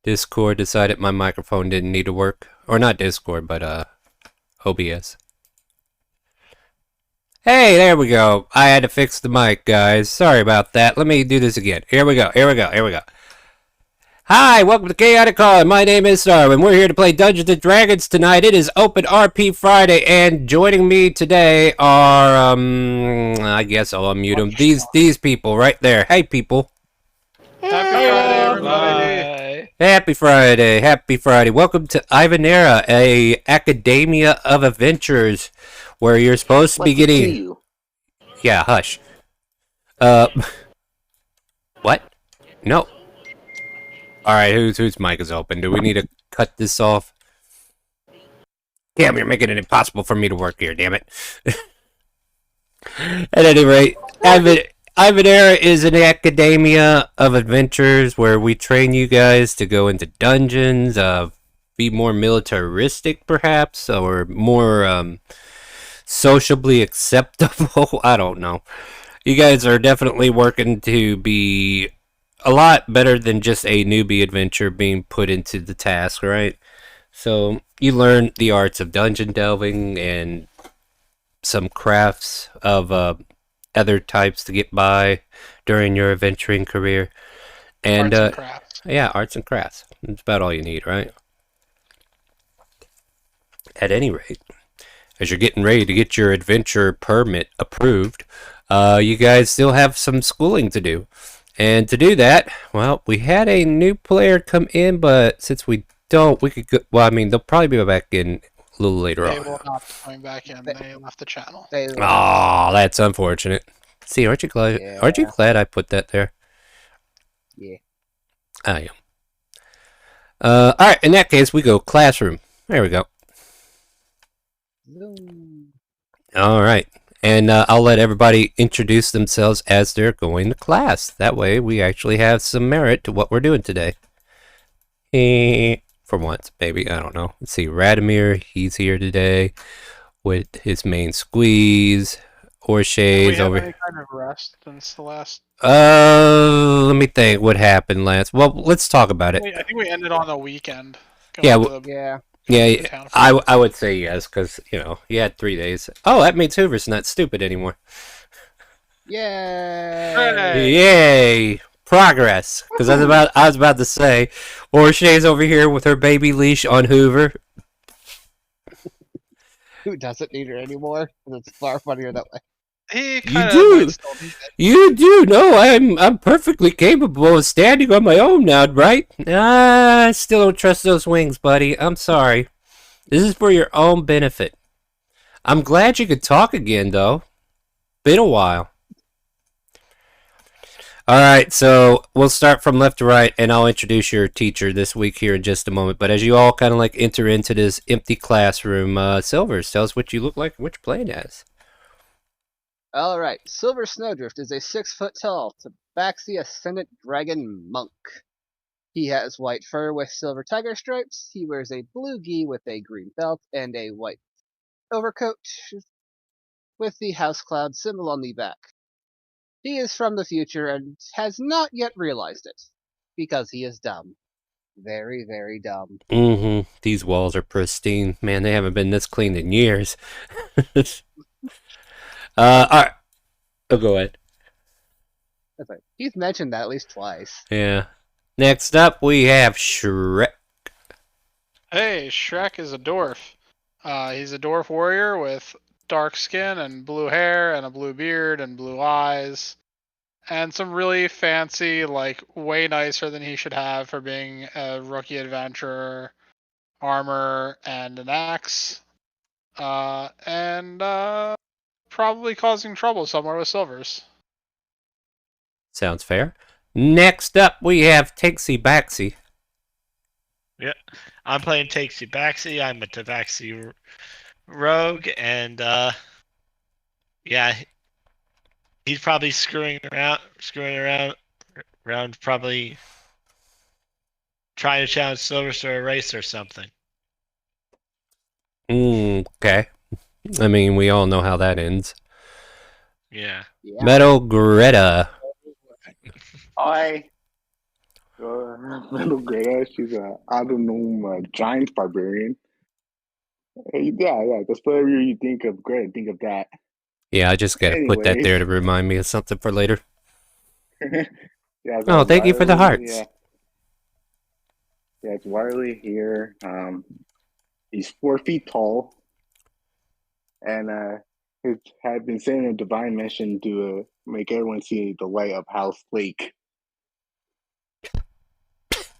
Discord decided my microphone didn't need to work. Or not Discord, but OBS. Hey, there we go. I had to fix the mic, guys. Sorry about that. Let me do this again. Here we go. Hi, welcome to Chaotic Call. My name is Darwin. We're here to play Dungeons and Dragons tonight. It is Open RP Friday, and joining me today are I guess I'll unmute them. These people right there. Hey, people. Happy Friday, everybody! Happy Friday. Welcome to Ivanerra, a Academia of Adventures, where you're supposed to be getting... Yeah, hush. What? No. Alright, whose mic is open? Do we need to cut this off? Damn, you're making it impossible for me to work here, damn it. At any rate, Ivanerra is an Academia of Adventures where we train you guys to go into dungeons, be more militaristic perhaps, or more sociably acceptable. I don't know. You guys are definitely working to be a lot better than just a newbie adventure being put into the task, right? So you learn the arts of dungeon delving and some crafts of other types to get by during your adventuring career. And, arts and crafts. Yeah, arts and crafts. That's about all you need, right? At any rate, as you're getting ready to get your adventure permit approved, you guys still have some schooling to do. And to do that, well, we had a new player come in, but since we don't, we could go... Well, I mean, they'll probably be back in a little later on. They will not be coming back in. They left the channel. Oh, that's unfortunate. See, aren't you glad? Yeah. Aren't you glad I put that there? Yeah. I am. All right. In that case, we go classroom. There we go. All right. And I'll let everybody introduce themselves as they're going to class. That way, we actually have some merit to what we're doing today. For once, maybe. I don't know. Let's see. Radomir, he's here today with his main squeeze. Orshay's over. Any kind of rest since the last? Let me think. What happened last? Well, let's talk about it. I think we ended on a weekend. Yeah. Yeah, I would say yes, because, you know, you had 3 days. Oh, that means Hoover's not stupid anymore. Yay! Yay! Progress! Because I was about to say, Orshay's over here with her baby leash on Hoover. Who doesn't need her anymore? It's far funnier that way. You do. You do. No, I'm perfectly capable of standing on my own now, right? I still don't trust those wings, buddy. I'm sorry. This is for your own benefit. I'm glad you could talk again, though. Been a while. All right, so we'll start from left to right, and I'll introduce your teacher this week here in just a moment. But as you all kind of like enter into this empty classroom, Silvers, tell us what you look like and what you're playing as. Alright, Silver Snowdrift is a 6-foot-tall Tabaxi Ascendant Dragon Monk. He has white fur with silver tiger stripes. He wears a blue gi with a green belt and a white overcoat with the House Cloud symbol on the back. He is from the future and has not yet realized it, because he is dumb. Very, very dumb. Mm-hmm. These walls are pristine. Man, they haven't been this clean in years. Alright. Oh, go ahead. That's right. He's mentioned that at least twice. Yeah. Next up, we have Shrek. Hey, Shrek is a dwarf. He's a dwarf warrior with dark skin and blue hair and a blue beard and blue eyes. And some really fancy, like, way nicer than he should have for being a rookie adventurer, armor, and an axe. Probably causing trouble somewhere with Silvers. Sounds fair. Next up, we have Takesy Baxy. Yeah, I'm playing Takesy Baxy. I'm a Tabaxi rogue, and yeah, he's probably screwing around, probably trying to challenge Silvers to a race or something. Okay. I mean, we all know how that ends. Yeah. Metal Greta. Hi. Little Greta, she's a autonomous giant barbarian. Yeah. That's whatever you think of Greta, think of that. Yeah, I just gotta put that there Anyways, to remind me of something for later. yeah, Oh, so thank you for the Wiley, hearts. it's Wiley here. He's 4 feet tall, and it had been sent in a divine mission to make everyone see the light of House Lake.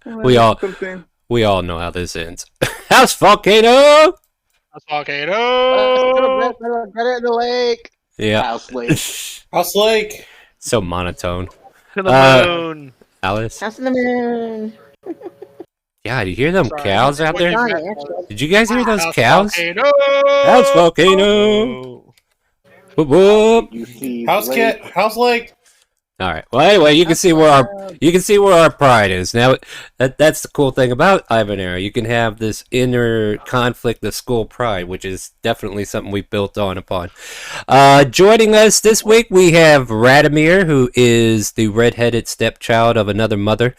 We all Something. we all know how this ends. House volcano. That's volcano. Get it in the lake. Yeah. House Lake. House Lake. So monotone. To the moon. Alice. House of the Moon. Yeah, do you hear them Sorry, cows I out think what there? you meant was Did you guys hear those House cows? volcano. House volcano. Oh. Whoop whoop. You see House Lake. House Lake. All right. Well, anyway, you can see where our pride is. Now, that's the cool thing about Ivanerra. You can have this inner conflict of school pride, which is definitely something we built upon. Joining us this week, we have Radomir, who is the redheaded stepchild of another mother.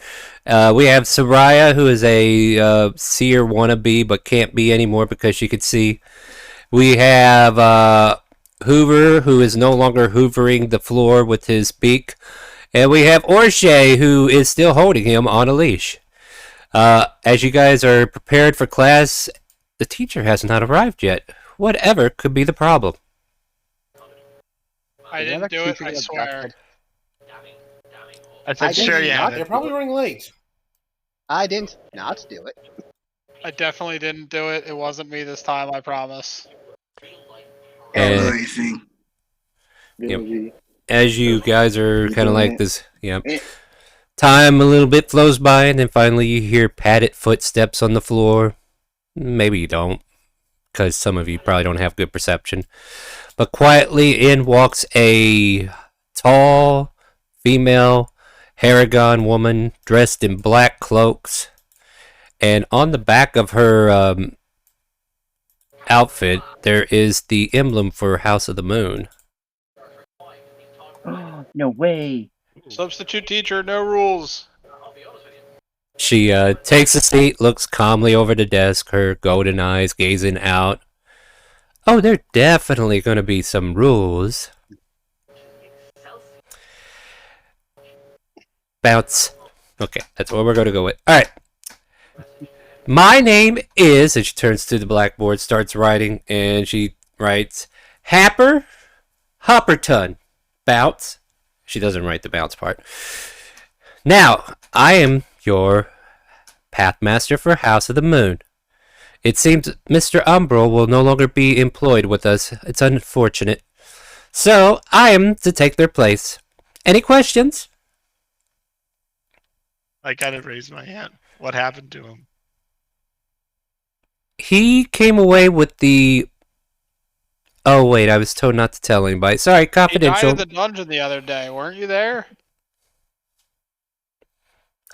We have Soraya, who is a seer wannabe, but can't be anymore because she could see. We have Hoover, who is no longer hoovering the floor with his beak. And we have Orshay, who is still holding him on a leash. As you guys are prepared for class, the teacher has not arrived yet. Whatever could be the problem? I didn't do it, I swear. I said, I did sure you not. have They're it. probably running late. I didn't not do it. I definitely didn't do it. It wasn't me this time, I promise. And Amazing. Yep. as you guys are kind of like this, Eh. time a little bit flows by, and then finally you hear padded footsteps on the floor. Maybe you don't, because some of you probably don't have good perception. But quietly in walks a tall female Haragon woman dressed in black cloaks, and on the back of her outfit there is the emblem for House of the Moon. No way. Substitute teacher, no rules. She takes a seat, looks calmly over the desk, her golden eyes gazing out. Oh, there are definitely going to be some rules. Bounce. Okay, that's what we're going to go with. Alright. My name is, and she turns to the blackboard, starts writing, and she writes, Happer Hopperton. Bounce. She doesn't write the bounce part. Now, I am your Pathmaster for House of the Moon. It seems Mr. Umbral will no longer be employed with us. It's unfortunate. So, I am to take their place. Any questions? I gotta raise my hand. What happened to him? He came away with the... Oh, wait, I was told not to tell anybody. Sorry, He died confidential. in the dungeon the other day, weren't you there?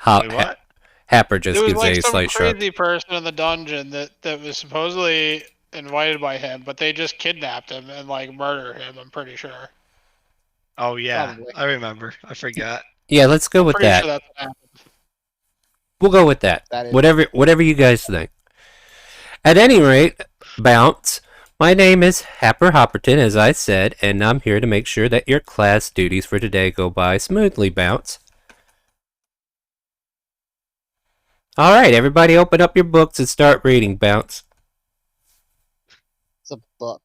Wait, what? Happer just There was gives like a some slight shrug. crazy person in the dungeon that was supposedly invited by him, but they just kidnapped him and like murdered him, I'm pretty sure. Oh yeah, Probably. I remember. I forgot. Yeah, let's go with Pretty that. sure that's what happened. We'll go with that. That is Whatever you guys think. At any rate, Bounce, my name is Happer Hopperton, as I said, and I'm here to make sure that your class duties for today go by smoothly, Bounce. Alright, everybody open up your books and start reading, Bounce. it's a book.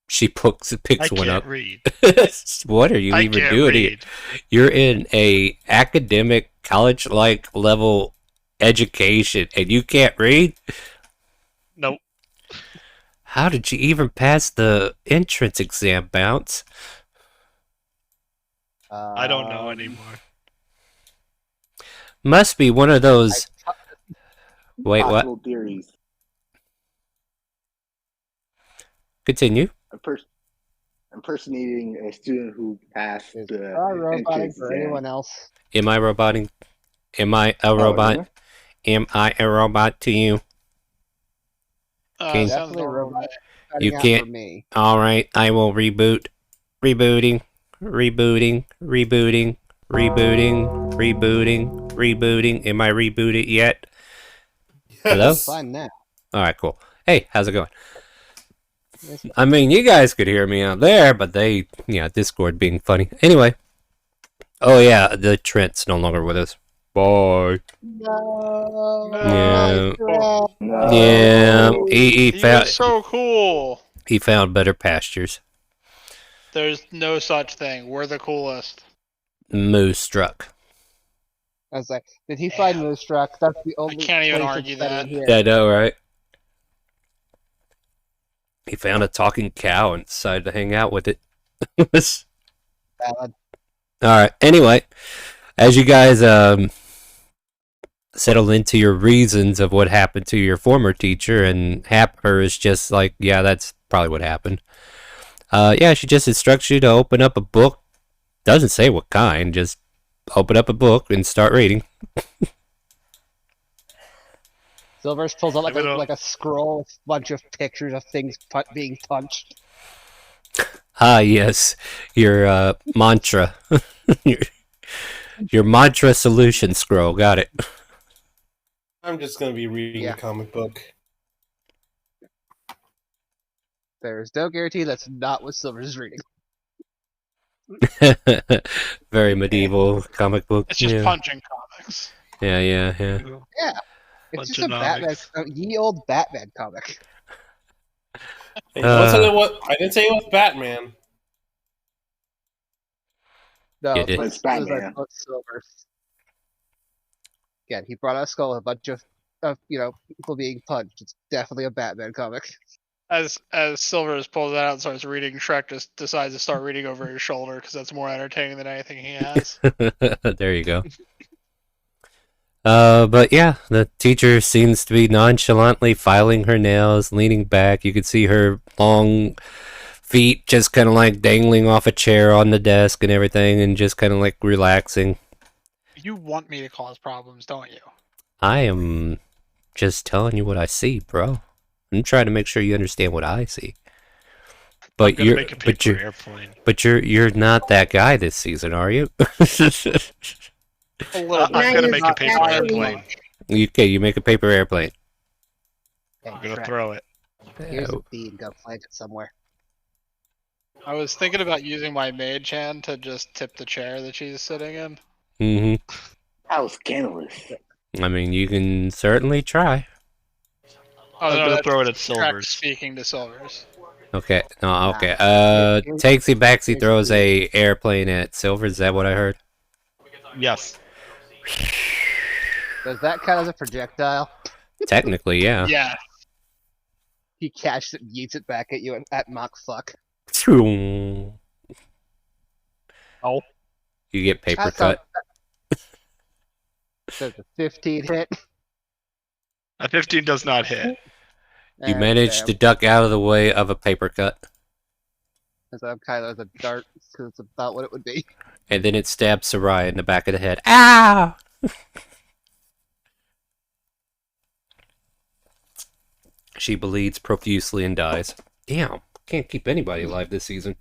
She picks I one can't up. read. What are you I even can't doing here? read. You're in a academic, college-like level education, and you can't read? Nope. How did you even pass the entrance exam, Bounce? I don't know anymore. Must be one of those... Wait, what? Possible theories. Continue. Impersonating a student who passed Is the robotic entrance for exam. anyone else? Am I roboting? Am I a Oh, robot? really? Am I a robot to you? King. Sounds Definitely normal. robot. You Cutting out can't- for me. Alright, I will reboot. Rebooting. Rebooting. Am I rebooted yet? Hello? Yes. Fine now. Alright, cool. Hey, how's it going? I mean, you guys could hear me out there, but Discord being funny. Anyway. Oh, yeah, the Trent's no longer with us. Bye. No. Yeah. No. Yeah, he He found was so cool. he found better pastures. There's no such thing. We're the coolest. Moose struck. I was like, did he find Damn. Moose Truck? That's the only can't even place argue it's better that. here. Yeah, I know, right? He found a talking cow and decided to hang out with it. Valid. Alright, anyway, as you guys settle into your reasons of what happened to your former teacher, and Happer is just like, yeah, that's probably what happened. She just instructs you to open up a book. Doesn't say what kind, just open up a book and start reading. Silvers pulls out I don't- like a scroll with a bunch of pictures of things being punched. Ah, yes, your mantra. your mantra solution scroll, got it. I'm just gonna be reading Yeah. a comic book. There's no guarantee that's not what Silver's is reading. Very medieval comic book. It's just yeah. punching comics. Yeah. It's just a Batman, Punchonomics. ye old Batman comic. Hey, don't tell you what I didn't say it was Batman. No, You did. it It's was Batman. like Silver. Again, he brought out a skull with a bunch of people being punched. It's definitely a Batman comic. As Silvers pulls that out and starts reading, Shrek just decides to start reading over his shoulder because that's more entertaining than anything he has. There you go. But yeah, the teacher seems to be nonchalantly filing her nails, leaning back. You can see her long feet just kind of like dangling off a chair on the desk and everything, and just kind of like relaxing. You want me to cause problems, don't you? I am just telling you what I see, bro. I'm trying to make sure you understand what I see. But I'm gonna you're, make a but paper you're, airplane. but you're not that guy this season, are you? A little bit. I'm gonna make a Not paper very airplane. much. Okay, you make a paper airplane. I'm Hey, gonna Shrek, throw it. here's a bean. Go plant it somewhere. I was thinking about using my mage hand to just tip the chair that she's sitting in. Mm-hmm. How scandalous. I mean, you can certainly try. Oh, I'm no, gonna that's throw it at Shrek Silvers. speaking to Silvers. Okay. No, okay. Here's- Takesy Backsy here's throws the- a airplane at Silver. Is that what I heard? Yes. Does that count as a projectile? Technically, yeah. Yeah. He catches it and yeets it back at you at Mach fuck. You Oh. get paper That's cut. There's a 15 hit. A 15 does not hit. You managed to duck out of the way of a paper cut, Because I'm kind of a dart, because it's about what it would be. and then it stabs Sarai in the back of the head. Ow! She bleeds profusely and dies. Damn, can't keep anybody alive this season.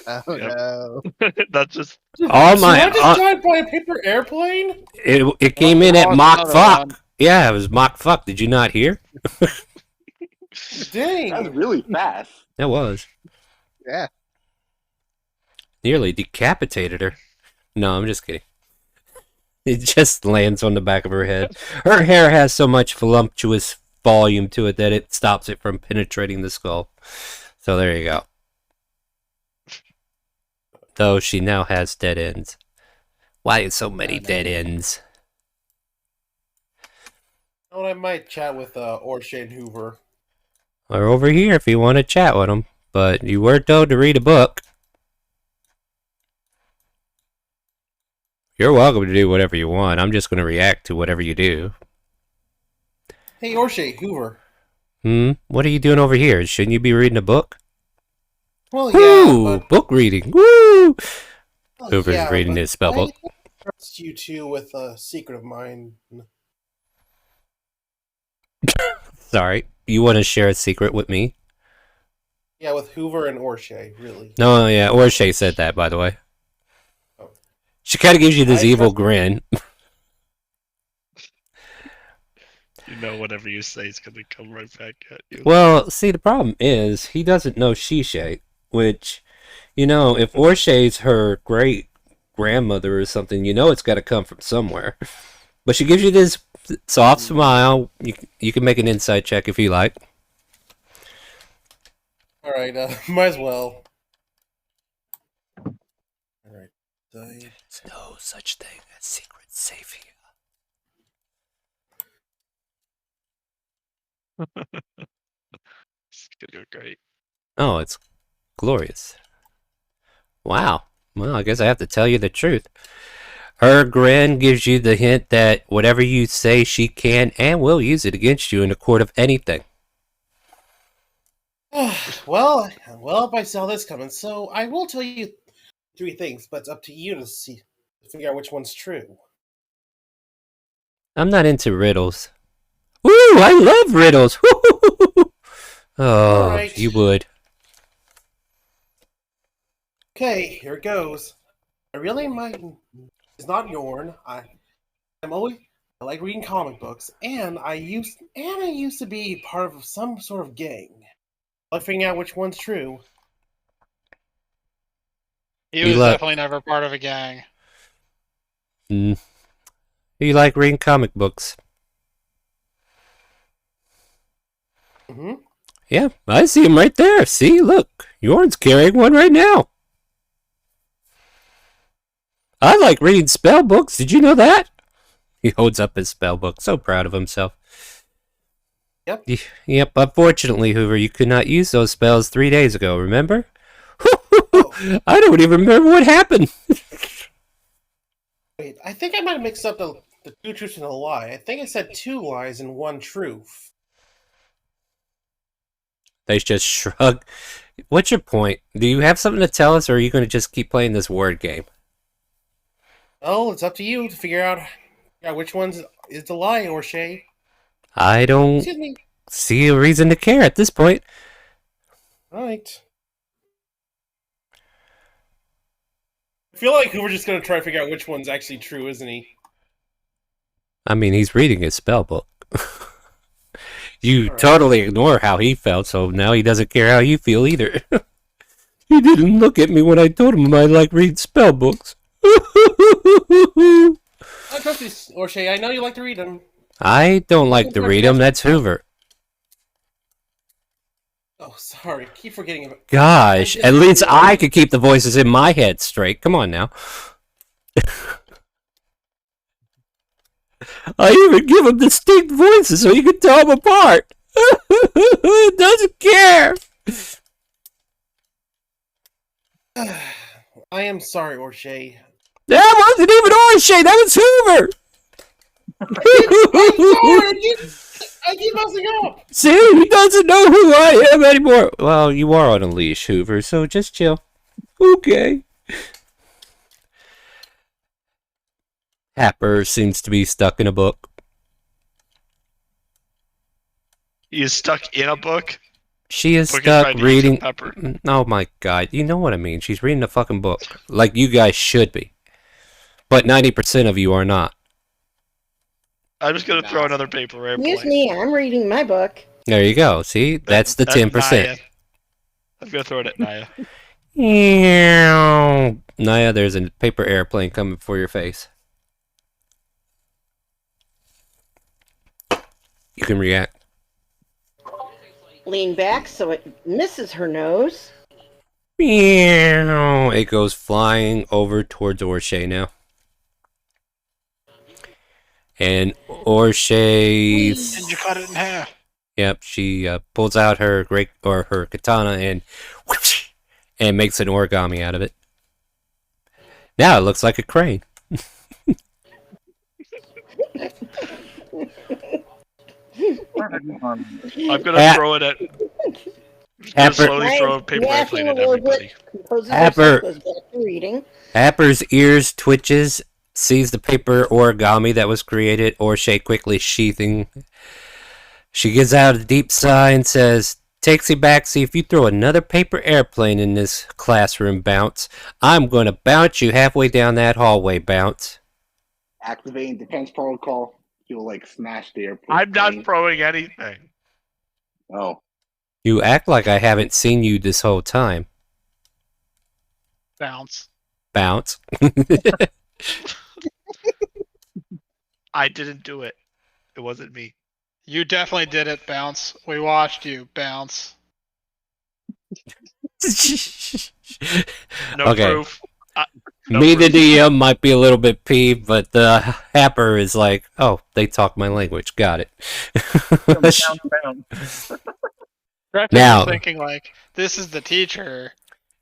Oh Yep. no. That's just All So my, I just tried by a paper airplane? it came in at Lost Mach another fuck. one. Yeah, it was Mach fuck. Did you not hear? Dang. That's really fast. It was. Yeah. Nearly decapitated her. No, I'm just kidding. It just lands on the back of her head. Her hair has so much voluptuous volume to it that it stops it from penetrating the skull. So there you go. Though she now has dead ends. Why so many dead ends? Oh, I might chat with O'Shea and Hoover. Or over here if you want to chat with them. But you were told to read a book. You're welcome to do whatever you want. I'm just going to react to whatever you do. Hey, O'Shea, Hoover. What are you doing over here? Shouldn't you be reading a book? Well, Woo! yeah, but... Book reading. Woo! well, Hoover's yeah, reading but his spell book. I trust you two with a secret of mine. Sorry. You want to share a secret with me? Yeah, with Hoover and O'Shea, really. No, yeah. O'Shea said that, by the way. She kind of gives you this I evil trust- grin. You know, whatever you say is going to come right back at you. Well, see, the problem is he doesn't know Shishay, which, if Orshay's her great grandmother or something, it's got to come from somewhere. But she gives you this soft smile. You can make an insight check if you like. All right, might as well. All right. There's no such thing as secret safe here. It's going to go great. Oh, it's glorious. Wow. Well, I guess I have to tell you the truth. Her grin gives you the hint that whatever you say, she can and will use it against you in a court of anything. well, I saw this coming, so I will tell you 3 things, but it's up to you to figure out which one's true. I'm not into riddles. Ooh, I love riddles. Oh, Alright. you would. Okay, here it goes. I really is not Yorn. I like reading comic books, and I used to be part of some sort of gang. I like figuring out which one's true. He was definitely never part of a gang. You like reading comic books? Mm-hmm. Yeah, I see him right there. See, look, Yorn's carrying one right now. I like reading spell books. Did you know that? He holds up his spell book, so proud of himself. Yep. Yep, unfortunately, Hoover, you could not use those spells 3 days ago, remember? Oh. I don't even remember what happened. Wait, I think I might have mixed up the 2 truths and a lie. I think I said 2 lies and 1 truth. They just shrug. What's your point? Do you have something to tell us, or are you going to just keep playing this word game? Well, it's up to you to figure out which one is the lie, or Shay. I don't Excuse me. see a reason to care at this point. Alright. I feel like Hoover's just going to try to figure out which one's actually true, isn't he? I mean, he's reading his spell book. You totally ignore how he felt, so now he doesn't care how you feel either. He didn't look at me when I told him I like reading spell books. I trust you, O'Shea. I know you like to read them. I don't like to read them. That's Hoover. Oh, sorry. Keep forgetting about. Gosh, at least I could keep the voices in my head straight. Come on now. I even give them distinct voices so you can tell them apart. Doesn't care. I am sorry, O'Shea. That wasn't even Orshay. That was Hoover. I keep messing up. See, he doesn't know who I am anymore. Well, you are on a leash, Hoover, so just chill. Okay. Happer seems to be stuck in a book. He is stuck in a book. She is Book is stuck trying to eat reading. some pepper. Oh my god, you know what I mean. She's reading a fucking book. Like you guys should be. But 90% of you are not. I'm just gonna throw another paper airplane. Excuse me, I'm reading my book. There you go. See, that's the 10%. Naya. I'm gonna throw it at Naya. Naya, there's a paper airplane coming for your face. You can react. Lean back so it misses her nose. It goes flying over towards Orshay now. And Orshay's... And you cut it in half. Yep, she pulls out her her katana and whoosh, and makes an origami out of it. Now it looks like a crane. I'm gonna throw it at. I'm slowly throw a paper airplane at everybody. Happer's ears twitches, sees the paper origami that was created, Orshay quickly sheathing. She gives out a deep sigh and says, Takesy Backsy, if you throw another paper airplane in this classroom, Bounce, I'm gonna bounce you halfway down that hallway, Bounce. Activating defense protocol. You'll like smash the airplane. I'm not throwing anything. Oh. You act like I haven't seen you this whole time. Bounce. Bounce. I didn't do it. It wasn't me. You definitely did it, Bounce. We watched you, Bounce. No Okay. proof. No Me, the proof. DM, might be a little bit peeved, but the happer is like, oh, they talk my language. Got it. Correct. Now- You're thinking like, this is the teacher.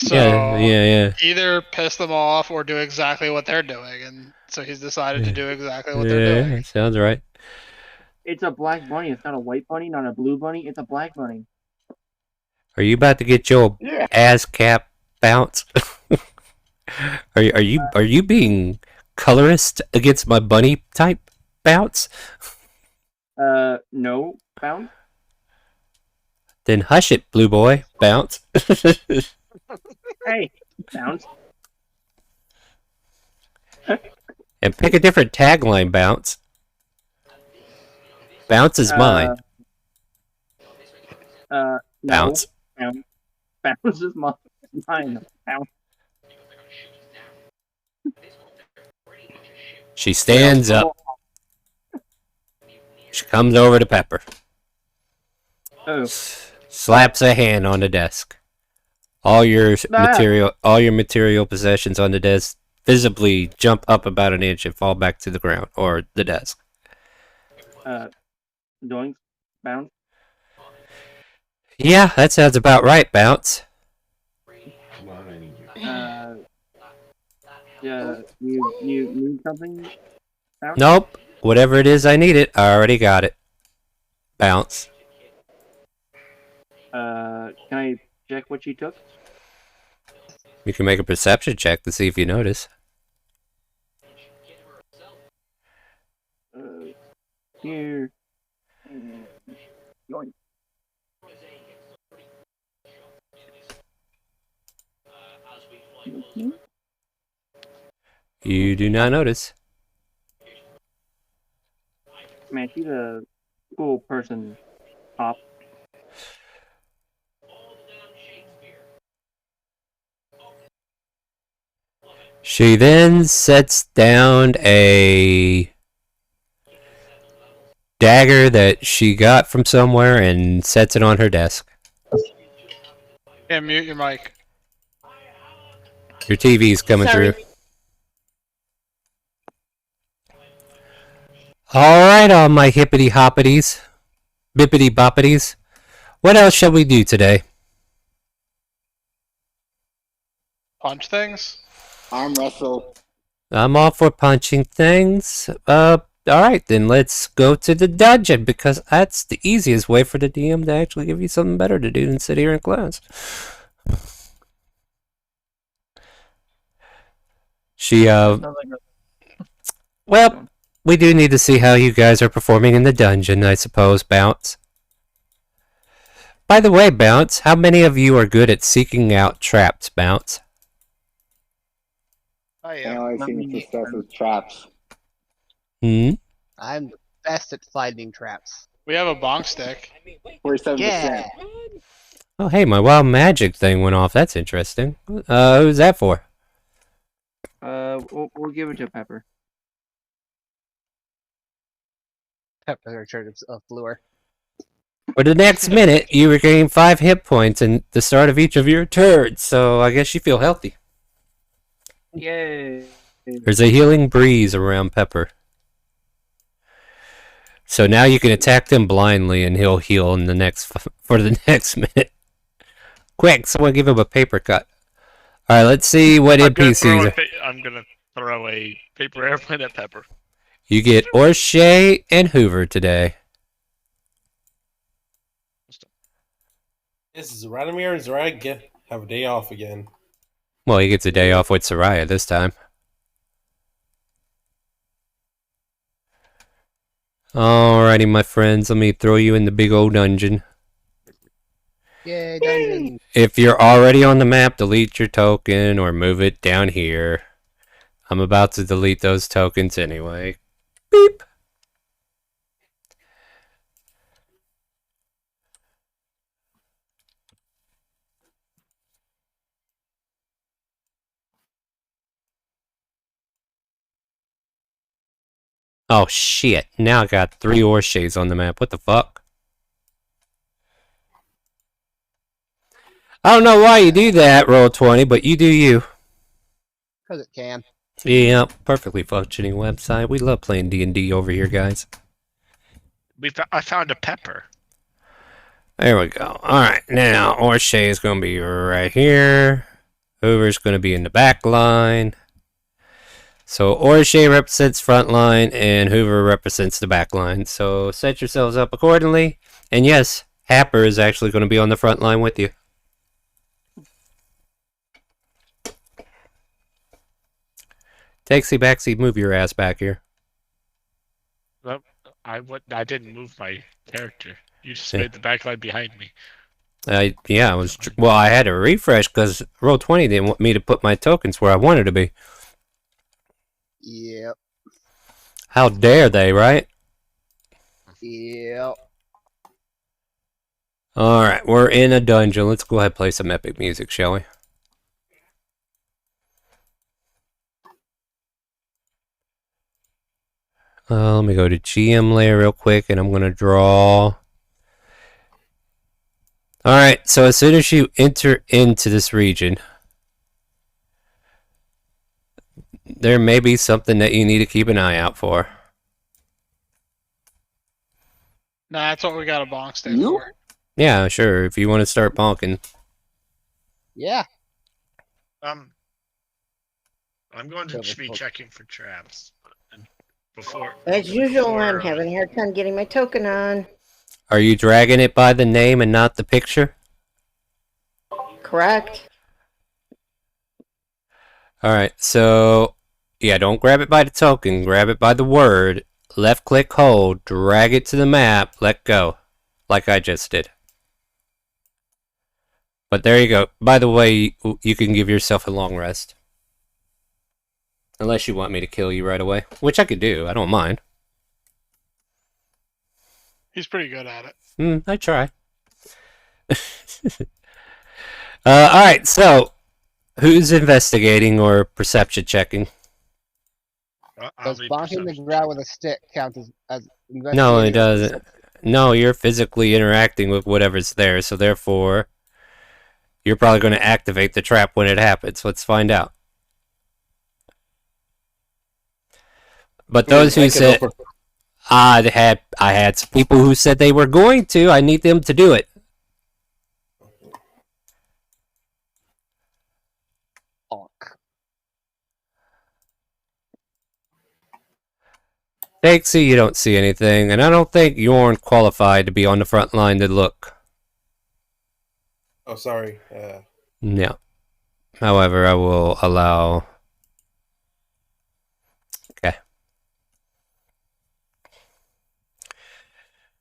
So yeah. either piss them off or do exactly what they're doing, and so he's decided to do exactly what they're doing. Sounds right. It's a black bunny. It's not a white bunny, not a blue bunny. It's a black bunny. Are you about to get your Yeah. ass cap Bounce? are you being colorist against my bunny type, Bounce? No, Bounce. Then hush it, blue boy, Bounce. Hey, Bounce. And pick a different tagline, Bounce. Bounce is mine. No. Bounce. Bounce is mine. Bounce. She stands up. She comes over to Pepper. Oh. Slaps a hand on the desk. All your material possessions on the desk visibly jump up about an inch and fall back to the ground or the desk. Doink. Bounce. Yeah, that sounds about right, Bounce. Yeah, you need something? Bounce? Nope. Whatever it is I need it, I already got it. Bounce. Can I check what you took? You can make a perception check to see if you notice. Here. Yoink. You do not notice. Man, she's a cool person, Pop. She then sets down a dagger that she got from somewhere and sets it on her desk. Yeah, mute your mic. Your TV's coming Sorry. through. Alright, all my hippity hoppities, bippity boppities. What else shall we do today? Punch things? Arm wrestle. I'm all for punching things. Alright, then let's go to the dungeon, because that's the easiest way for the DM to actually give you something better to do than sit here in class. Well, we do need to see how you guys are performing in the dungeon, I suppose, Bounce. By the way, Bounce, how many of you are good at seeking out traps, Bounce? Oh yeah. Analyzing success with traps. Hmm? I'm the best at finding traps. We have a bonk stick. 47%. Yeah. Oh, hey, my wild magic thing went off. That's interesting. Who's that for? We'll give it to Pepper. Pepper of lure. For the next minute, you regain 5 hit points at the start of each of your turns, so I guess you feel healthy. Yay! There's a healing breeze around Pepper. So now you can attack him blindly and he'll heal in for the next minute. Quick, someone give him a paper cut. Alright, let's see what NPCs are. I'm gonna throw a paper airplane at Pepper. You get O'Shea and Hoover today. This is Radomir and Zarag have a day off again. Well, he gets a day off with Soraya this time. Alrighty, my friends, let me throw you in the big old dungeon. Yay, dungeon. If you're already on the map, delete your token or move it down here. I'm about to delete those tokens anyway. Beep. Oh shit, now I got 3 Orshades on the map. What the fuck? I don't know why you do that, Roll20, but you do you. Because it can. Yeah, perfectly functioning website. We love playing D&D over here, guys. I found a pepper. There we go. Alright, now Orshade is going to be right here. Hoover's going to be in the back line. So Orshade represents front line and Hoover represents the back line. So set yourselves up accordingly. And yes, Happer is actually going to be on the front line with you. Taxi backseat, move your ass back here. Well, I didn't move my character. You just made the backline behind me. Yeah, I had to refresh because Roll20 didn't want me to put my tokens where I wanted to be. Yep. How dare they, right? Yep. Alright, we're in a dungeon. Let's go ahead and play some epic music, shall we? Let me go to GM layer real quick and I'm going to draw. Alright, so as soon as you enter into this region, there may be something that you need to keep an eye out for. Nah, that's what we got a bonk stand for. Yeah, sure, if you want to start bonking. Yeah. I'm going to be checking for traps. Before. As usual, I'm having a hard time getting my token on. Are you dragging it by the name and not the picture? Correct. Alright, so yeah, don't grab it by the token, grab it by the word, left click hold, drag it to the map, let go. Like I just did. But there you go. By the way, you can give yourself a long rest. Unless you want me to kill you right away. Which I could do, I don't mind. He's pretty good at it. I try. Alright, so who's investigating or perception checking? Does bonking the ground with a stick count as investigating? No, it doesn't. No, you're physically interacting with whatever's there, so therefore you're probably going to activate the trap when it happens. Let's find out. But those who said I had some people who said they were going to, I need them to do it. Taxi, you don't see anything, and I don't think Yorn qualified to be on the front line to look. Oh, sorry. No. However, I will allow... Okay.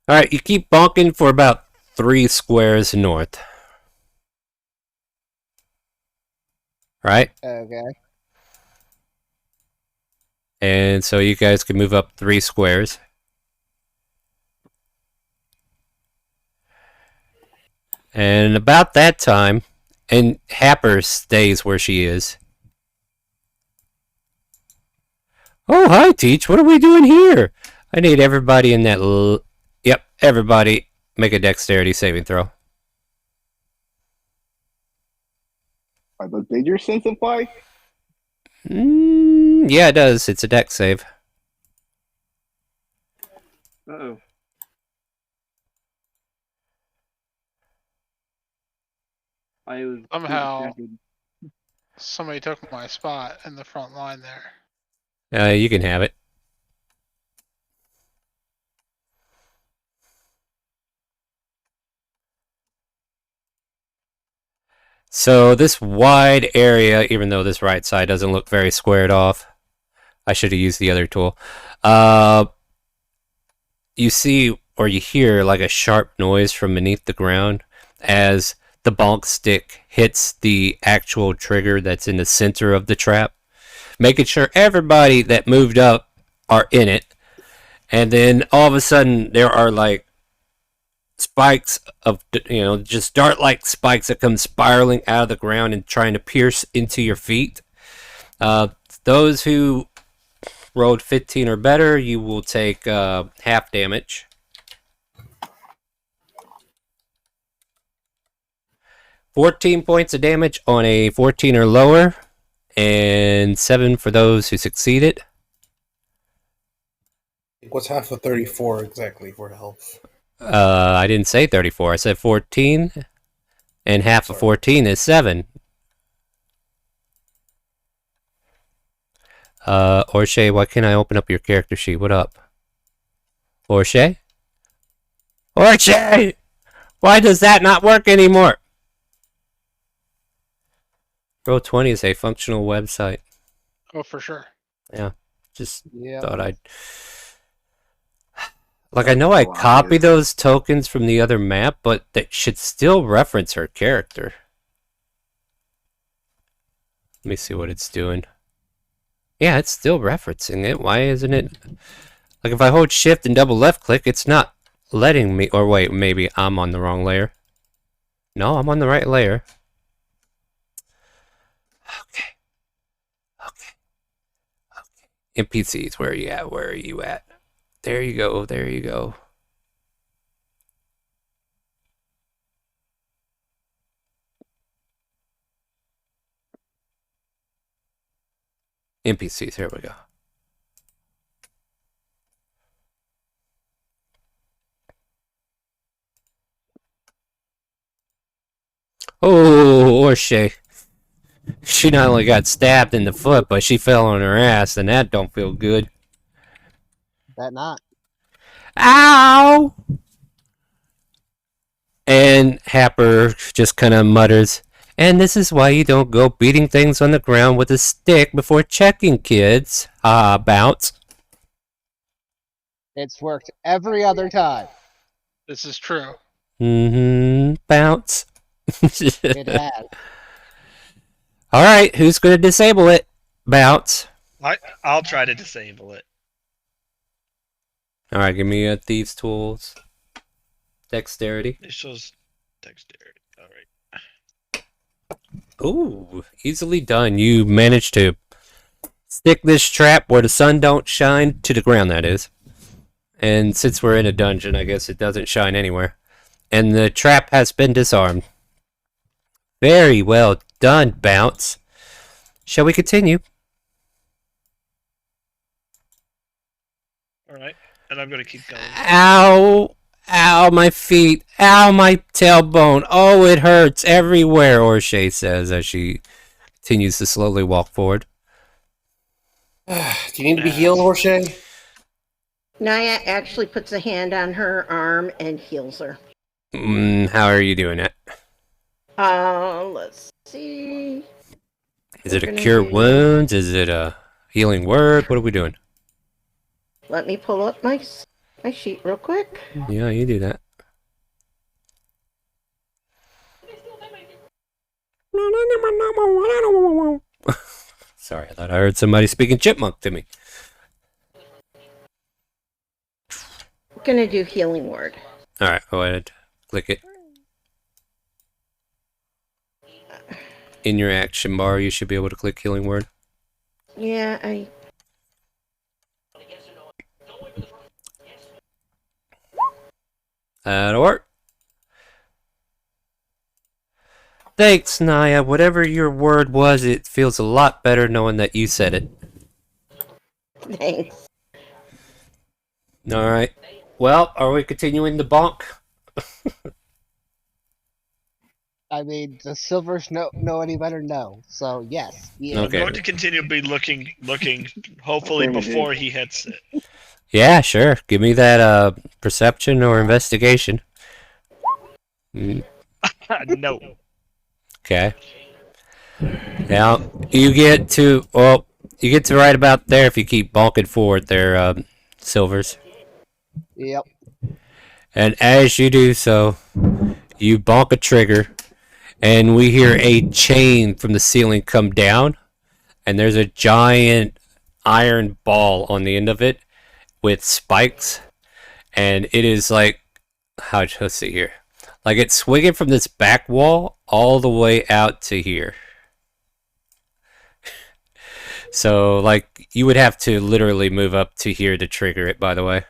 Alright, you keep bonking for about 3 squares north. Right? Okay. And so you guys can move up 3 squares. And about that time, and Happer stays where she is. Oh, hi, Teach. What are we doing here? I need everybody in that... Yep, everybody make a dexterity saving throw. But did your sense apply? Yeah, it does. It's a dex save. Uh-oh. Somehow, somebody took my spot in the front line there. You can have it. So this wide area, even though this right side doesn't look very squared off, I should have used the other tool. You see or you hear like a sharp noise from beneath the ground. as the bonk stick hits the actual trigger that's in the center of the trap, making sure everybody that moved up are in it. And then all of a sudden, there are like spikes of, just dart-like spikes that come spiraling out of the ground and trying to pierce into your feet. Those who rolled 15 or better, you will take half damage. $14 points of damage on a 14 or lower, and 7 for those who succeeded. What's half of 34 exactly for health? I didn't say 34. I said 14, and half of 14 is 7. Orshay, why can't I open up your character sheet? What up? Orshay? Orshay! Why does that not work anymore? Roll20 is a functional website. Oh, for sure. Yeah. Just Yeah. thought I'd... Like, I know I copied those tokens from the other map, but that should still reference her character. Let me see what it's doing. Yeah, it's still referencing it. Why isn't it... Like, if I hold shift and double left click, it's not letting me... Or wait, maybe I'm on the wrong layer. No, I'm on the right layer. Okay. NPCs, where are you at? Where are you at? There you go. There you go. NPCs, here we go. Oh, Orshay. She not only got stabbed in the foot, but she fell on her ass, and that don't feel good. That not. Ow! And Happer just kind of mutters, and this is why you don't go beating things on the ground with a stick before checking, kids. Bounce. It's worked every other time. This is true. Bounce. It has. Alright, who's going to disable it? Bounce. I'll try to disable it. Alright, give me a Thieves' Tools. Dexterity. It shows dexterity. Alright. Ooh, easily done. You managed to stick this trap where the sun don't shine, to the ground that is. And since we're in a dungeon, I guess it doesn't shine anywhere. And the trap has been disarmed. Very well done, Bounce. Shall we continue? Alright. And I'm going to keep going. Ow! Ow, my feet. Ow, my tailbone. Oh, it hurts everywhere, Orshay says as she continues to slowly walk forward. Do you need to be healed, Orshay? Naya actually puts a hand on her arm and heals her. How are you doing it? Let's see. Is it a cure wounds? Is it a healing word? What are we doing? Let me pull up my sheet real quick. Yeah, you do that. Sorry, I thought I heard somebody speaking chipmunk to me. I'm gonna do healing word. Alright, go ahead. Click it. In your action bar, you should be able to click healing word. Yeah, That'll work. Thanks, Naya. Whatever your word was, it feels a lot better knowing that you said it. Thanks. Alright. Well, are we continuing the bonk? I mean, does Silvers know any better? No. So, yes. Yeah. Okay. I'm going to continue to be looking, hopefully before he hits it. Yeah, sure. Give me that perception or investigation. No. Okay. Now, you get to right about there if you keep bonking forward there, Silvers. Yep. And as you do so, You bonk a trigger, and we hear a chain from the ceiling come down, and there's a giant iron ball on the end of it with spikes, and it is like, let's see here. Like it's swinging from this back wall all the way out to here. So, like, you would have to literally move up to here to trigger it, by the way.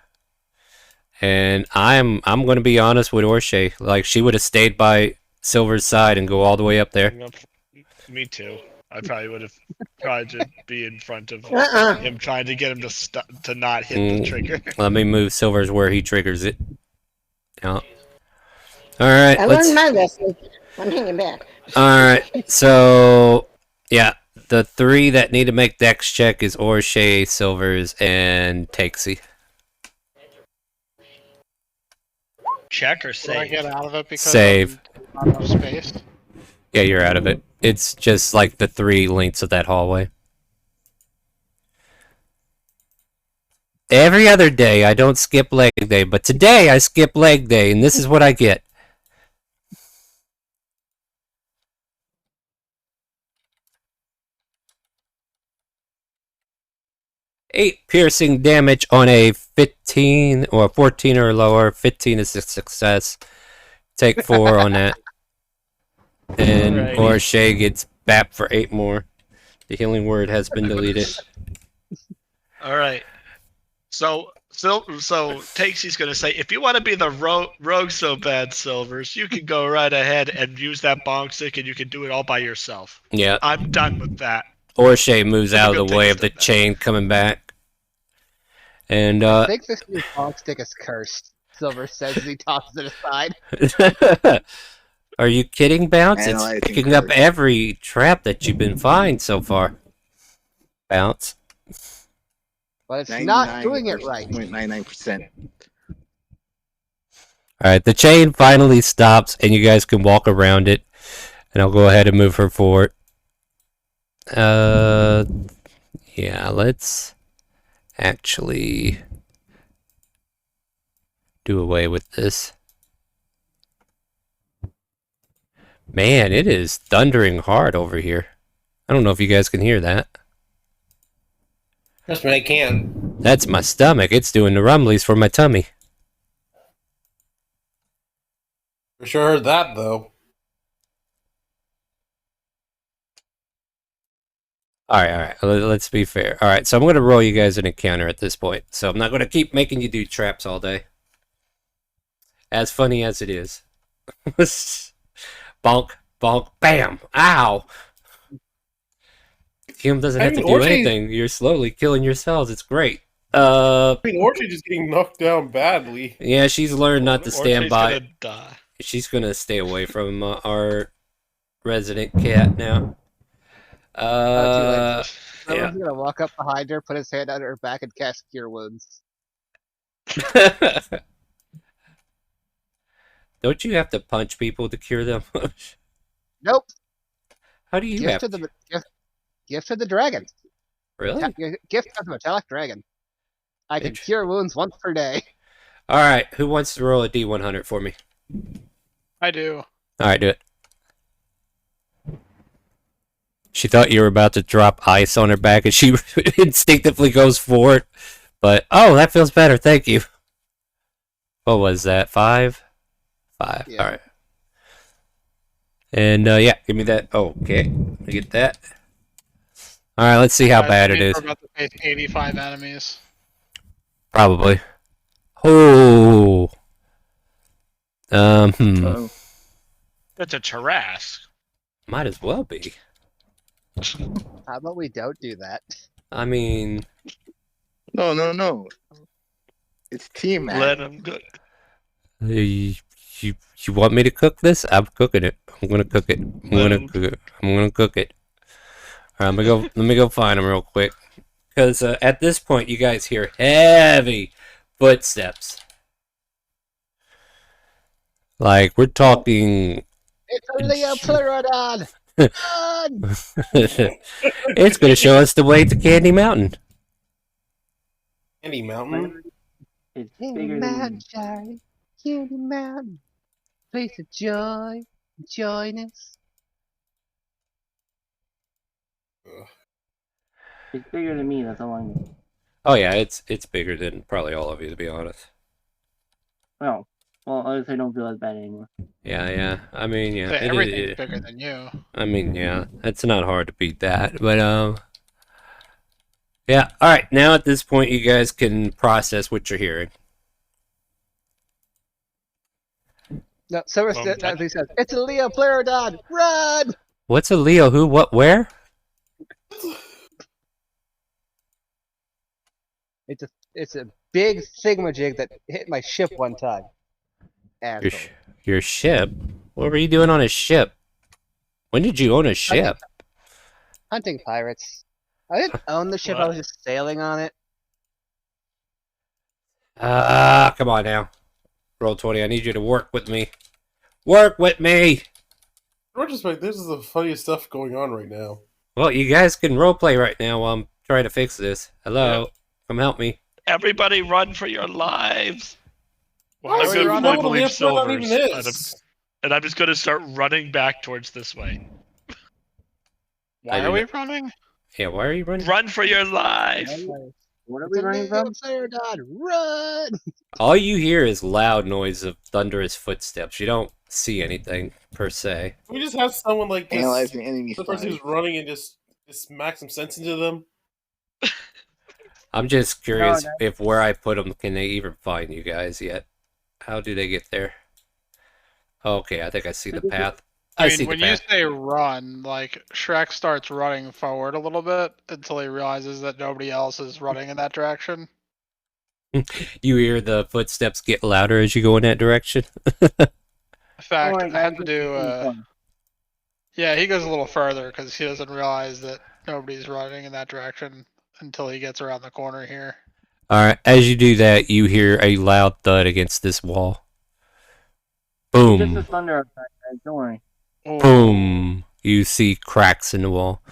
And I'm going to be honest with Orche. Like, she would have stayed by Silver's side and go all the way up there. Me too. I probably would have tried to be in front of Uh-uh. him, trying to get him to not hit the trigger. Let me move Silver's where he triggers it. Yeah. All right. I learned my lesson. I'm hanging back. All right. So, yeah. The three that need to make dex check is Orche, Silvers, and Takesy. Check or Do I save? get out of it because Save. I'm not enough space? Yeah, you're out of it. It's just like the 3 lengths of that hallway. Every other day, I don't skip leg day, but today I skip leg day, and this is what I get. 8 piercing damage on a 15 or 14 or lower. 15 is a success. Take 4 on that. And Alrighty. Orche gets bapped for 8 more. The healing word has been deleted. All right. So Takesy's gonna say, if you want to be the rogue so bad, Silvers, you can go right ahead and use that bonk stick, and you can do it all by yourself. Yeah. I'm done with that. Orche moves Let me out go of the take way a of the step back. chain coming back. And, I think this new bonk stick is cursed. Silver says as he tosses it aside. Are you kidding, Bounce? It's Analyzing picking up curse. every trap that you've been finding so far. Bounce. But it's not doing it right. 99.99%. Alright, the chain finally stops, and you guys can walk around it. And I'll go ahead and move her forward. Yeah, let's actually do away with this. Man, it is thundering hard over here. I don't know if you guys can hear that. Trust me, I can. That's my stomach. It's doing the rumblies for my tummy. For sure heard that, though. Alright. Let's be fair. Alright, so I'm going to roll you guys an encounter at this point. So I'm not going to keep making you do traps all day. As funny as it is. Bonk, bonk, bam, ow! Hume doesn't have to do Orche- anything. You're slowly killing yourselves. It's great. I mean, Orche just getting knocked down badly. Yeah, she's learned not to stand Orche's by. gonna die. She's gonna stay away from our resident cat now. Silver's Yeah. gonna walk up behind her, put his hand on her back, and cast Cure Wounds. Don't you have to punch people to cure them? Nope. How do you Gift have to the gift to the dragon. Really? Gift of the metallic dragon. I can Interesting. cure wounds once per day. Alright, who wants to roll a D100 for me? I do. Alright, do it. She thought you were about to drop ice on her back, and she instinctively goes for it. But, oh, that feels better, thank you. What was that, 5? 5, Yeah. alright. And, yeah, give me that. Oh, okay, let me get that. Alright, let's see how Guys, bad I it think is. We're about to face 85 enemies. Probably. Oh. Oh. That's a Tarrasque. Might as well be. How about we don't do that? I mean, No. It's team match. Let him go. you want me to cook this? I'm cooking it. I'm gonna cook it. I'm gonna cook it. Alright, let me go find him real quick. Because at this point, you guys hear heavy footsteps. Like, we're talking... It's only a Pleurodon! Run! It's gonna show us the way to Candy Mountain. Candy Mountain. It's Candy bigger Mountain, than Charlie. Candy Mountain. place of joy, joyness. It's bigger than me, that's all I know. Oh yeah, it's bigger than probably all of you, to be honest. Well, at least I don't feel as bad anymore. Yeah. I mean, yeah, Say it everything's is. bigger than you. I mean, yeah, it's not hard to beat that, but yeah. All right, now at this point, you guys can process what you're hearing. No, Silver Well, he says, "It's a Leo Pleurodon! Run!" What's a Leo? Who? What? Where? It's a big thingamajig that hit my ship one time. Your, Asshole. your ship? What were you doing on a ship? When did you own a ship? Hunting pirates. I didn't own the ship. I What? was just sailing on it. Come on now. Roll 20. I need you to work with me. Work with me! In retrospect, this is the funniest stuff going on right now. Well, you guys can roleplay right now while I'm trying to fix this. Hello? Come help me. Everybody run for your lives. Why I'm are we going to running? fully No, believe that's not Silvers, even this. And I'm just going to start running back towards this way. Why are we running? Yeah, why are you running? Run for your life! What are It's we a running Leo from? Pleurodon! Run! All you hear is loud noise of thunderous footsteps. You don't see anything, per se. Can we just have someone like this? Analyzing enemy The person spies. who's running and just smack some sense into them. I'm just curious No, if where I put them, can they even find you guys yet? How do they get there? Okay, I think I see the path. I see I mean, the when you path. say run, like Shrek starts running forward a little bit until he realizes that nobody else is running in that direction. You hear the footsteps get louder as you go in that direction. In fact, Oh, I had to do. Yeah, he goes a little further because he doesn't realize that nobody's running in that direction until he gets around the corner here. Alright, as you do that, you hear a loud thud against this wall. It's just the Boom. thunder outside, guys. Don't worry. Ooh. Boom. You see cracks in the wall.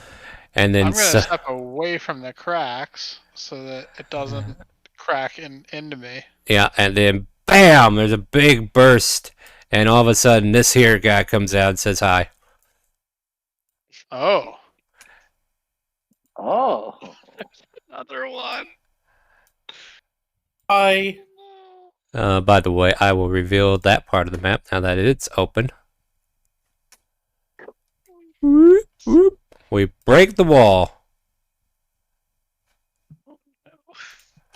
And then I'm gonna step away from the cracks so that it doesn't crack into me. yeah, and then BAM! There's a big burst. And all of a sudden, this here guy comes out and says hi. Oh, Oh. Another one. Hi. By the way, I will reveal that part of the map now that it's open. Whoop, whoop. We break the wall.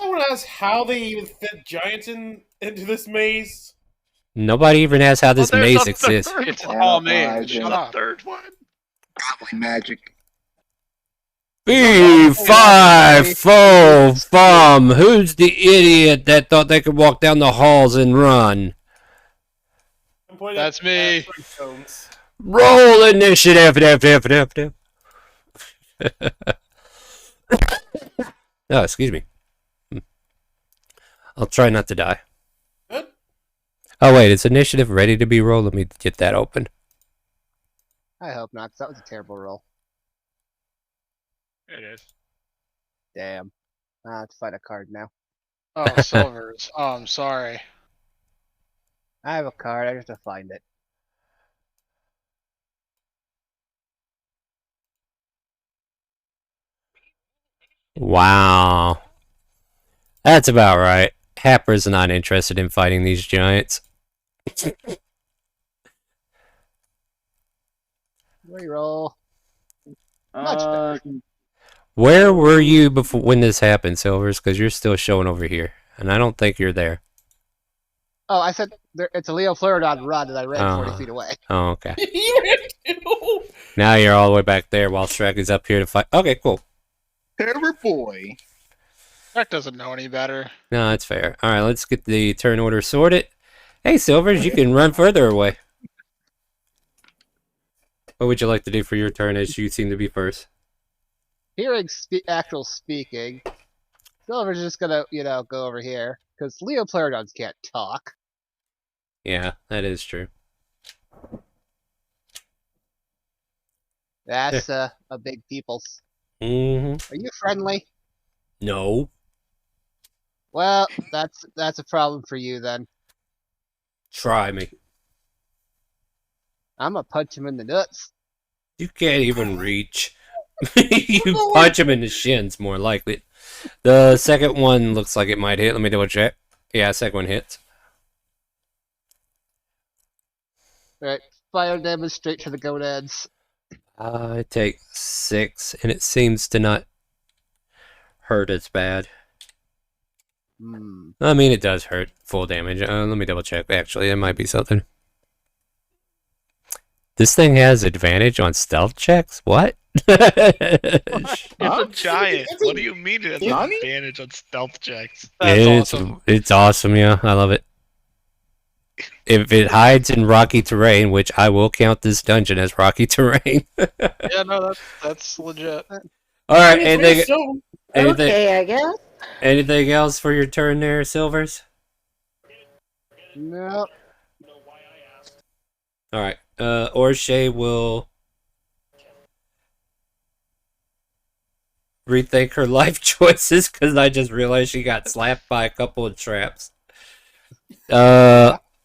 I want to ask how they even fit giants into this maze. Nobody even asks how this there's maze a exists. third it's a one. tall Yeah, maze. there's Shut a up. Third one. Probably magic. B5 Who's the idiot that thought they could walk down the halls and run? I'm pointing That's at me. Frank Jones. Roll initiative. Oh, excuse me. I'll try not to die. Good. Oh wait, is initiative ready to be rolled? Let me get that open. I hope not, 'cause that was a terrible roll. It is. Damn. I have to find a card now. Oh, silvers. Oh, I'm sorry. I have a card, I just have to find it. Wow. That's about right. Happer's not interested in fighting these giants. Reroll. Much better. Where were you before when this happened, Silvers? Because you're still showing over here, and I don't think you're there. Oh, I said it's a Leo Pleurodon run, and I ran 40 feet away. Oh, okay. You ran too. Now you're all the way back there while Shrek is up here to fight. Okay, cool. Terror boy. Shrek doesn't know any better. No, that's fair. All right, let's get the turn order sorted. Hey, Silvers, you can run further away. What would you like to do for your turn, as you seem to be first? Hearing actual speaking, Silver's just gonna, go over here, because Leo Pleurodons can't talk. Yeah, that is true. That's a big people's. Mm-hmm. Are you friendly? No. Well, that's a problem for you then. Try me. I'm gonna punch him in the nuts. You can't even reach. You punch him in the shins, more likely. The second one looks like it might hit. Let me double check. Yeah, second one hits. Alright, fire damage straight to the gonads. I take 6, and it seems to not hurt as bad. I mean, it does hurt full damage. Let me double check. Actually, it might be something. This thing has advantage on stealth checks? What? It's a giant. It's a- What do you mean it has an Nani? advantage on stealth checks? That's awesome. It's awesome, yeah. I love it. If it hides in rocky terrain, which I will count this dungeon as rocky terrain. Yeah, no, that's legit. Alright, It's real anything, stone. Okay, I guess. anything else for your turn there, Silvers? Nope. Alright, Orshay will rethink her life choices because I just realized she got slapped by a couple of traps.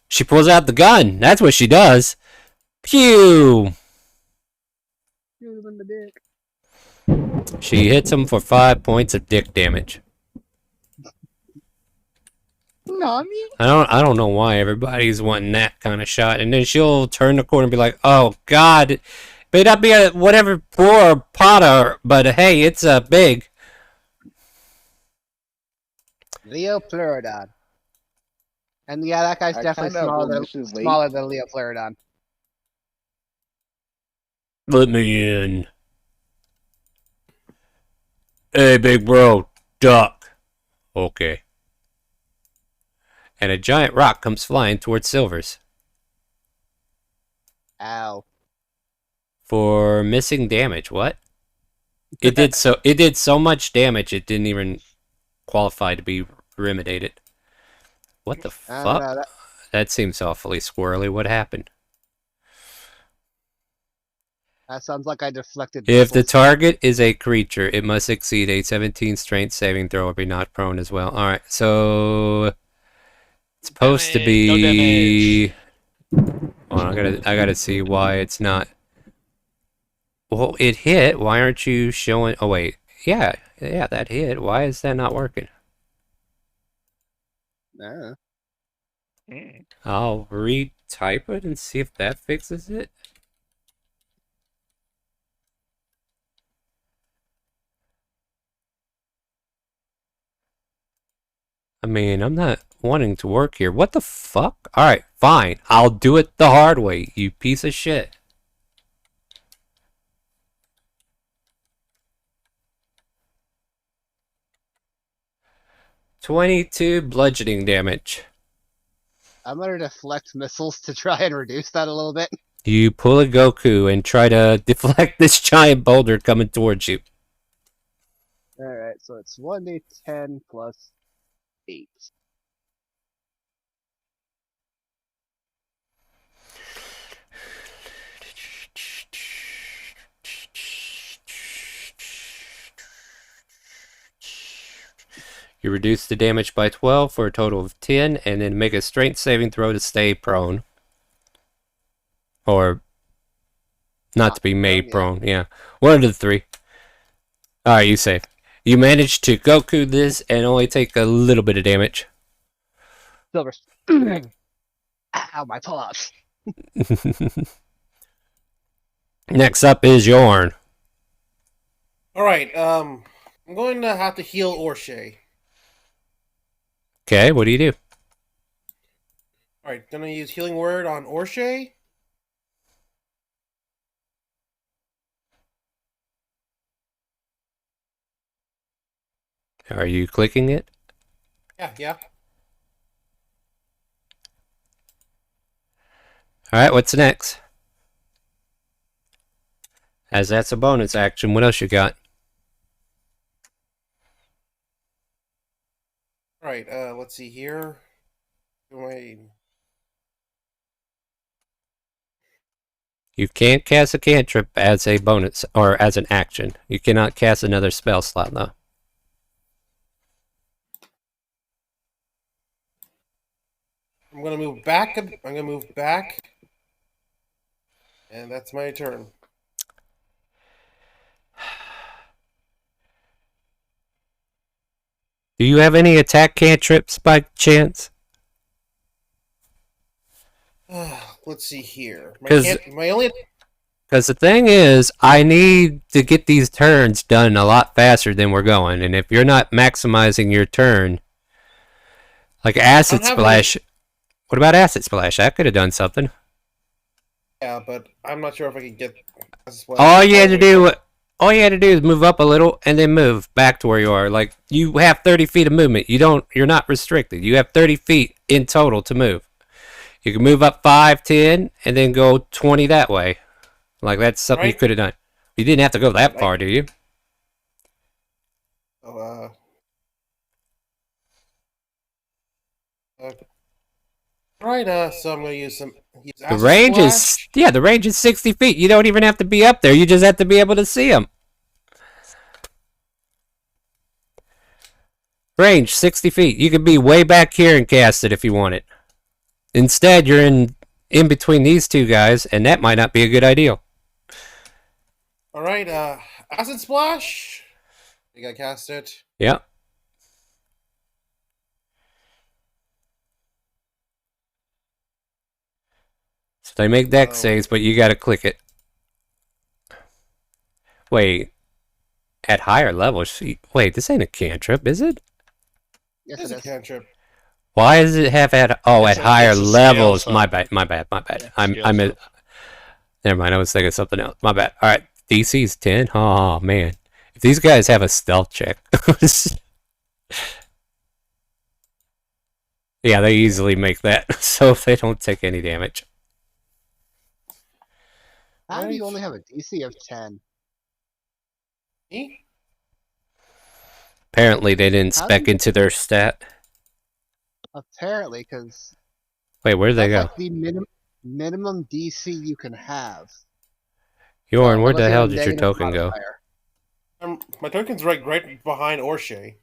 She pulls out the gun. That's what she does. Pew! Shoot him in the dick. She hits him for 5 points of dick damage. Nani? I don't know why everybody's wanting that kind of shot. And then she'll turn the corner and be like, "Oh God, it may not be a whatever poor Potter, but hey, it's big." Leo Pleurodon. And yeah, that guy's I definitely kinda smaller than, this is late. smaller than Leo Pleurodon. Let me in. Hey, big bro, duck. Okay. And a giant rock comes flying towards Silvers Ow. for missing damage. What? It did so much damage it didn't even qualify to be remediated. What the I don't fuck? know, That seems awfully squirrely. What happened? that sounds like I deflected If the missiles. target is a creature, it must exceed a 17 strength saving throw or be knocked prone as well. Alright, so it's supposed to Damage, no be. Hold on, I gotta see why it's not. Well, it hit. Why aren't you showing? Oh wait, yeah, that hit. Why is that not working? Nah. I'll retype it and see if that fixes it. I mean, I'm not wanting to work here. What the fuck? Alright, fine. I'll do it the hard way, you piece of shit. $22 bludgeoning damage. I'm gonna deflect missiles to try and reduce that a little bit. You pull a Goku and try to deflect this giant boulder coming towards you. Alright, so it's 1d10 plus 8. You reduce the damage by 12 for a total of 10, and then make a strength saving throw to stay prone. Or not to be made prone, yeah. One of the three. Alright, you save. You managed to Goku this and only take a little bit of damage. Silver. Ow, my pull-ups. Next up is Yorn. Alright, I'm going to have to heal Orshay. Okay, what do you do? Alright, gonna use Healing Word on Orshay. Are you clicking it? Yeah. Alright, what's next? As that's a bonus action, what else you got? Alright, let's see here. You can't cast a cantrip as a bonus, or as an action. You cannot cast another spell slot, though. I'm gonna move back. And that's my turn. Do you have any attack cantrips by chance? Let's see here. Because My only the thing is, I need to get these turns done a lot faster than we're going. And if you're not maximizing your turn, like Acid Splash. What about Acid Splash? That could have done something. Yeah, but I'm not sure if I can get. All you had to do is move up a little and then move back to where you are. Like you have 30 feet of movement. You're not restricted. You have 30 feet in total to move. You can move up 5, 10, and then go 20 that way. Like that's something you could have done. You didn't have to go that far, do you? Oh, right. So I'm gonna use some. The range is 60 feet. You don't even have to be up there. You just have to be able to see them. Range 60 feet. You could be way back here and cast it if you want it. Instead, you're in between these two guys, and that might not be a good idea. All right. Acid Splash. You gotta cast it. Yeah. So they make dex saves, but you gotta click it. Wait. At higher levels. Wait, this ain't a cantrip, is it? Yes, It's it a is. cantrip. Why does it have at higher levels? Skill, so. My bad. Never mind. I was thinking something else. My bad. All right, DC's 10. Oh man, if these guys have a stealth check, yeah, they easily make that. So if they don't take any damage. How do you only have a DC of 10? Me? Apparently, they didn't spec into their stat. Apparently, because Wait, where'd they go? like the minimum DC you can have. Yorn, where unless the you hell have a did your negative token go? modifier. My token's right behind Orshay.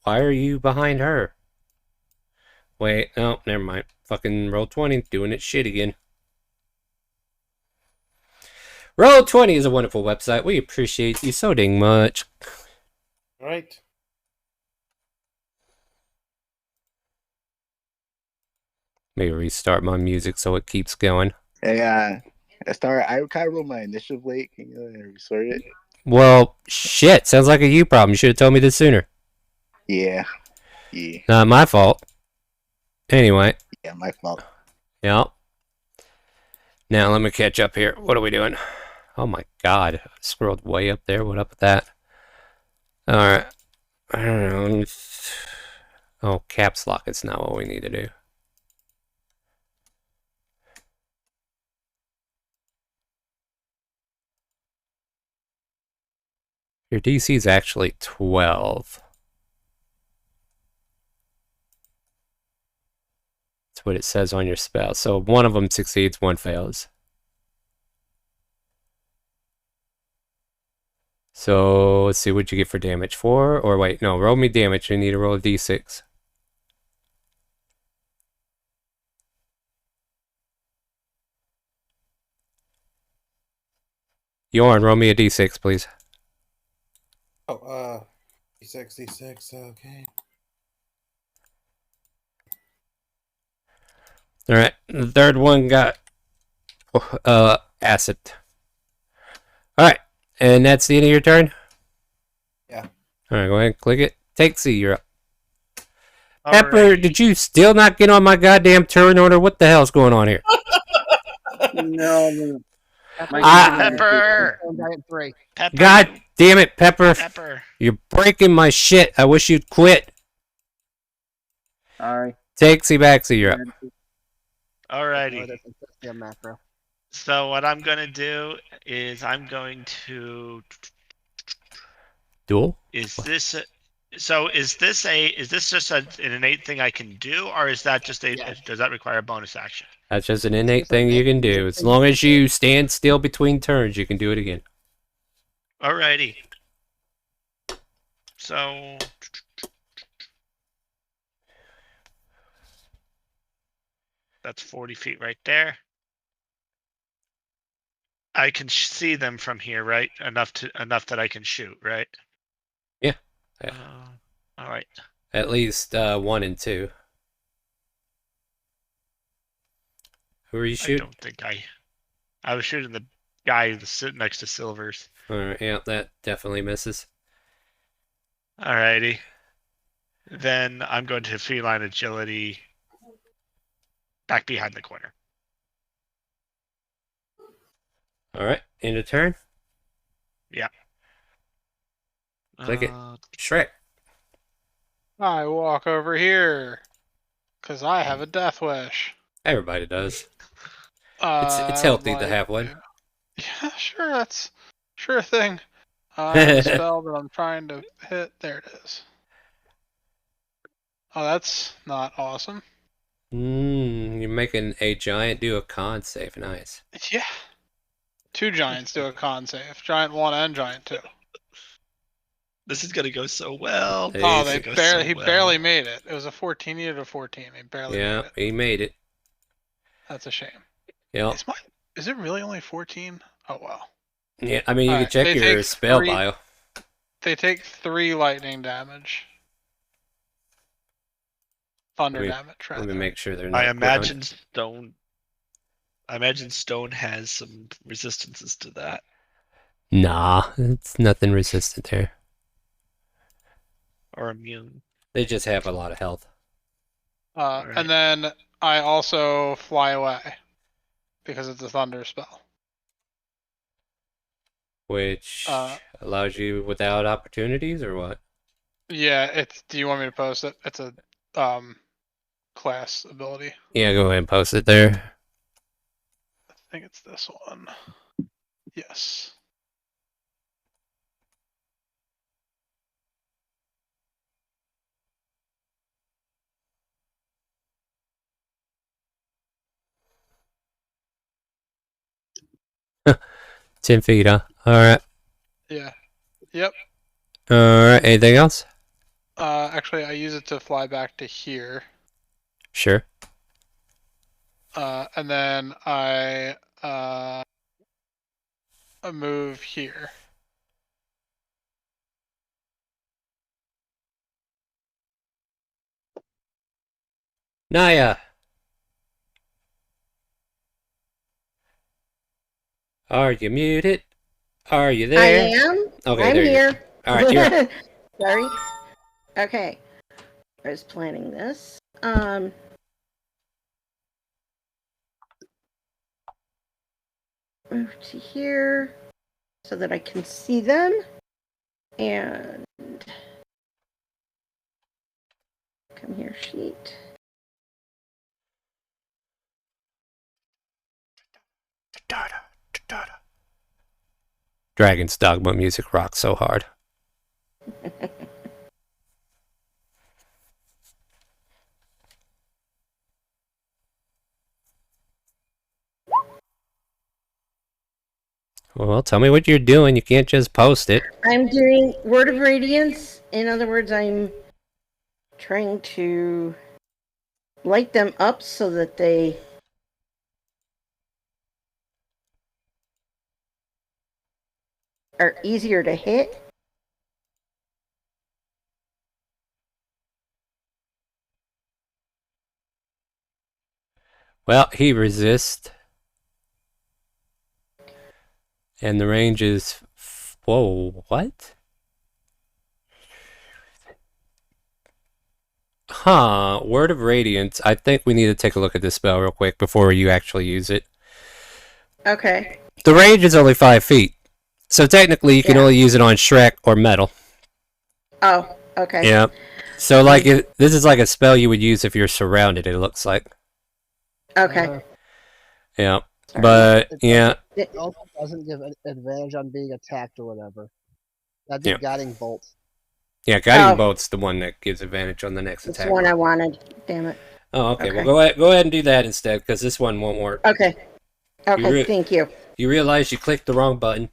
Why are you behind her? Wait, no, never mind. Fucking Roll20, doing its shit again. Roll20 is a wonderful website. We appreciate you so dang much. All right. Maybe restart my music so it keeps going. Hey, I kind of wrote my initiative late. Can you restart it? Well, shit. Sounds like a you problem. You should have told me this sooner. Yeah. Not my fault. Anyway. Yeah, my fault. Yeah. Now let me catch up here. What are we doing? Oh my god. I scrolled way up there. What up with that? Alright. I don't know. Oh, caps lock. It's not what we need to do. Your DC is actually 12. That's what it says on your spell. So one of them succeeds, one fails. So let's see what you get for damage. 4, or wait, no, roll me damage. You need to roll a d6. Yorn, roll me a d6, please. Oh, D6, okay. Alright, the third one got acid. Alright, and that's the end of your turn? Yeah. Alright, go ahead and click it. Take C, you're up. All Pepper, right. did you still not get on my goddamn turn order? What the hell's going on here? No. Pepper. God damn it, Pepper. Pepper. You're breaking my shit. I wish you'd quit. Sorry. Takesy backsy, you're up. Alrighty. Yeah, macro. So what I'm gonna do is I'm going to. Duel? Is this just an innate thing I can do, or is that just does that require a bonus action? That's just an innate thing you can do. As long as you stand still between turns, you can do it again. Alrighty. So. That's 40 feet right there. I can see them from here, right? Enough that I can shoot, right? Yeah. Yeah. All right. At least 1 and 2. Who are you I shooting? don't think I was shooting the guy that's sitting next to Silvers. Alright, yeah, that definitely misses. Alrighty. Then I'm going to feline agility back behind the corner. Alright, end of turn. Yeah. Click it. Shrek. I walk over here because I have a death wish. Everybody does. It's healthy to have one. Yeah, sure, that's sure thing. I have a spell that I'm trying to hit. There it is. Oh, that's not awesome. You're making a giant do a con save. Nice. Yeah. 2 giants do a con save. Giant 1 and giant 2. This is gonna go so well. Oh, Easy. he barely made it. It was a 14, he did a 14. He barely made Yeah, it. he made it. That's a shame. Yeah. Is it really only 14? Oh, wow. Yeah, I mean, you can Alright, check they your take spell 3 bio. They take 3 lightning damage. Thunder damage, Let me rather. make sure they're not. I imagine stone has some resistances to that. Nah, it's nothing resistant there. Or immune. They just have a lot of health. Right. And then I also fly away because it's a thunder spell. Which allows you without opportunities, or what? Yeah, do you want me to post it? It's a class ability. Yeah, go ahead and post it there. I think it's this one. Yes. Huh. 10 feet, huh? Alright. Yeah. Yep. Alright, anything else? Actually, I use it to fly back to here. Sure. And then I move here. Naya! Are you muted? Are you there? I am. Okay, I'm there you here. All right, you're Sorry. Okay. I was planning this. Move to here so that I can see them. And come here, sheet. Dragon's Dogma music rocks so hard. Well, tell me what you're doing. You can't just post it. I'm doing Word of Radiance. In other words, I'm trying to light them up so that they are easier to hit. Well, he resists. And the range is... Whoa, what? Huh, Word of Radiance. I think we need to take a look at this spell real quick before you actually use it. Okay. The range is only 5 feet. So technically you can only use it on Shrek or metal. Oh, okay. Yeah. So like this is like a spell you would use if you're surrounded, it looks like. Okay. Yeah. But yeah. It also doesn't give an advantage on being attacked or whatever. That'd be Guiding Bolt. Yeah, Guiding Bolt's the one that gives advantage on the next That's attack. the one I wanted. Damn it. Oh, okay. Well, go ahead and do that instead, because this one won't work. Okay. Okay, thank you. You realize you clicked the wrong button,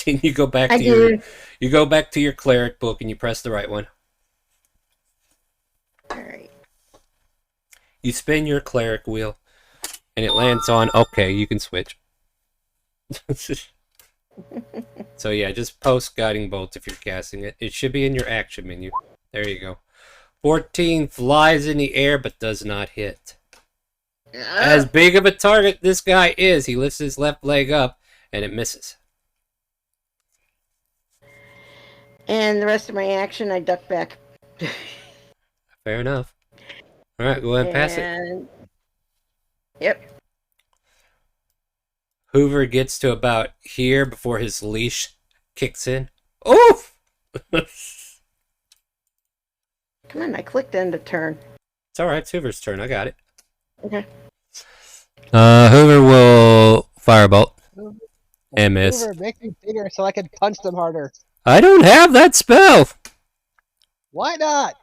and you go back to your cleric book and you press the right one. All right. You spin your cleric wheel, and it lands on. Okay, you can switch. So yeah, just post guiding bolt if you're casting it. It should be in your action menu. There you go. 14 flies in the air but does not hit. As big of a target this guy is, he lifts his left leg up and it misses. And the rest of my action, I duck back. Fair enough. Alright, go ahead and pass it. And yep. Hoover gets to about here before his leash kicks in. Oof! Come on, I clicked end of turn. It's alright, it's Hoover's turn. I got it. Okay. Hoover will firebolt and miss. Hoover, make me bigger so I can punch them harder. I don't have that spell! Why not?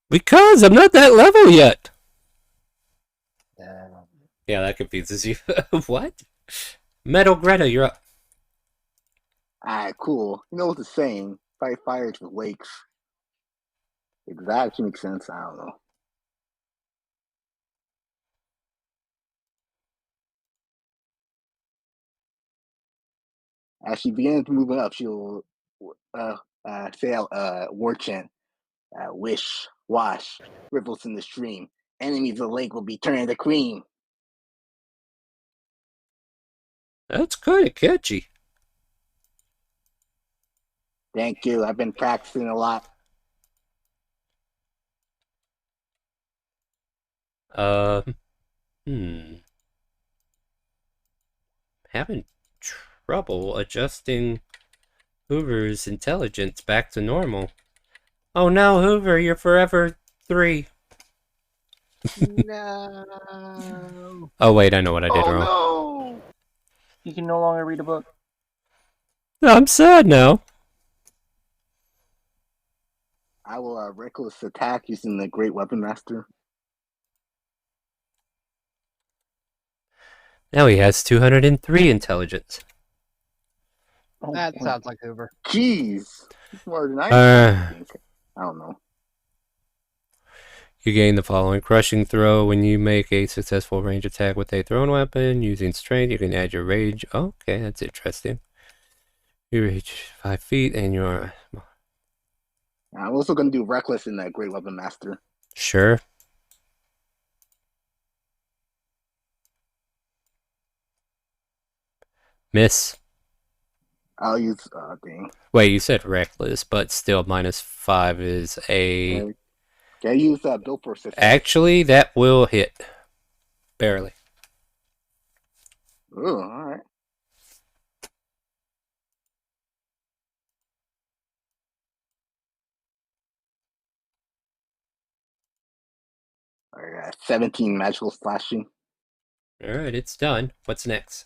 Because I'm not that level yet. Yeah, that confuses you. What? Metal Greta, you're up. Alright, cool. You know what the saying? Fight fires with lakes. Does that actually make sense? I don't know. As she begins moving up, she'll say out war chant. Wish, wash, ripples in the stream. Enemies of the lake will be turned to cream. That's kind of catchy. Thank you. I've been practicing a lot. Having trouble adjusting Hoover's intelligence back to normal. Oh no, Hoover, you're forever 3. No. Oh wait, I know what I did wrong. No! You can no longer read a book. I'm sad now. I will reckless attack using the Great Weapon Master. Now he has 203 intelligence. Oh, That boy. sounds like Hoover. Jeez. He's more than I think. I don't know. You gain the following: crushing throw. When you make a successful range attack with a thrown weapon using strength, you can add your rage. Okay, that's interesting. You reach 5 feet and you're... I'm also going to do reckless in that Great Weapon Master. Sure. Miss. I'll use thing. Wait, you said reckless, but still -5 is a... Can I use Bill for assistance? Actually, that will hit. Barely. Ooh, alright. I got 17 magical slashing. Alright, it's done. What's next?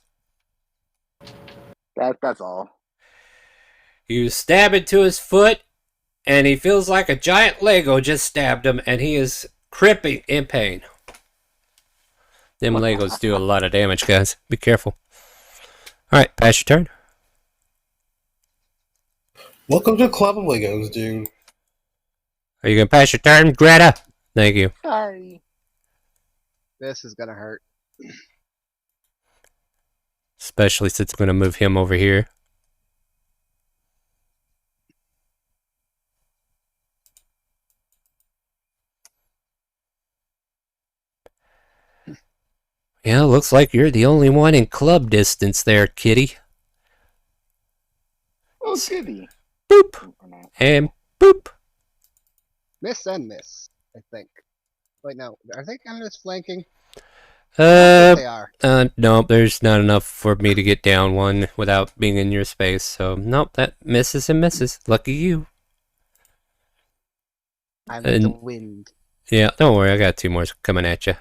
That's all. You stab into his foot, and he feels like a giant Lego just stabbed him, and he is cripping in pain. Them Legos do a lot of damage, guys. Be careful. Alright, pass your turn. Welcome to Club of Legos, dude. Are you going to pass your turn, Greta? Thank you. Sorry. This is gonna hurt. Especially since I'm going to move him over here. Yeah, looks like you're the only one in club distance there, kitty. Oh, goody. Boop. And boop. Miss and miss, I think. Wait, no. Are they kind of just flanking? They are. No, there's not enough for me to get down one without being in your space. So, nope, that misses and misses. Lucky you. I'm the wind. Yeah, don't worry, I got 2 more coming at you.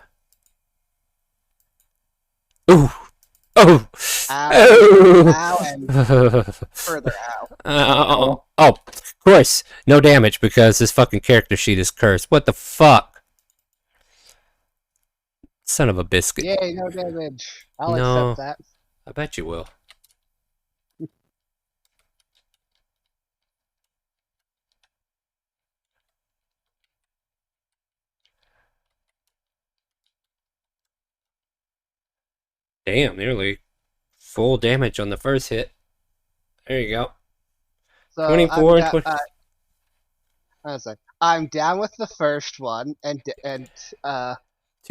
Ooh! Oh! Ow. Ow and further ow. Oh, of course, no damage because this fucking character sheet is cursed. What the fuck? Son of a biscuit. Yay, no damage. I'll No. accept that. I bet you will. Damn, nearly full damage on the first hit. There you go. So 24 and 20. I'm down with the first one, and 2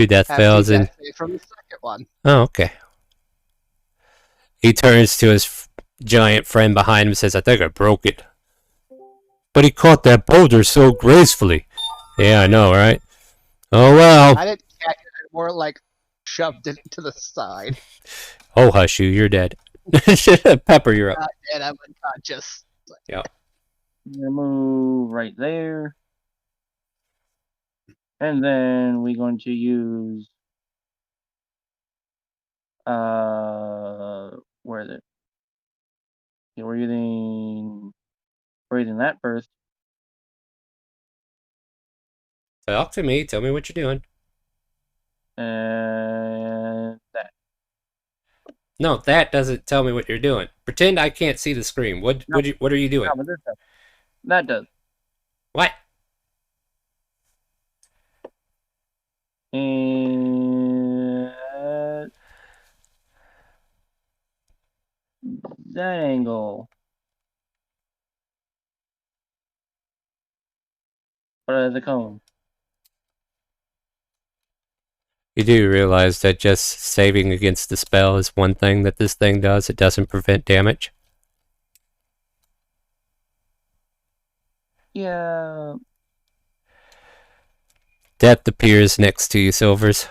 death have fails 2 and... death save from the second one. Oh, okay. He turns to his giant friend behind him and says, I think I broke it. But he caught that boulder so gracefully. Yeah, I know, right? Oh, well. I didn't catch it, I more like shoved it to the side. Oh, hush you, you're dead. Pepper, you're up. And I'm unconscious. Yeah. I'm gonna move right there. And then we're going to use where is it? Okay, we're using that first. Talk to me. Tell me what you're doing. And that. No, that doesn't tell me what you're doing. Pretend I can't see the screen. What are you doing? No, but this does. That does. What? And that angle. But the cone. You do realize that just saving against the spell is one thing that this thing does. It doesn't prevent damage. Yeah. Death appears next to you, Silvers.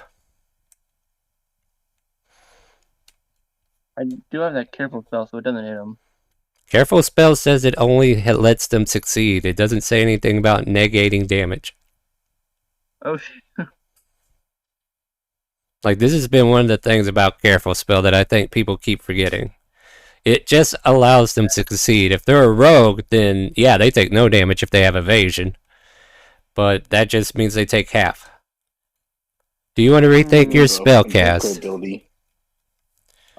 I do have that careful spell, so it doesn't hit him. Careful spell says it only lets them succeed. It doesn't say anything about negating damage. Oh shit. Like, this has been one of the things about careful spell that I think people keep forgetting. It just allows them to succeed. If they're a rogue, then yeah, they take no damage if they have evasion. But that just means they take half. Do you want to rethink your spell cast?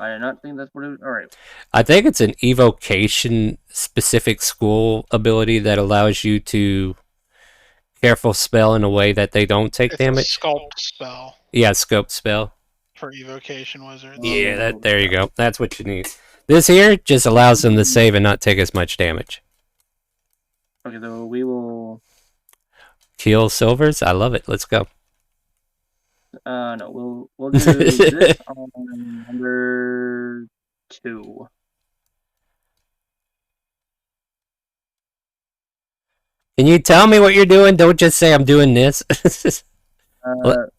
I did not think that's what it was. Alright. I think it's an evocation specific school ability that allows you to careful spell in a way that they don't take It's damage. a sculpt spell Yeah, scope spell. for evocation wizards. Yeah, there you go. That's what you need. This here just allows them to save and not take as much damage. Okay, so we will Kill Silvers? I love it. Let's go. no, we'll do this on number 2. Can you tell me what you're doing? Don't just say I'm doing this.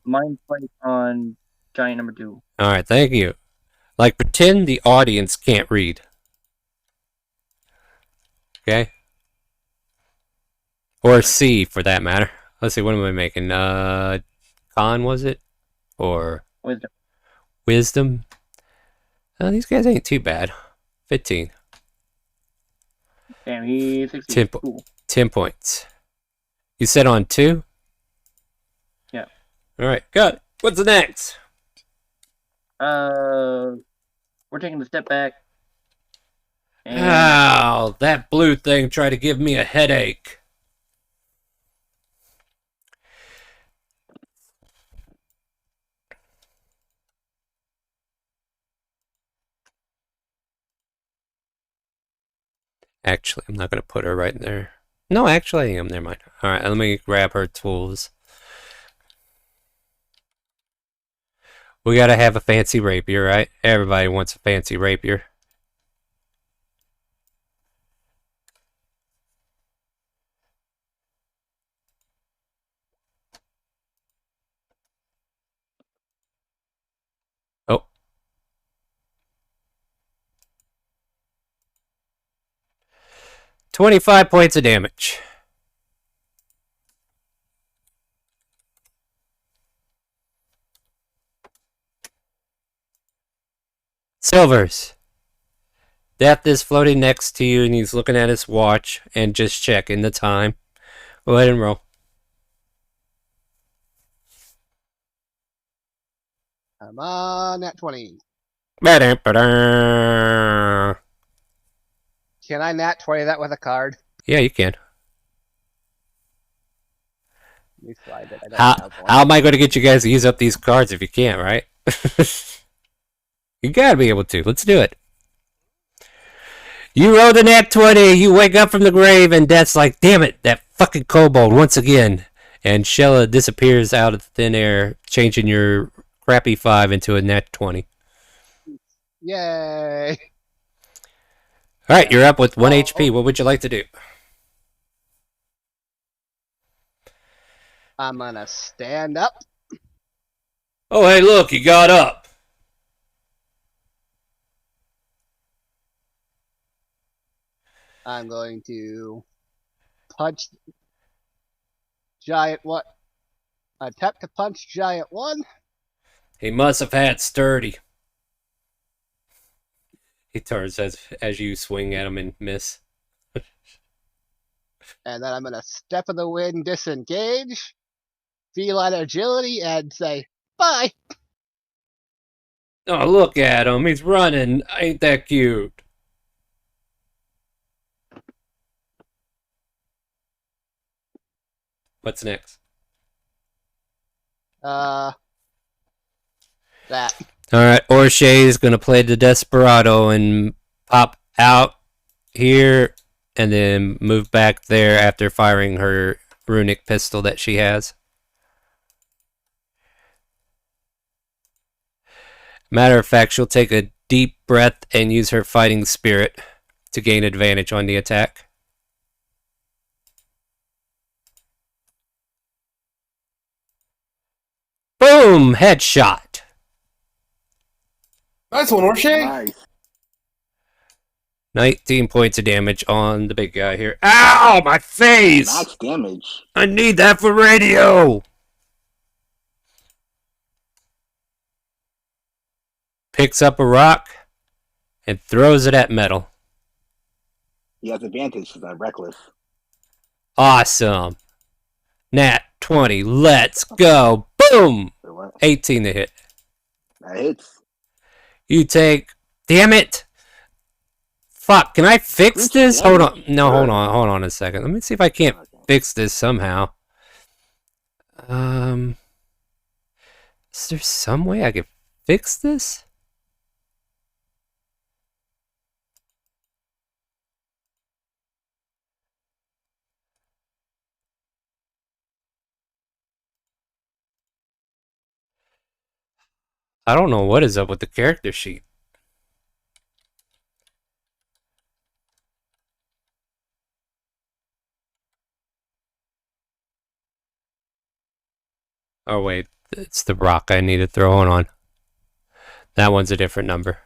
Mind Flight on giant number 2. Alright, thank you. Like, pretend the audience can't read. Okay? Or see, for that matter. Let's see, what am I making? Con, was it? Or Wisdom. Wisdom? Oh, these guys ain't too bad. 15. Damn, he 16. Cool. 10 points. You said on 2? Yeah. Alright, good. What's the next? We're taking a step back. And Ow, that blue thing tried to give me a headache. Actually, I'm not going to put her right in there. No, actually, I am. Never mind. Alright, let me grab her tools. We gotta have a fancy rapier, right? Everybody wants a fancy rapier. Oh. $25 points of damage. Silvers. Death is floating next to you and he's looking at his watch and just checking the time. Go ahead and roll. I'm on at 20. Ba-dum-ba-dum. Can I nat 20 that with a card? Yeah, you can. Let me slide it. I don't How have one. am I going to get you guys to use up these cards if you can't, right? You gotta be able to. Let's do it. You rolled a nat 20. You wake up from the grave, and Death's like, damn it, that fucking kobold once again. And Shella disappears out of thin air, changing your crappy 5 into a nat 20. Yay! Alright, you're up with 1 Oh. HP. What would you like to do? I'm gonna stand up. Oh, hey, look, you got up. I'm going to punch Giant One. Attempt to punch Giant One. He must have had sturdy. He turns as you swing at him and miss. And then I'm gonna step in the wind, disengage, feline agility, and say bye. Oh, look at him. He's running. Ain't that cute? What's next? That. Alright, O'Shea is going to play the Desperado and pop out here and then move back there after firing her runic pistol that she has. Matter of fact, she'll take a deep breath and use her fighting spirit to gain advantage on the attack. Boom! Headshot. Nice one, O'Shea. Nice. 19 points of damage on the big guy here. Ow! My face! Max damage. I need that for radio! Picks up a rock and throws it at Metal. He has advantage because I'm reckless. Awesome. Nat 20. Let's go. Boom! So what? 18 to hit. That hits. You take... Damn it! Fuck, can I fix Which this? Hold on. damage? No, Sure. hold on a second. Let me see if I can't Okay. fix this somehow. Is there some way I could fix this? I don't know what is up with the character sheet. Oh wait, it's the rock I need to throw on. That one's a different number.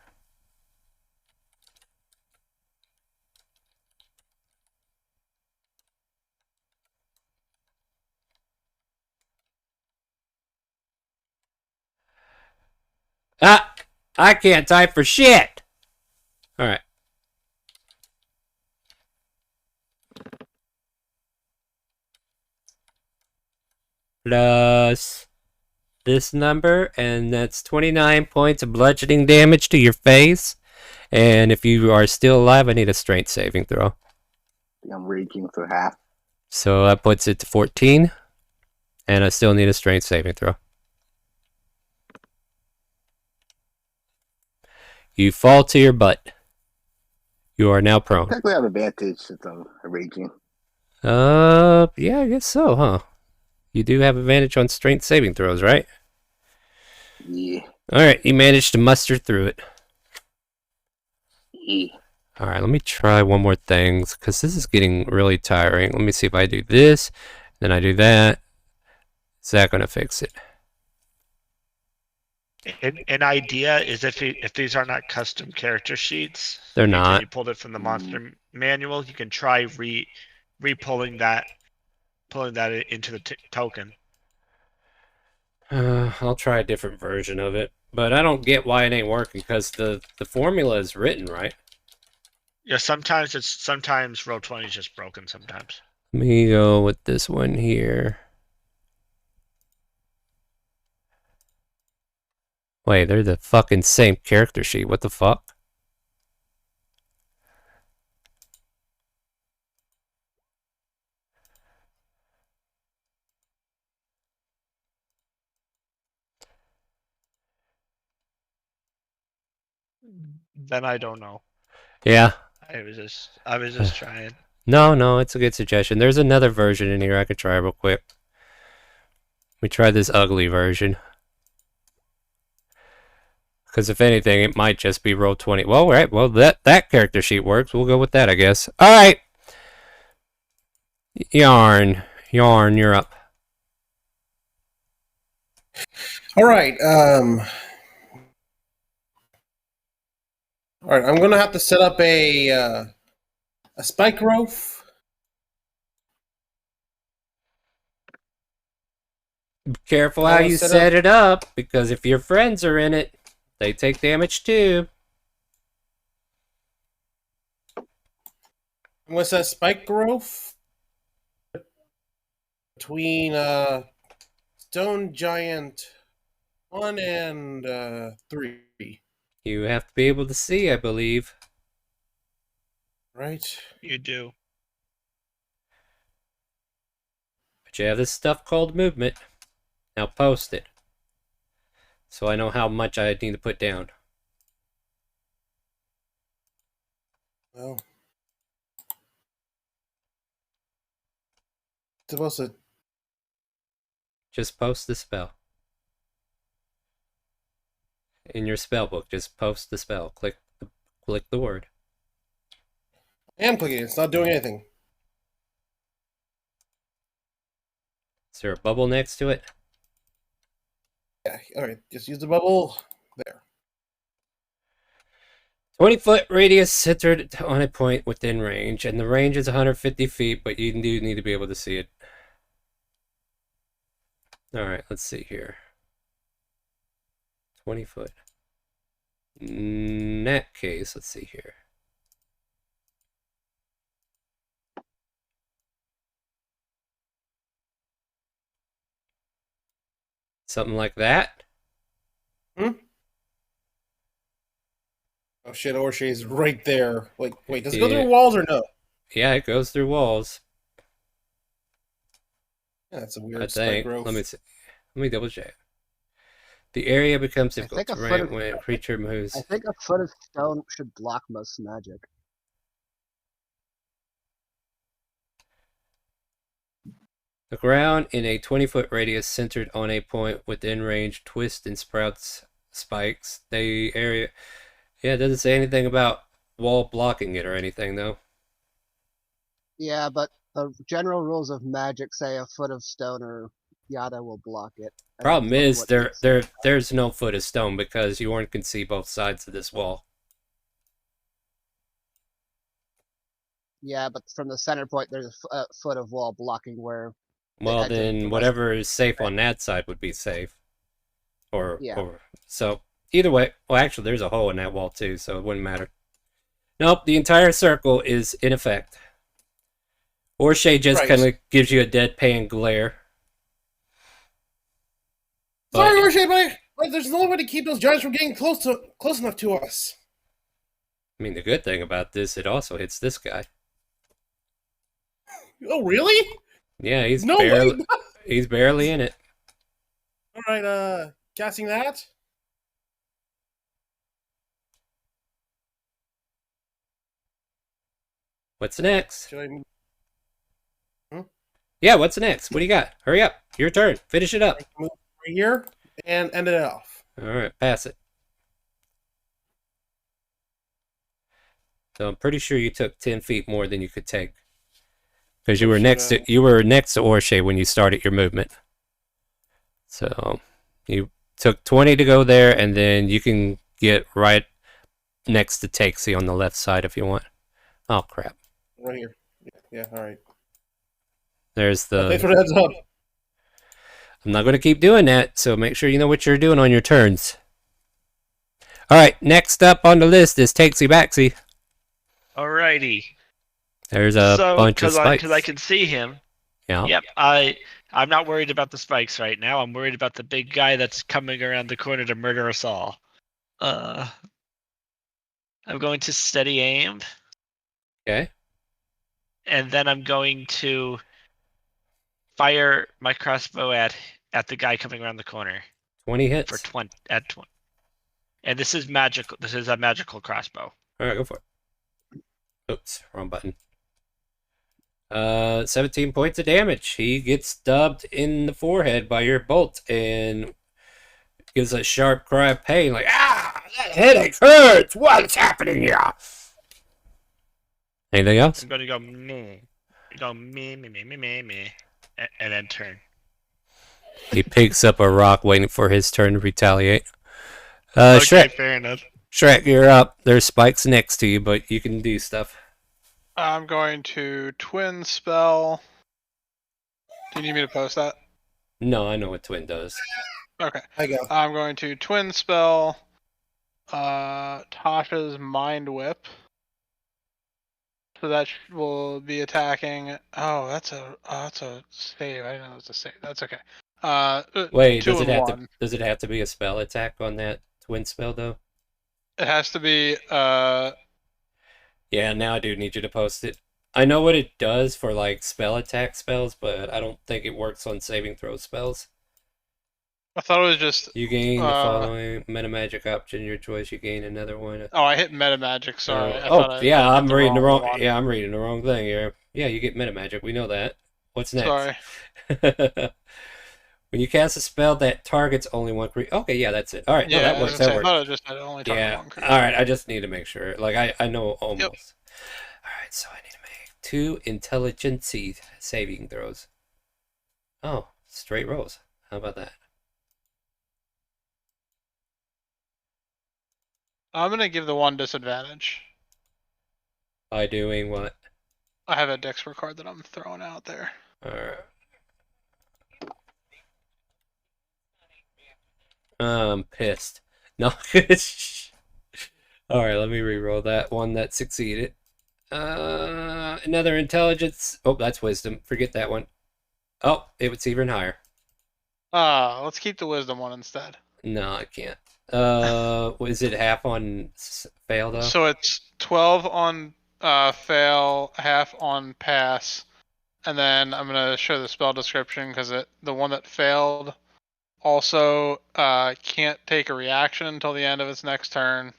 Ah! I can't type for shit! Alright. Plus this number, and that's 29 points of bludgeoning damage to your face. And if you are still alive, I need a strength saving throw. I'm raging for half. So that puts it to 14. And I still need a strength saving throw. You fall to your butt. You are now prone. Technically, I have advantage since I'm raging. Yeah, I guess so, huh? You do have advantage on strength saving throws, right? Yeah. Alright, you managed to muster through it. Yeah. Alright, let me try one more thing, because this is getting really tiring. Let me see if I do this, then I do that. Is that going to fix it? An idea is if these are not custom character sheets, They're anytime not. You pulled it from the monster manual. You can try re-pulling that, pulling that into the token. I'll try a different version of it. But I don't get why it ain't working, because the formula is written, right? Yeah, sometimes Roll20 is just broken sometimes. Let me go with this one here. Wait, they're the fucking same character sheet. What the fuck? Then I don't know. Yeah, I was just trying. No, it's a good suggestion. There's another version in here I could try real quick. We try this ugly version. Because if anything, it might just be roll 20. Well, right. Well, that character sheet works. We'll go with that, I guess. All right. Yarn, you're up. All right. All right. I'm gonna have to set up a spike roof. Be careful how you set it up, because if your friends are in it, they take damage too. I'm gonna set a spike roof between Stone Giant 1 and 3. You have to be able to see, I believe. Right. You do. But you have this stuff called movement. Now post it. So I know how much I need to put down. Well, supposed to. Just post the spell. In your spell book, just post the spell. Click the word. I am clicking. It's not doing anything. Is there a bubble next to it? Yeah. All right. Just use the bubble there. 20-foot radius centered on a point within range, and the range is 150 feet, but you do need to be able to see it. Alright, let's see here. 20 foot. In that case, let's see here. Something like that? Oh shit, Orshay's right there. Like, wait, does it go through walls or no? Yeah, it goes through walls. Yeah, that's a weird I spike think. roof. Let me double check. The area becomes difficult to when a creature moves. I think a foot of stone should block most magic. The ground in a 20-foot radius centered on a point within range twists and sprouts spikes. The area... Yeah, it doesn't say anything about wall blocking it or anything, though. Yeah, but the general rules of magic say a foot of stone or yada will block it. Problem is, there's no foot of stone because Yorn can see both sides of this wall. Yeah, but from the center point, there's a foot of wall blocking where... Well, then whatever is safe on that side would be safe. Or so either way. Well, actually, there's a hole in that wall too, so it wouldn't matter. Nope, the entire circle is in effect. Orshay just kind of gives you a deadpan glare. Sorry, Orshay, but there's no way to keep those giants from getting close enough to us. I mean, the good thing about this, it also hits this guy. Oh, really? Yeah, he's barely in it. All right, casting that. What's next? Should I... Yeah, what's next? What do you got? Hurry up. Your turn. Finish it up. Move right here and end it off. All right, pass it. So I'm pretty sure you took 10 feet more than you could take. Because you were next to Orshay when you started your movement. So you took 20 to go there, and then you can get right next to Takesy on the left side if you want. Oh crap. Right here. Yeah, alright. There's the... Thanks for the heads up. I'm not going to keep doing that, so make sure you know what you're doing on your turns. Alright, next up on the list is Takesy Baxy. Alrighty. There's a bunch of spikes. Because I can see him. Yeah. Yep. I'm not worried about the spikes right now. I'm worried about the big guy that's coming around the corner to murder us all. I'm going to steady aim. Okay. And then I'm going to fire my crossbow at the guy coming around the corner. 20 hits. For 20 at 20. And this is magical. This is a magical crossbow. All right, go for it. Oops, wrong button. 17 points of damage. He gets stabbed in the forehead by your bolt and gives a sharp cry of pain, like, ah, that headache hurts. What's happening here? Anything else? I'm gonna go meh. Go meh, meh, meh, meh, meh, meh, and then turn. He picks up a rock, waiting for his turn to retaliate. Okay, Shrek, fair enough. Shrek, you're up. There's spikes next to you, but you can do stuff. I'm going to twin spell. Do you need me to post that? No, I know what twin does. Okay. I go. I'm going to twin spell Tasha's Mind Whip. So that will be attacking. Oh, that's a save. I didn't know it was a save. That's okay. Wait, 2 does it and have 1. to? Does it have to be a spell attack on that twin spell though? It has to be. Yeah, now I do need you to post it. I know what it does for like spell attack spells, but I don't think it works on saving throw spells. I thought it was just. You gain the following meta magic option, your choice. You gain another one. Oh, I hit meta magic. Sorry. I Oh, thought I yeah, hit I'm reading the wrong. one. Yeah, I'm reading the wrong thing here. Yeah, you get meta magic. We know that. What's next? Sorry. When you cast a spell that targets only one creature. Okay, yeah, that's it. All right, Yeah, no, that works. That I works. thought it just had only target Yeah. one creature. All right, I just need to make sure. Like I know almost. Yep. All right, so I need to make 2 intelligency saving throws. Oh, straight rolls. How about that? I'm gonna give the one disadvantage. By doing what? I have a Dexter card that I'm throwing out there. All right. I'm pissed. No. All right, let me re-roll that one that succeeded. Another intelligence. Oh, that's wisdom. Forget that one. Oh, it was even higher. Let's keep the wisdom one instead. No, I can't. Was it half on fail though? So it's 12 on fail, half on pass, and then I'm gonna show the spell description because the one that failed also can't take a reaction until the end of its next turn.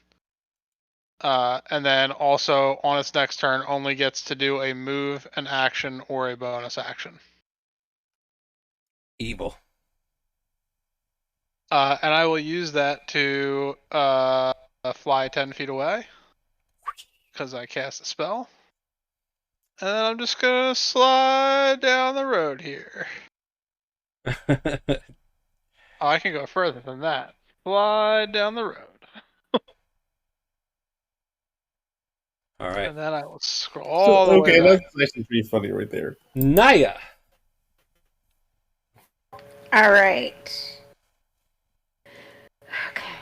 And then also on its next turn only gets to do a move, an action, or a bonus action. Evil. And I will use that to fly 10 feet away because I cast a spell. And then I'm just gonna slide down the road here. Oh, I can go further than that. Slide down the road. All right. And then I will scroll all the way back. That's actually pretty funny right there. Naya. All right. Okay.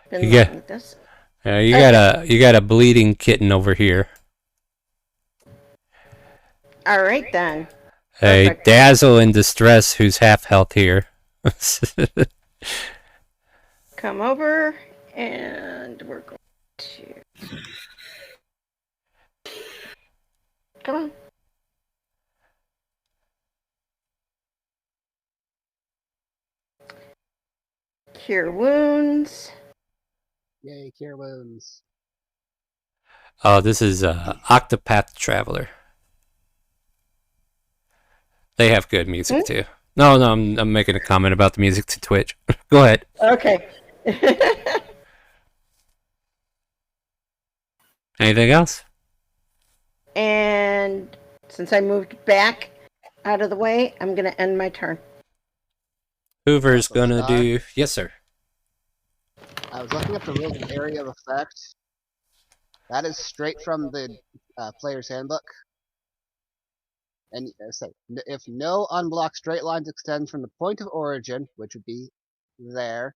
Been You got- looking at this. You got a bleeding kitten over here. All right then. Hey, Perfect. Dazzle in distress, who's half health here. Come over, and we're going to. Come on. Cure wounds. Yay, cure wounds. Oh, this is Octopath Traveler. They have good music too. No, I'm making a comment about the music to Twitch. Go ahead. Okay. Anything else? And since I moved back out of the way, I'm going to end my turn. Hoover's Also, gonna Star? do. Yes, sir. I was looking up the rules of area of effect. That is straight from the player's handbook. And if no unblocked straight lines extend from the point of origin, which would be there,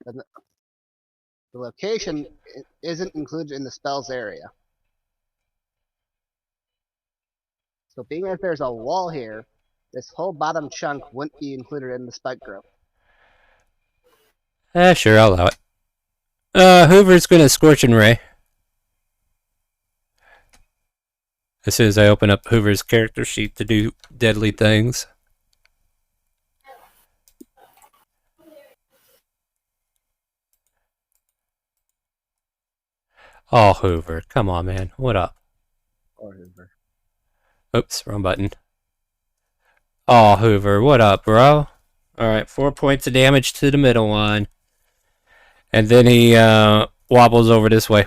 then the location isn't included in the spell's area. So being as there's a wall here, this whole bottom chunk wouldn't be included in the spike growth. Sure, I'll allow it. Hoover's gonna Scorching Ray. As soon as I open up Hoover's character sheet to do deadly things. Oh, Hoover. Come on, man. What up? Or Hoover. Oops, wrong button. Oh, Hoover. What up, bro? Alright, 4 points of damage to the middle one. And then he wobbles over this way.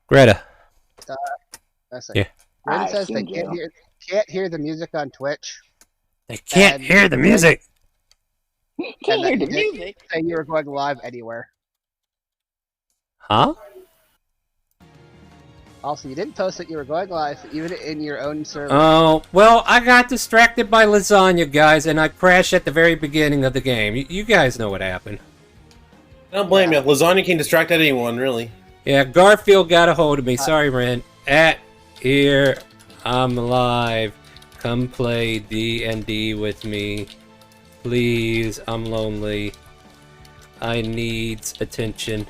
Greta. Yeah. Rin I says they assumed you. can't hear the music on Twitch. They can't And hear the music. And that you didn't say you were going live anywhere. Huh? Also, you didn't post that you were going live, even in your own server. Oh, well, I got distracted by lasagna, guys, and I crashed at the very beginning of the game. You guys know what happened. I don't blame you. Lasagna can distract anyone, really. Yeah, Garfield got a hold of me. Sorry, Ren. Here, I'm live. Come play D&D with me. Please, I'm lonely. I need attention.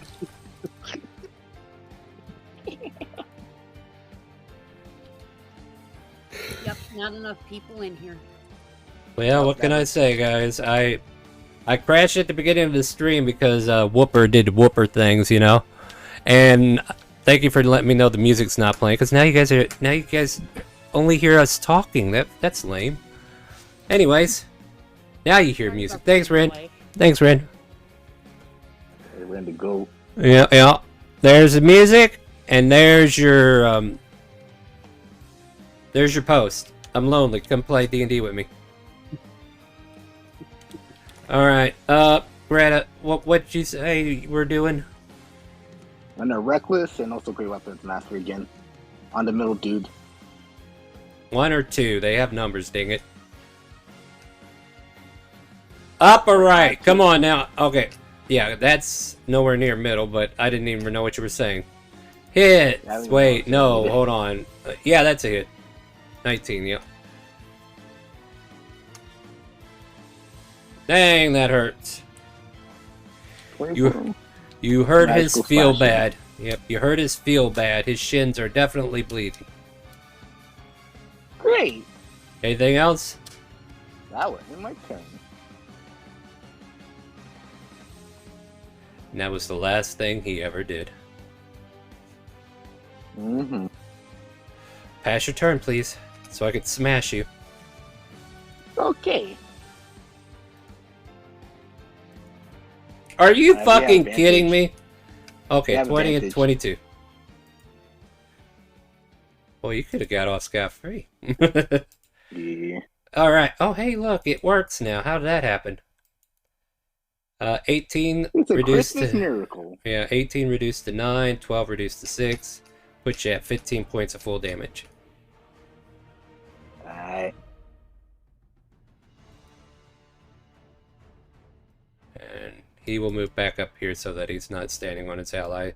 Yep, not enough people in here. Well, what can I say, guys? I crashed at the beginning of the stream because Whooper did Whooper things, you know. And thank you for letting me know the music's not playing, because now you guys only hear us talking. That's lame. Anyways, now you hear music. Thanks, Ren. Thanks, Ren. Hey, Ren to go. Yeah. There's the music, and there's your post. I'm lonely. Come play D&D with me. All right. Greta, what'd you say we're doing? And a reckless and also great weapons master again. On the middle dude. 1 or 2. They have numbers, dang it. Upper right. Come on now. Okay. Yeah, that's nowhere near middle, but I didn't even know what you were saying. Hit. Wait, no, hold on. Yeah, that's a hit. 19, yep. Dang, that hurts. You heard his feel bad. Yep, you heard his feel bad. His shins are definitely bleeding. Great. Anything else? That was my turn. And that was the last thing he ever did. Mm-hmm. Pass your turn, please, so I could smash you. Okay. Are you we fucking have kidding advantage. me? Okay, We have 20 and advantage. 22. Well, you could have got off scot-free. Yeah. Alright. Oh, hey, look, it works now. How did that happen? 18 It's a reduced Christmas to... miracle. Yeah, 18 reduced to 9, 12 reduced to 6. Puts you at 15 points of full damage. Alright. And he will move back up here so that he's not standing on his ally.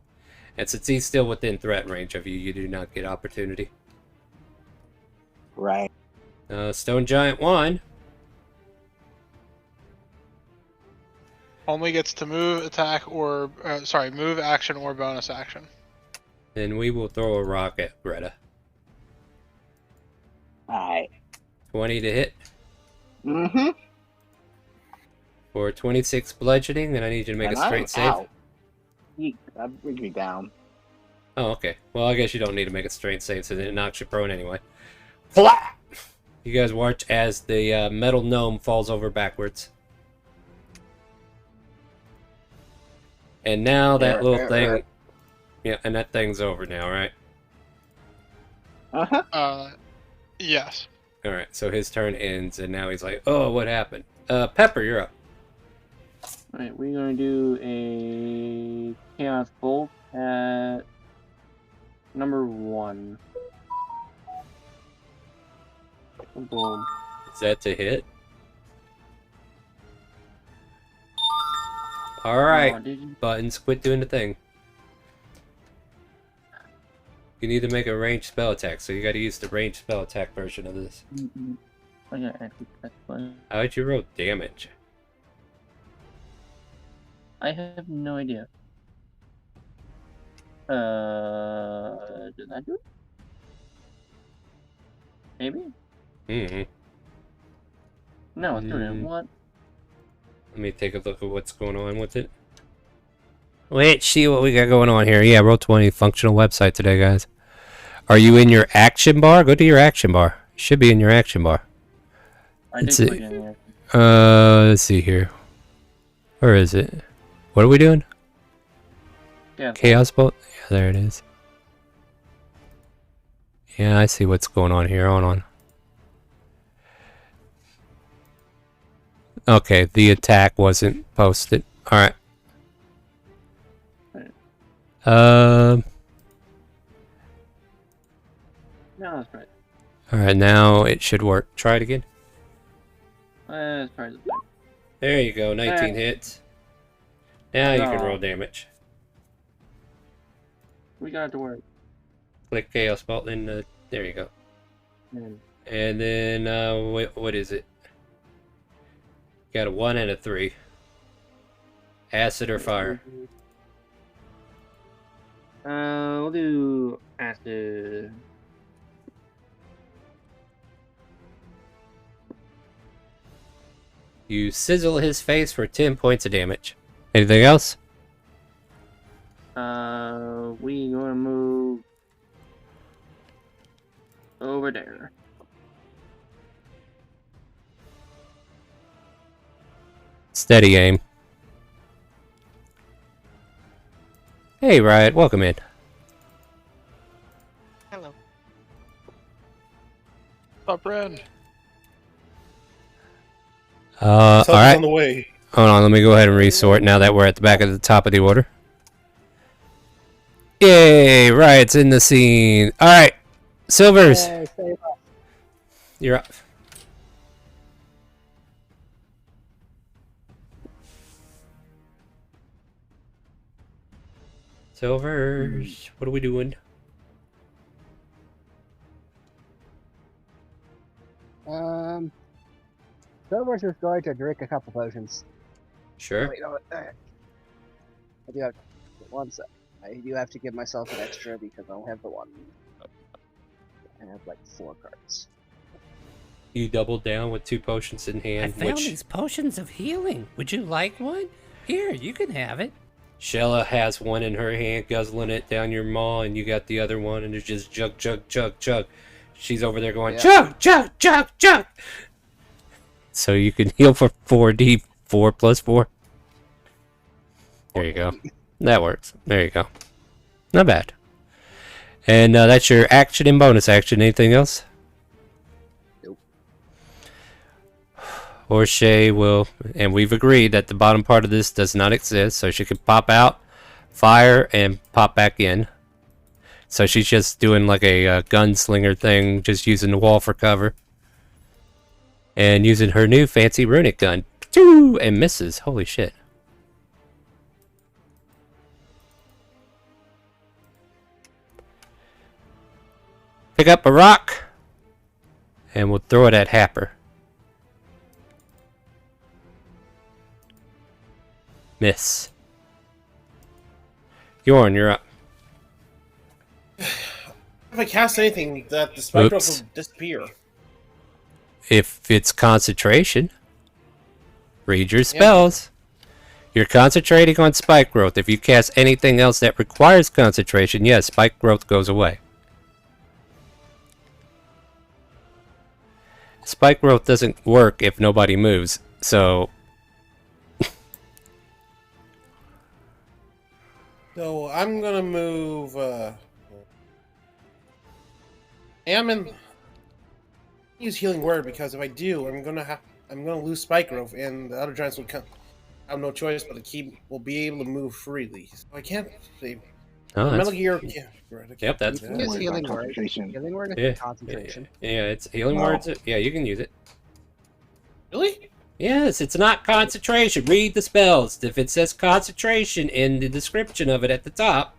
And since he's still within threat range of you, you do not get opportunity. Right. Stone Giant 1. Only gets to move, attack, or move, action, or bonus action. Then we will throw a rock at Greta. Alright. 20 to hit. Mm-hmm. For 26 bludgeoning, then I need you to make a straight save. Out. That brings me down. Oh, okay. Well, I guess you don't need to make a straight save, so it knocks you prone anyway. Flat! You guys watch as the metal gnome falls over backwards. And now that little thing... Yeah, and that thing's over now, right? Uh-huh. Yes. Alright, so his turn ends, and now he's like, oh, what happened? Pepper, you're up. Alright, we're gonna do a Chaos Bolt at number 1. Boom. Is that to hit? Alright, buttons, quit doing the thing. You need to make a ranged spell attack, so you gotta use the ranged spell attack version of this. I gotta actually press button. How'd you roll damage? I have no idea. Did I do it? Maybe? No, it's doing what? Let me take a look at what's going on with it. Let's see what we got going on here. Yeah, Roll20 functional website today, guys. Are you in your action bar? Go to your action bar. You should be in your action bar. I did Let's click see. in here. Let's see here. Where is it? What are we doing? Yeah. Chaos Bolt? Yeah, there it is. Yeah, I see what's going on here. Hold on. Okay, the attack wasn't posted. Alright. No, that's right. Alright, now it should work. Try it again. Let's try this one. There you go, 19 hits. Now you can roll damage. We got it to work. Click Chaos Bolt, then there you go. And And then, what is it? Got a 1 and a 3. Acid or fire? we'll do acid. You sizzle his face for 10 points of damage. Anything else? We gonna move over there. Steady aim. Hey, Riot, welcome in. Hello. Up, Ren. Alright. On the way. Hold on, let me go ahead and resort now that we're at the back of the top of the order. Yay, Riot's in the scene. Alright, Silvers. You're up. Silvers, what are we doing? Silver's just going to drink a couple potions. Sure. Wait, no, I do have one sec. I do have to give myself an extra because I don't have the one. I have like 4 cards. You doubled down with 2 potions in hand, I found these potions of healing. Would you like one? Here, you can have it. Shella has one in her hand, guzzling it down your maw, and you got the other one, and it's just chug, chug, chug, chug. She's over there going, chug, chug, chug, chug. So you can heal for 4d, 4 plus 4. There you go. That works. There you go. Not bad. And that's your action and bonus action. Anything else? Nope. O'Shea will, and we've agreed that the bottom part of this does not exist, so she can pop out, fire, and pop back in. So she's just doing like a gunslinger thing, just using the wall for cover. And using her new fancy runic gun. And misses. Holy shit. Pick up a rock. And we'll throw it at Happer. Miss. Yorn, you're up. If I cast anything, that the spike drop will disappear. If it's concentration, read your spells. You're concentrating on spike growth. If you cast anything else that requires concentration, yes, spike growth goes away. Spike growth doesn't work if nobody moves, so... So I'm gonna move. Use healing word because if I do, I'm gonna lose spike growth, and the other giants will come. I have no choice but to will be able to move freely. So I can't say. Oh, Metal Gear. Yeah, yep, that's It's healing word. Healing word is yeah. concentration. Yeah, it's healing words. Yeah, you can use it. Really? Yes, it's not concentration. Read the spells. If it says concentration in the description of it at the top,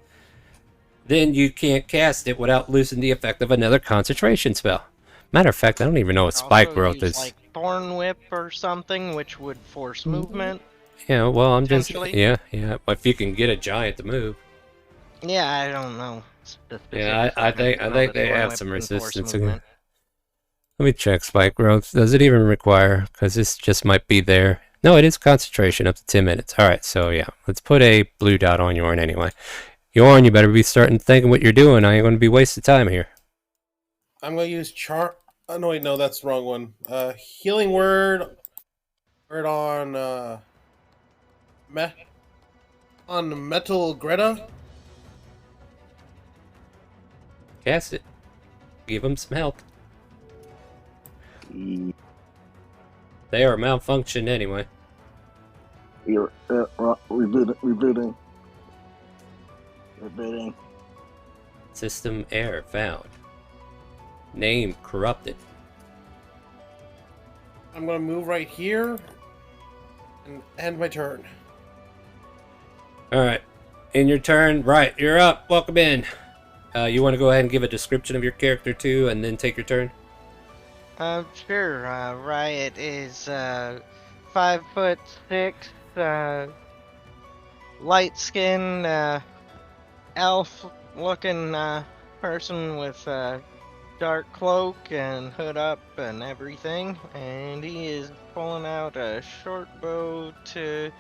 then you can't cast it without losing the effect of another concentration spell. Matter of fact, I don't even know what spike growth is. Like Thorn Whip or something, which would force movement. Yeah, well, I'm just Potentially. yeah. If you can get a giant to move. Yeah, I don't know. Yeah, I think they have some resistance. Let me check spike growth. Does it even require? Because this just might be there. No, it is concentration up to 10 minutes. Alright, so yeah. Let's put a blue dot on Yorn anyway. Yorn, you better be starting thinking what you're doing. I ain't going to be wasting time here. I'm gonna use oh, no, wait, no, that's the wrong one. Healing word on Metal Greta. Cast it. Give them some help. They are malfunctioned anyway. You're rebooting. Rebooting. System error found. Name corrupted. I'm gonna move right here and end my turn. Alright. In your turn. Right, you're up. Welcome in. You want to go ahead and give a description of your character too, and then take your turn? Sure. Riot is 5'6", light skin, elf-looking person with dark cloak and hood up and everything, and he is pulling out a short bow to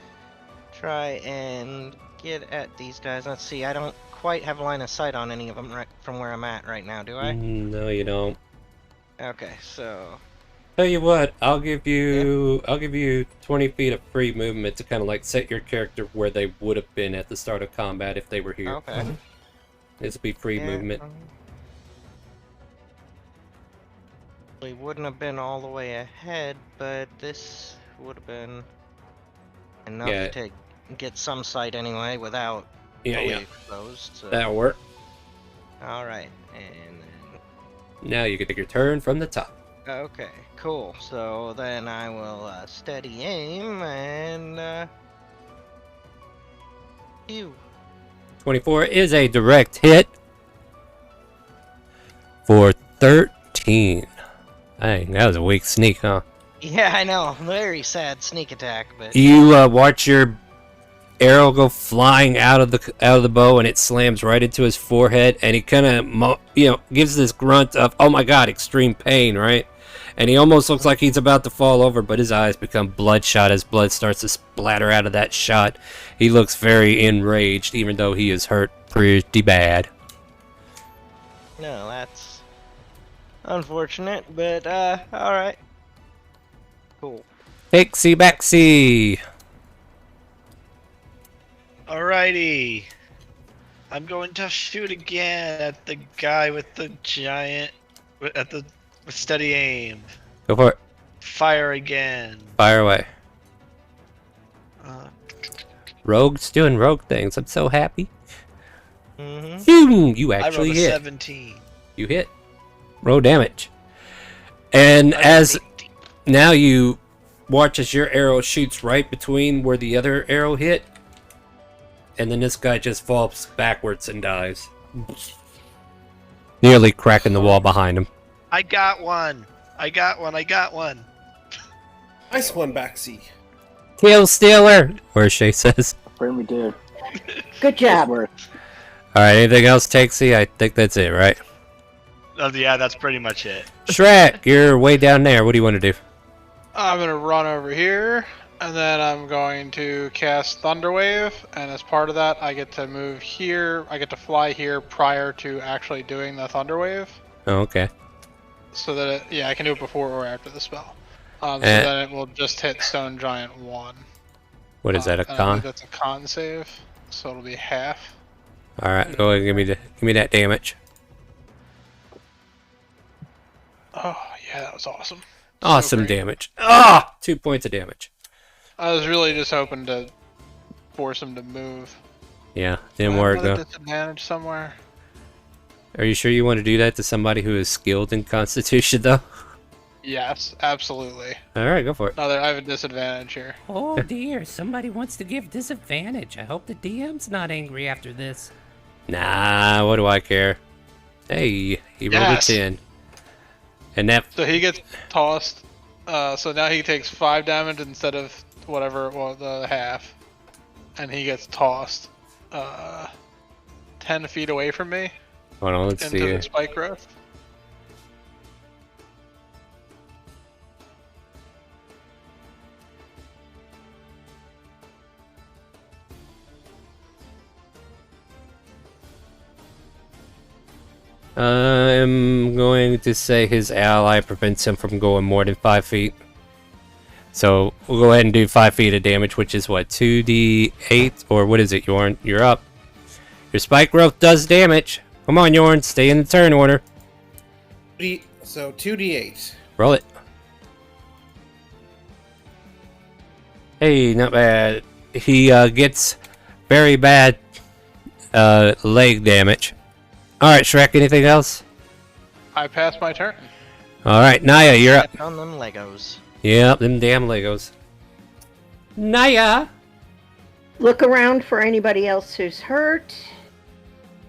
try and get at these guys. Let's see, I don't quite have line of sight on any of them right from where I'm at right now, do I? No, you don't. Okay, so Tell you what, I'll give you 20 feet of free movement to kind of like set your character where they would have been at the start of combat if they were here. okay. This will be free movement. We wouldn't have been all the way ahead, but this would have been enough to get some sight anyway without fully exposed. So. That'll work. Alright, and then... Now you can take your turn from the top. Okay, cool. So then I will steady aim and... Ew. 24 is a direct hit for 13. Dang, that was a weak sneak, huh? Yeah, I know. Very sad sneak attack, but... You watch your arrow go flying out of the bow, and it slams right into his forehead, and he kind of gives this grunt of, oh my god, extreme pain, right? And he almost looks like he's about to fall over, but his eyes become bloodshot as blood starts to splatter out of that shot. He looks very enraged, even though he is hurt pretty bad. No, that's unfortunate, but alright. Cool. Pixie Baxie! Alrighty. I'm going to shoot again at the guy with the giant... with steady aim. Go for it. Fire again. Fire away. Rogue's doing rogue things. I'm so happy. You actually hit. 17. You hit. Roll damage. And as now you watch as your arrow shoots right between where the other arrow hit, and then this guy just falls backwards and dies, nearly cracking the wall behind him. I got one. I got one. Nice one, Baxi. Kill Stealer, where Shay says. Bring me there. Good job. Alright, anything else, Takesy? I think that's it, right? Yeah, that's pretty much it. Shrek, you're way down there. What do you want to do? I'm going to run over here, and then I'm going to cast Thunderwave, and as part of that, I get to move here. I get to fly here prior to actually doing the Thunderwave. Oh, okay. So that I can do it before or after the spell. So then it will just hit Stone Giant 1. What is that, a I con? believe that's a con save, so it'll be half. Alright, go ahead and give me that damage. Oh, yeah, that was awesome. Awesome So damage. Ah! 2 points of damage. I was really just hoping to force him to move. Yeah, didn't work though. Disadvantage somewhere. Are you sure you want to do that to somebody who is skilled in Constitution though? Yes, absolutely. Alright, go for it. No, I have a disadvantage here. Oh dear, somebody wants to give disadvantage. I hope the DM's not angry after this. Nah, what do I care? Hey, he rolled a 10. And that... So he gets tossed. So now he takes 5 damage instead of whatever, well, the half. And he gets tossed 10 feet away from me. Hold on, let's see. Into the spike growth. I'm going to say his ally prevents him from going more than 5 feet. So we'll go ahead and do 5 feet of damage, which is what, 2d8? Or what is it, Yorn? You're up. Your spike growth does damage. Come on, Yorn, stay in the turn order. So 2d8. Roll it. Hey, not bad. He gets very bad leg damage. Alright, Shrek, anything else? I passed my turn. Alright, Naya, you're up. Stepped on them Legos. Yep, them damn Legos. Naya! Look around for anybody else who's hurt.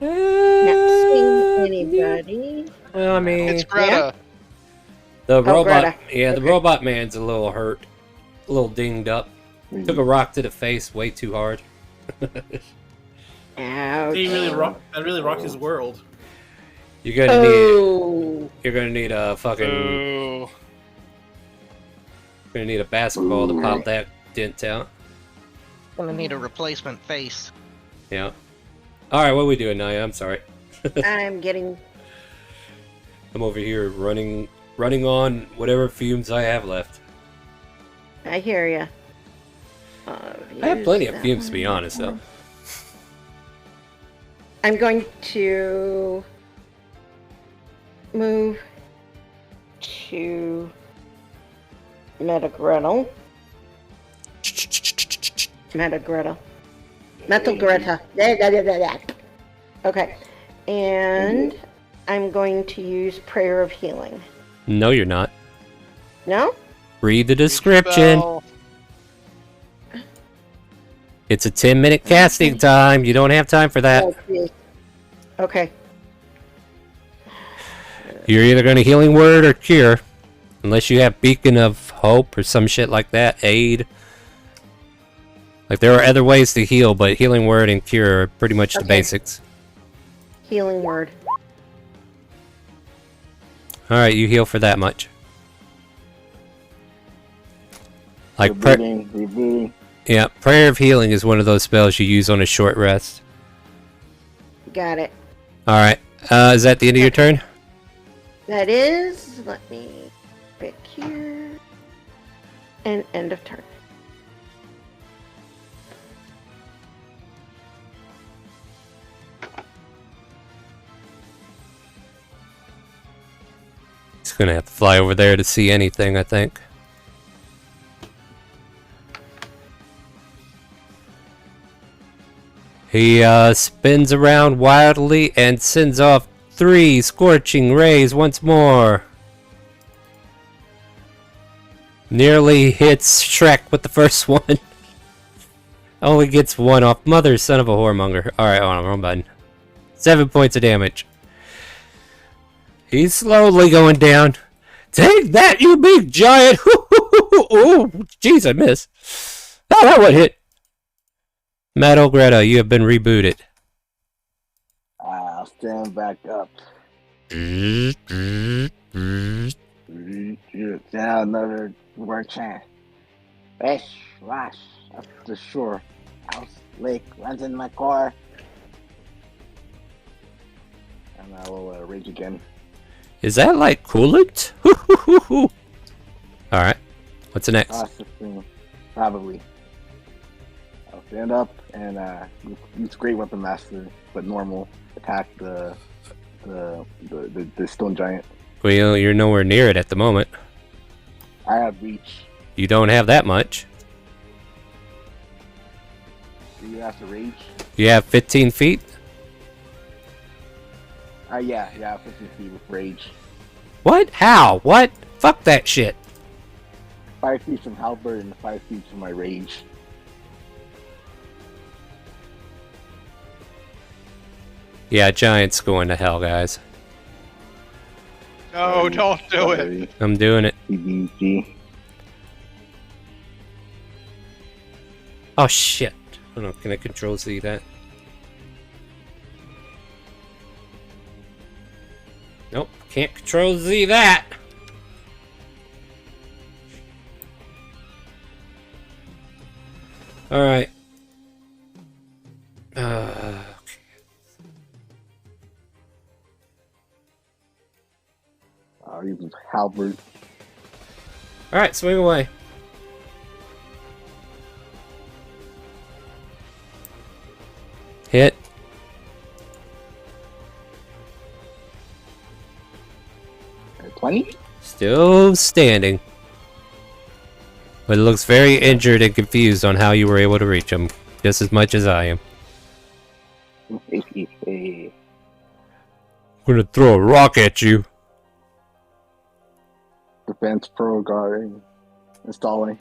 Not seeing anybody. Well, I mean, It's Greta. the robot. Greta. Yeah, the Okay. robot man's a little hurt, a little dinged up. Took a rock to the face way too hard. Ouch. He really rocked his world. You're gonna need. You're gonna need a fucking. Ooh. You're gonna need a basketball to pop that dent out. Gonna need a replacement face. Yeah. All right, what are we doing, Naya? I'm sorry. I'm getting. I'm over here running on whatever fumes I have left. I hear ya. I have plenty of fumes, to be honest, though. I'm going to move to Metagretel. Metal Greta. Okay. And I'm going to use Prayer of Healing. No, you're not. No? Read the description. Spell. It's a 10-minute casting time. You don't have time for that. Oh, geez. Okay. You're either going to healing word or cure. Unless you have beacon of hope or some shit like that. Aid. Like, there are other ways to heal, but healing word and cure are pretty much the basics. Healing word. Alright, you heal for that much. Like, Rebooting. yeah, Prayer of Healing is one of those spells you use on a short rest. Got it. Alright, is that the end of your turn? That is, let me pick here. And end of turn. He's gonna have to fly over there to see anything, I think. He spins around wildly and sends off 3 scorching rays once more. Nearly hits Shrek with the first one. Only gets 1 off. Mother, son of a whoremonger. Alright, hold on, wrong button. 7 points of damage. He's slowly going down. Take that, you big giant! Oh, jeez, I missed. Oh, that one hit. Metal Greta, you have been rebooted. I'll stand back up. Now another word chant. Fish, wash, up the shore. House, lake, runs in my car. And I will rage again. Is that like coolant? Alright. What's the next? Probably. I'll stand up and use Great Weapon Master, but normal. Attack the stone giant. Well, you're nowhere near it at the moment. I have reach. You don't have that much. Do you have to rage? You have 15 feet? Yeah, 15 feet with rage. What? How? What? Fuck that shit. 5 feet from halberd and 5 feet from my rage. Yeah, giant's going to hell, guys. No, don't do it. I'm doing it. Oh shit. Hold on, can I control Z that? Nope, can't control Z that. Alright. use halberd. Alright, swing away. Hit. At 20? Still standing. But it looks very injured and confused on how you were able to reach him. Just as much as I am. I'm gonna throw a rock at you. Defense pro guard installing.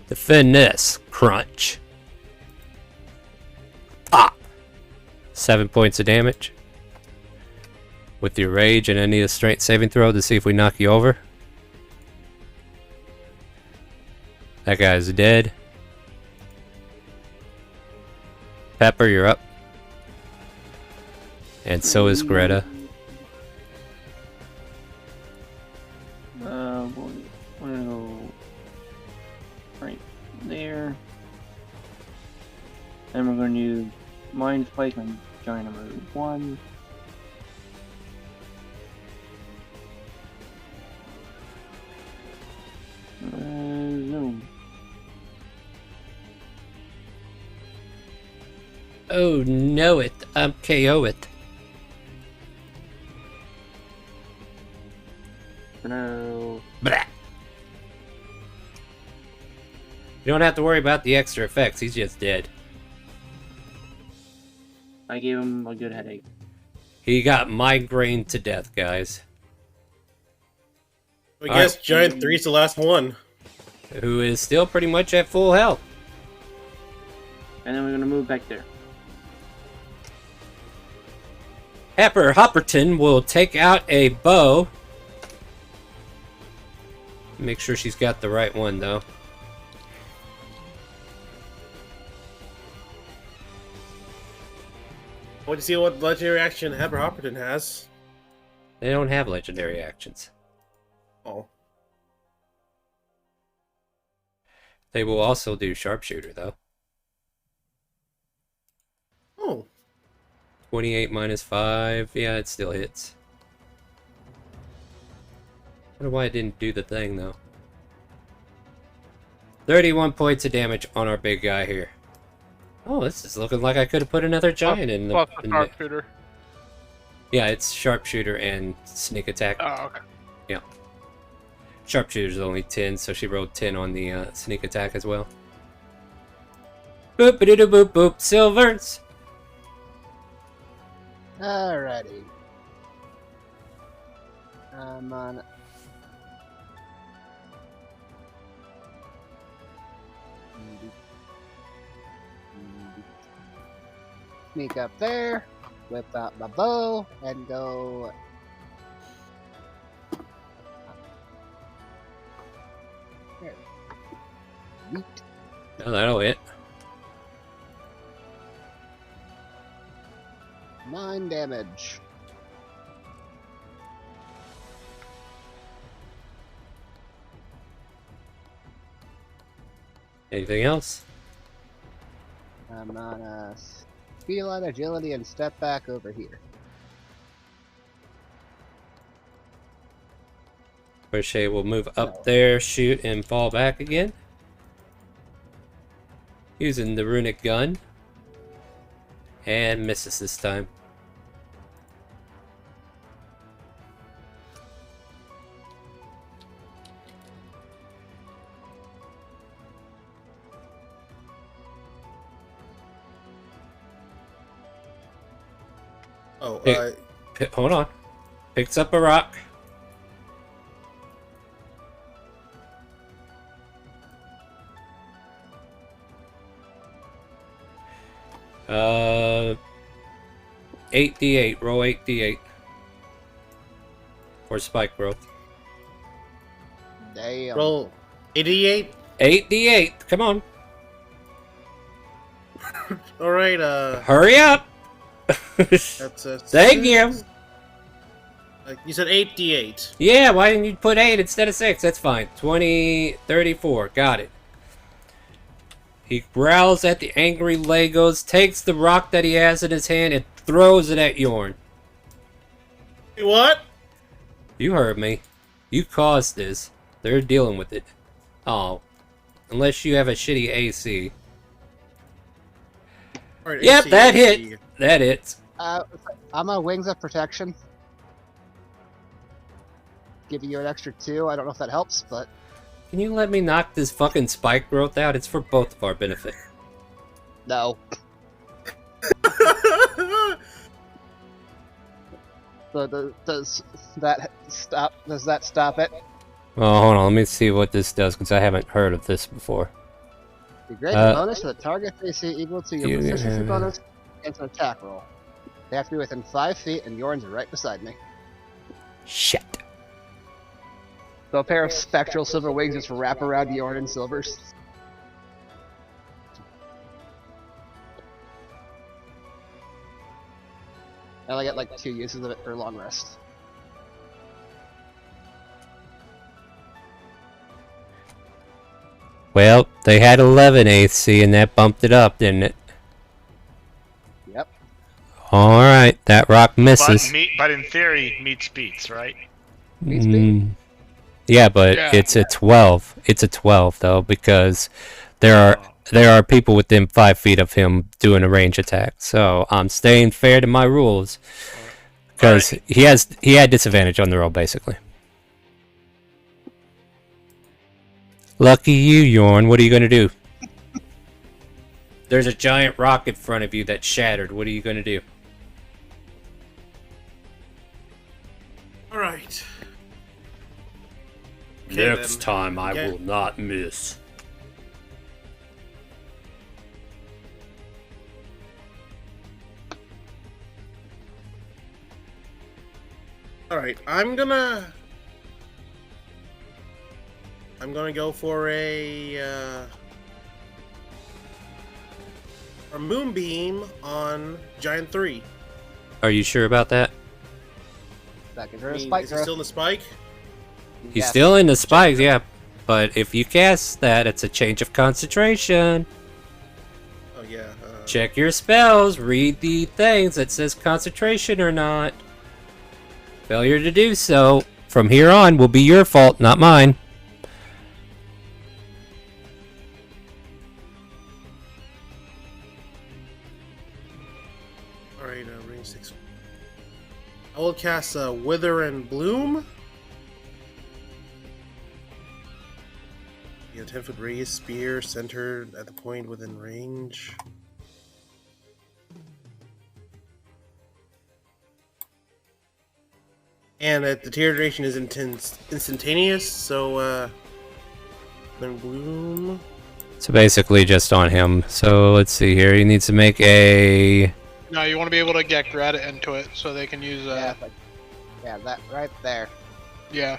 Defend this. Crunch. Pop. 7 points of damage. With your rage, and I need a strength saving throw to see if we knock you over. That guy's dead. Pepper, you're up. And so is Greta. We're gonna go right there. And we're gonna use Mind Spike on giant number 1. Zoom. Oh, no it. KO it. No. Blah. You don't have to worry about the extra effects. He's just dead. I gave him a good headache. He got migraine to death, guys. I guess Giant 3's the last one. Who is still pretty much at full health. And then we're gonna move back there. Pepper Hopperton will take out a bow. Make sure she's got the right one, though. I want to see what legendary action Pepper Hopperton has. They don't have legendary actions. Oh. They will also do sharpshooter, though. Oh. 28 minus 5. Yeah, it still hits. I wonder why it didn't do the thing, though. 31 points of damage on our big guy here. Oh, this is looking like I could have put another giant in the... Plus the sharpshooter. Yeah, it's sharpshooter and sneak attack. Oh, okay. Yeah. Sharpshooter's only 10, so she rolled 10 on the sneak attack as well. Boop a doo boop boop. Silvers. Alrighty. I'm on. Sneak up there, whip out my bow, and go. There. Yeet. Oh, that'll hit. 9 damage. Anything else? I'm on a feline agility and step back over here. Crochet will move up there, shoot, and fall back again. Using the runic gun. And misses this time. Oh, hold on. Picks up a rock. Uh, 8d8. Roll 8d8 for spike growth. Damn. roll 88. 8d8. Come on. All right. Hurry up. That's a Thank you. You said 8d8. Yeah, why didn't you put 8 instead of 6? That's fine. 20, 34. Got it. He growls at the angry Legos, takes the rock that he has in his hand, and throws it at Yorn. What? You heard me. You caused this. They're dealing with it. Oh. Unless you have a shitty AC. Right, Yep, AC, that AC. hit. That hits. I'm on Wings of Protection. Giving you an extra 2. I don't know if that helps, but... Can you let me knock this fucking spike growth out? It's for both of our benefit. No. So does that stop? Does that stop it? Oh, hold on. Let me see what this does, because I haven't heard of this before. You grant a bonus to the target AC equal to your you- proficiency bonus against an attack roll. They have to be within 5 feet, and Yorn's right beside me. Shit. So a pair of spectral silver wings just wrap around Yorn and Silvers. I only get like 2 uses of it for long rest. Well, they had 11 AC, and that bumped it up, didn't it? Yep. Alright, that rock misses. But in theory, meets beats, right? Yeah, but Yeah. it's a 12. It's a 12, though, because there are people within 5 feet of him doing a range attack. So I'm staying fair to my rules. Because he had disadvantage on the roll, basically. Lucky you, Yorn. What are you going to do? There's a giant rock in front of you that shattered. What are you going to do? Alright. Next time I will not miss. Alright, I'm gonna go for a moonbeam on Giant 3. Are you sure about that? That gives I her a mean, spike is he growth. still in the spike? He's Yeah. still in the spikes, yeah. But if you cast that, it's a change of concentration. Oh yeah. Check your spells. Read the things that says concentration or not. Failure to do so from here on will be your fault, not mine. Alright, range 6. I will cast Wither and Bloom. Yeah, 10-foot radius spear centered at the point within range. And the tear duration is instantaneous, so then Bloom. So basically just on him. So let's see here. He needs to make a... No, you want to be able to get Greta into it so they can use Yeah, that right there. Yeah.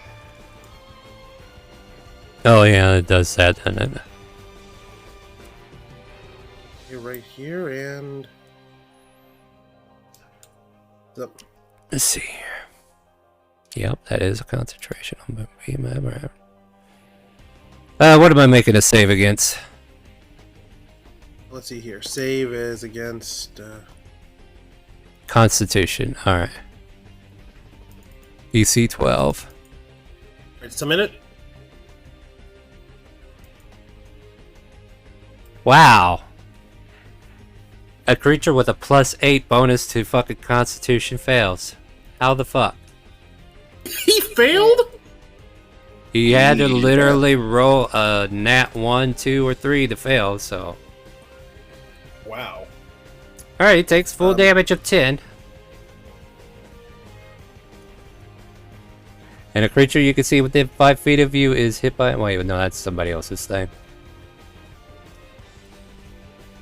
Oh yeah, it does that, doesn't it? You're right here, and... Let's see here. Yep, that is a concentration. What am I making a save against? Let's see here. Save is against... Constitution. Alright. EC 12. It's a minute. Wow. A creature with a +8 bonus to fucking Constitution fails. How the fuck? He failed? He had to literally roll a nat 1, 2, or 3 to fail, so... Wow. Alright, he takes full damage of 10. And a creature you can see within 5 feet of you is hit by... Wait, no, that's somebody else's thing.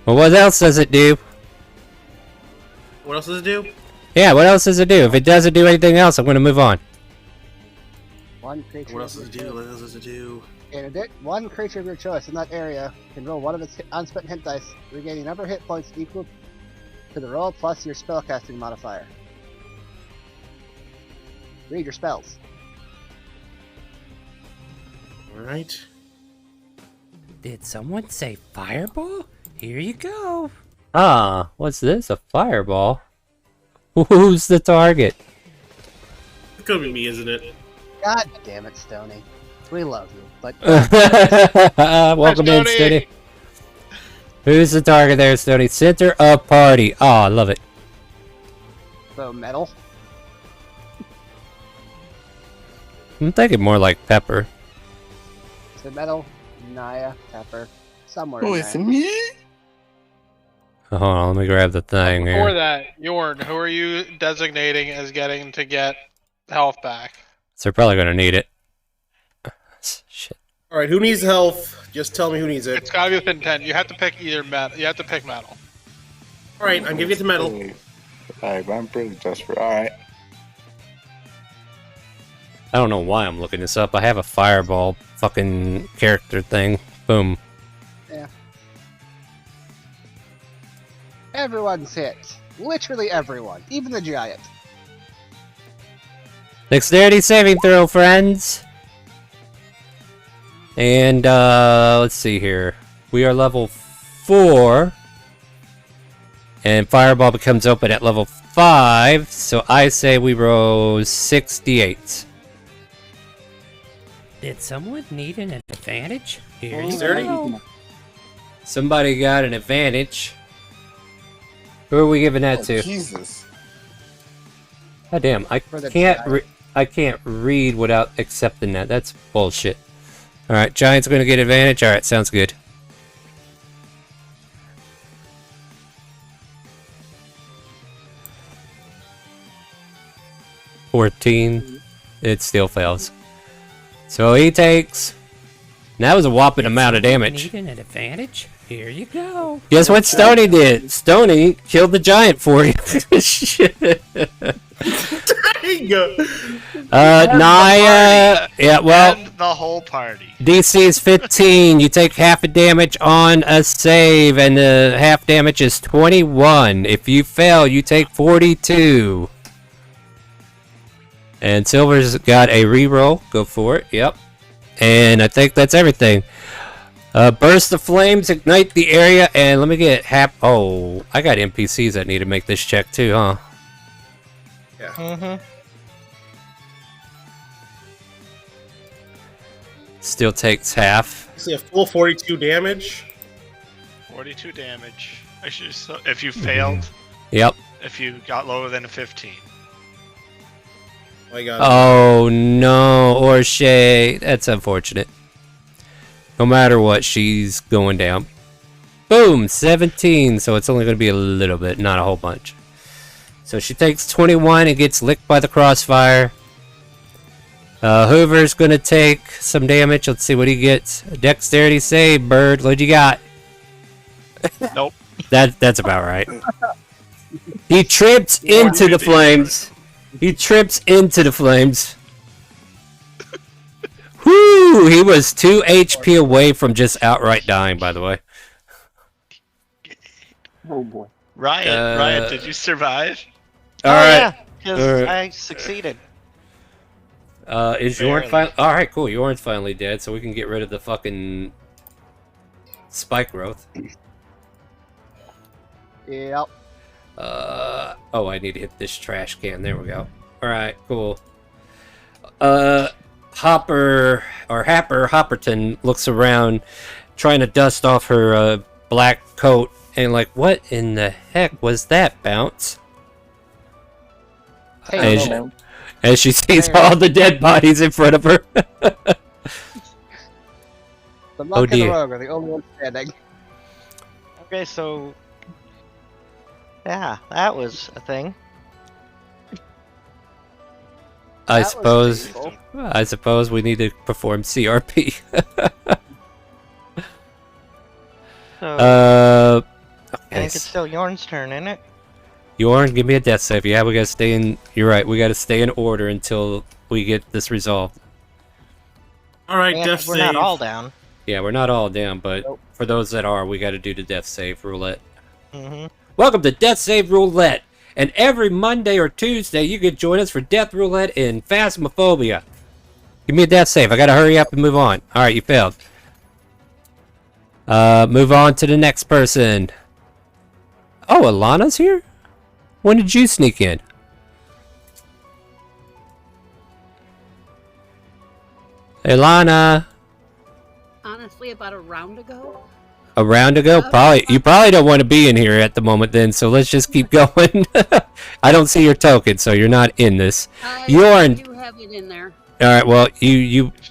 Well, what else does it do? What else does it do? Yeah, what else does it do? If it doesn't do anything else, I'm going to move on. One creature. What else does it do? What else does it do? One creature of your choice in that area can roll one of its unspent hit dice, regaining number of hit points equal to the roll plus your spellcasting modifier. Read your spells. Alright. Did someone say fireball? Here you go. Ah, what's this? A fireball? Who's the target? It's gonna be me, isn't it? God damn it, Stony. We love you, but Welcome in, Stoney. Stoney. Who's the target there, Stoney? Center of party. Oh, I love it. so metal. I'm thinking more like Pepper. So metal, Naya, Pepper, somewhere Oh, in it's there. me? Hold on, let me grab the thing Before here. that, Yorn, who are you designating as getting to get health back? So they're probably gonna need it. Shit. All right, who needs health? Just tell me who needs it. It's gotta be within 10. You have to pick either metal. You have to pick metal. All right, I'm giving it to metal. Alright, I'm pretty desperate. Alright. I don't know why I'm looking this up. I have a fireball fucking character thing. Boom. Yeah. Everyone's hit. Literally everyone, even the giant. Dexterity saving throw, friends. And let's see here. We are level 4. And fireball becomes open at level 5. So I say we roll 68. Did someone need an advantage? Here you Dexterity? go. Somebody got an advantage. Who are we giving that Oh, to? Jesus. God damn, I For the can't giant. I can't read without accepting that. That's bullshit. Alright, Giant's gonna get advantage. Alright, sounds good. $14. It still fails. So he takes... That was a whopping amount of damage. Need an advantage? Here you go. Guess what Stony did? Stony killed the giant for you. Shit. There you go. Naya... Yeah, well... And the whole party. DC is 15. You take half a damage on a save, and the half damage is 21. If you fail, you take 42. And Silver's got a reroll. Go for it. Yep. And I think that's everything. Burst of flames, ignite the area, and let me get Oh, I got NPCs that need to make this check too, huh? Mm-hmm. Still takes half. See a full 42 damage. 42 damage. Actually, so if you failed, Yep. if you got lower than a 15. I got Oh no, Orshay. That's unfortunate. No matter what, she's going down. Boom, 17. So it's only going to be a little bit, not a whole bunch. So she takes 21 and gets licked by the crossfire. Hoover's going to take some damage. Let's see what he gets. Dexterity save, Bird. What you got? Nope. That's about right. He trips into the flames. He trips into the flames. Whoo! He was 2 HP away from just outright dying, by the way. Oh boy. Ryan, did you survive? Alright. because Alright. I succeeded. Is Yorn Barely. finally... Alright, cool. Yorn's finally dead, so we can get rid of the fucking... spike growth. Yep. Oh, I need to hit this trash can. There we go. Alright, cool. Hopperton looks around, trying to dust off her black coat, and like, what in the heck was that, Bounce? Hey, As, no. as she sees Hey. all the dead bodies in front of her. the Oh, monk and the dear. rogue are the only ones standing. Okay, so yeah, that was a thing. I That was suppose. painful. I suppose we need to perform CRP. So uh, I okay. think it's still Yorn's turn, isn't it? Yorn, give me a death save. Yeah, we gotta stay in. You're right. We gotta stay in order until we get this resolved. All right, And death we're save. not all down. Yeah, we're not all down, but Nope. for those that are, we gotta do the death save roulette. Mm-hmm. Welcome to Death Save Roulette. And every Monday or Tuesday, you can join us for Death Roulette in Phasmophobia. 'Phasmophobia. Give me a death save. I gotta hurry up and move on. Alright, you failed. Move on to the next person. Oh, Alana's here? When did you sneak in? Alana. Honestly, about a round ago. A round ago? You probably don't want to be in here at the moment then, so let's just keep going. I don't see your token, so you're not in this. I do have it in there. Alright, well,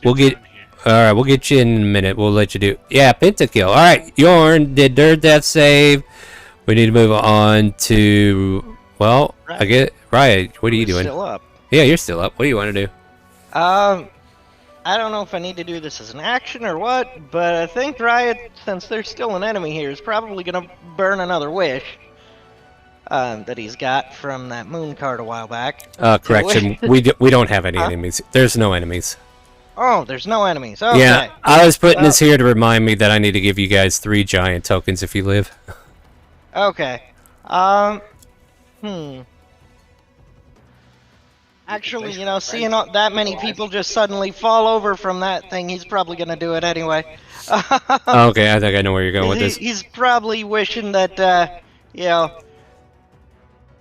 we'll get you in a minute. We'll let you do. Yeah, pentakill. Alright, Yorn did their death save. We need to move on to, well, I get Riot. What are you doing? Still up. Yeah, you're still up. What do you want to do? I don't know if I need to do this as an action or what, but I think Riot, since there's still an enemy here, is probably gonna burn another wish that he's got from that moon card a while back. Correction. we don't have any enemies. There's no enemies. Oh, there's no enemies. Okay. Yeah, I was putting this here to remind me that I need to give you guys 3 giant tokens if you live. Okay. Actually, you know, seeing that many people just suddenly fall over from that thing, he's probably gonna do it anyway. Okay, I think I know where you're going with this. He's probably wishing that, you know,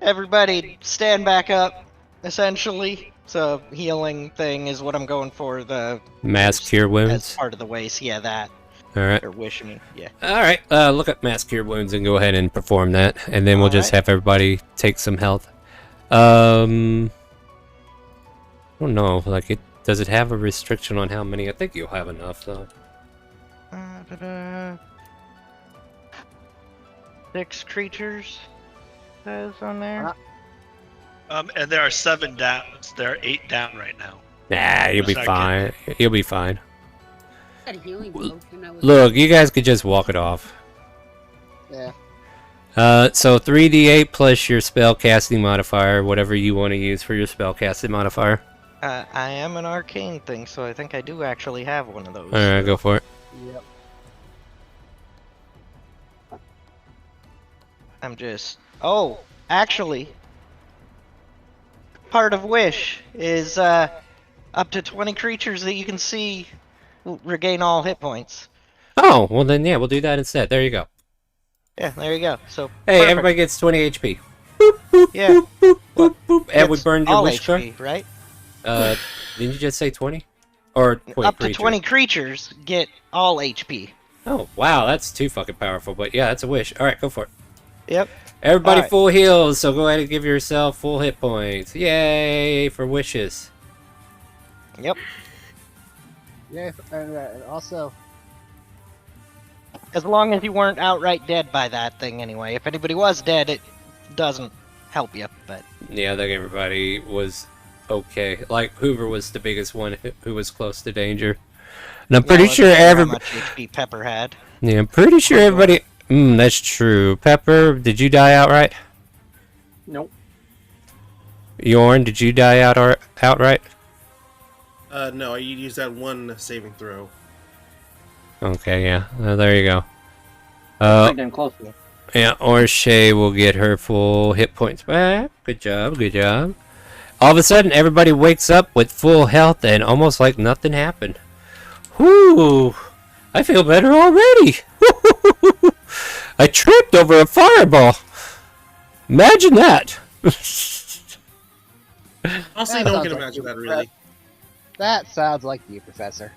everybody stand back up, essentially. So, healing thing is what I'm going for, the... Mass cure wounds? As part of the waste, yeah, that. Alright. Or wish me, yeah. Alright, look at mass cure wounds and go ahead and perform that. And then we'll just have everybody take some health. I don't know, like, does it have a restriction on how many? I think you'll have enough, though. 6 creatures, says on there. And there are 7 down. There are 8 down right now. Nah, you'll be fine. You'll be fine. Got a healing potion, I was- Look, you guys could just walk it off. Yeah. So 3d8 plus your spell casting modifier, whatever you want to use for your spell casting modifier. I am an arcane thing, so I think I do actually have one of those. Alright, go for it. Yep. I'm just... Oh, actually, part of Wish is up to 20 creatures that you can see will regain all hit points. Oh, well then, yeah, we'll do that instead. There you go. Yeah, there you go. So hey, perfect. Everybody gets 20 HP. Boop, boop, yeah. boop, boop, boop, boop. And we burned your all wish HP, card. right? Didn't you just say 20? Or wait, up to 20 creatures get all HP. Oh, wow, that's too fucking powerful. But yeah, that's a wish. Alright, go for it. Yep. Everybody right. full heals, so go ahead and give yourself full hit points. Yay for wishes. Yep. Yeah, and also... As long as you weren't outright dead by that thing anyway. If anybody was dead, it doesn't help you, but... Yeah, I think everybody was okay. Like, Hoover was the biggest one who was close to danger. And I'm pretty sure everybody... How much HP Pepper had. Yeah, I'm pretty sure everybody... that's true. Pepper, did you die outright? Nope. Yorn, did you die outright? No, I used that one saving throw. Okay, yeah. There you go. Pretty damn close to it. Yeah, or Shay will get her full hit points back. Good job, good job. All of a sudden, everybody wakes up with full health and almost like nothing happened. Whoo! I feel better already! I tripped over a fireball! Imagine that! Honestly, no one can imagine that, really. That sounds like you, Professor.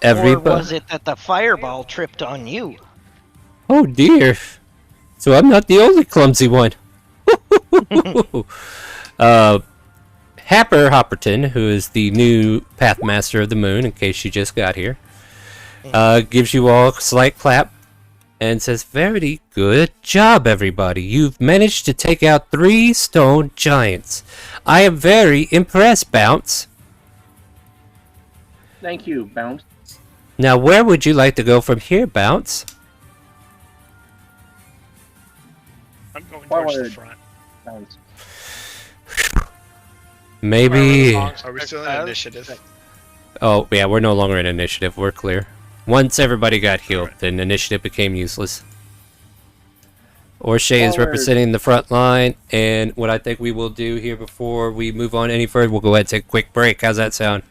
Or was it that the fireball tripped on you? Oh dear. So I'm not the only clumsy one. Happer Hopperton, who is the new Pathmaster of the Moon, in case she just got here, gives you all a slight clap and says, "Very good job, everybody. You've managed to take out 3 stone giants. I am very impressed, Bounce. Thank you, Bounce. Now, where would you like to go from here, Bounce?" I'm going Forward. towards the front. Bounce. Maybe... Are we still in initiative? Oh, yeah, we're no longer in initiative. We're clear. Once everybody got healed, then initiative became useless. Orshay is Forward. representing the front line, and what I think we will do here before we move on any further, we'll go ahead and take a quick break. How's that sound?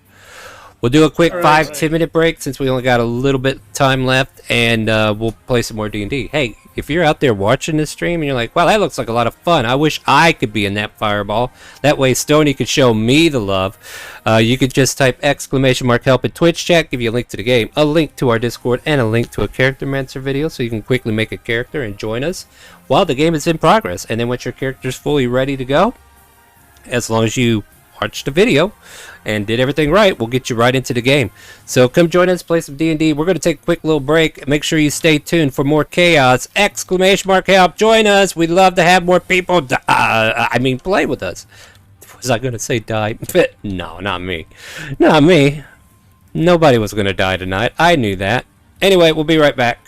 We'll do a quick All right. 5-10 minute break since we only got a little bit time left, and we'll play some more D&D. Hey, if you're out there watching this stream and you're like, wow, that looks like a lot of fun. I wish I could be in that fireball. That way Stoney could show me the love. You could just type !help in Twitch chat, give you a link to the game, a link to our Discord, and a link to a Character Mancer video so you can quickly make a character and join us while the game is in progress. And then once your character's fully ready to go, as long as you watched the video and did everything right, we'll get you right into the game. So come join us, play some D&D. We're going to take a quick little break. Make sure you stay tuned for more chaos. !help! Join us. We'd love to have more people play with us. Was I going to say die? No, not me. Not me. Nobody was going to die tonight. I knew that. Anyway, we'll be right back.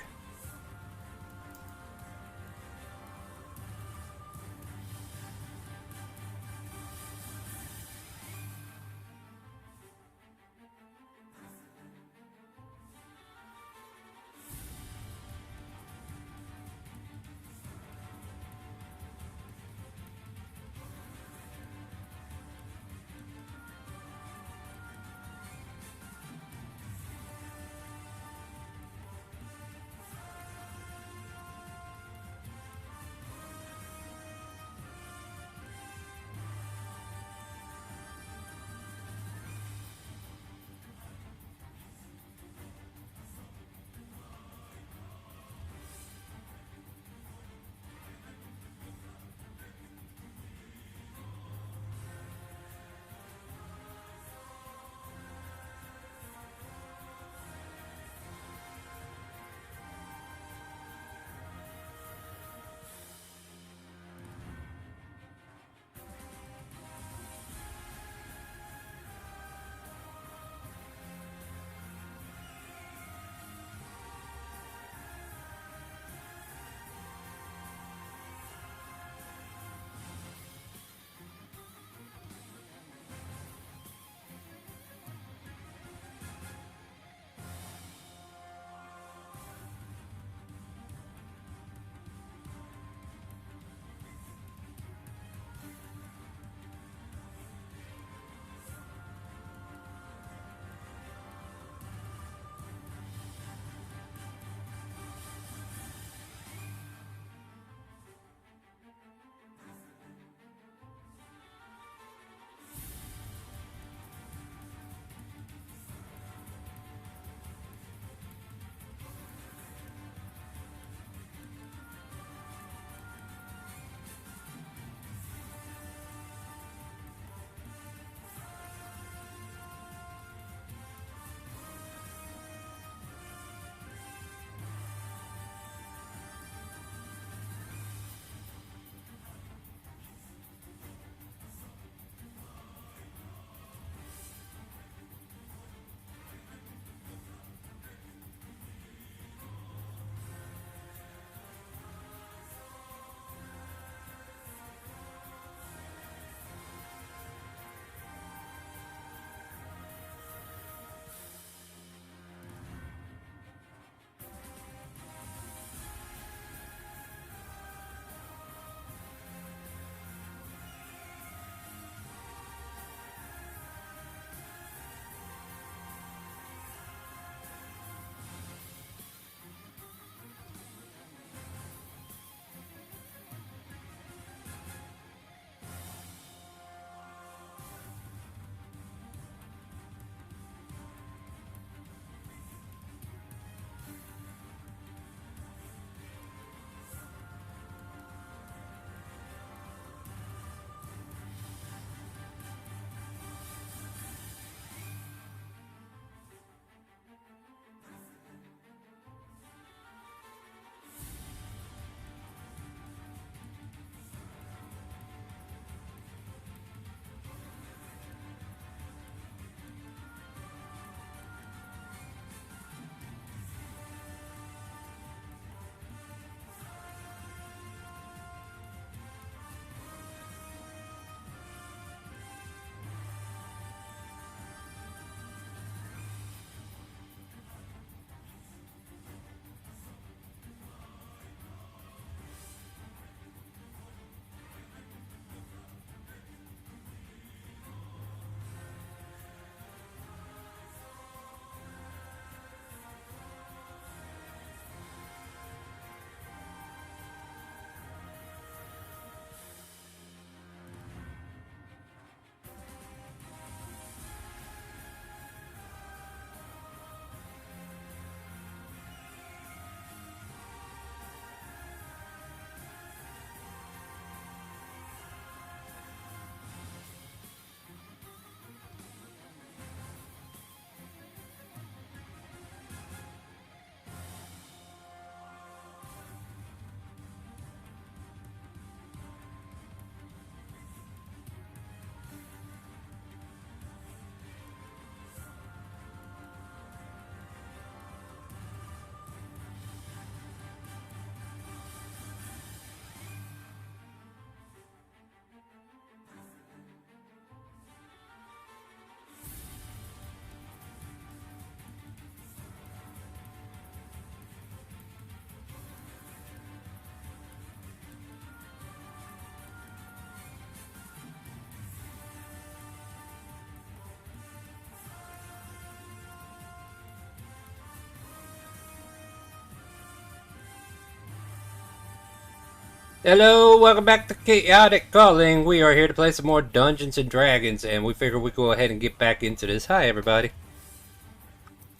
Hello, welcome back to Chaotic Calling. We are here to play some more Dungeons and Dragons, and we figured we'd go ahead and get back into this. Hi, everybody.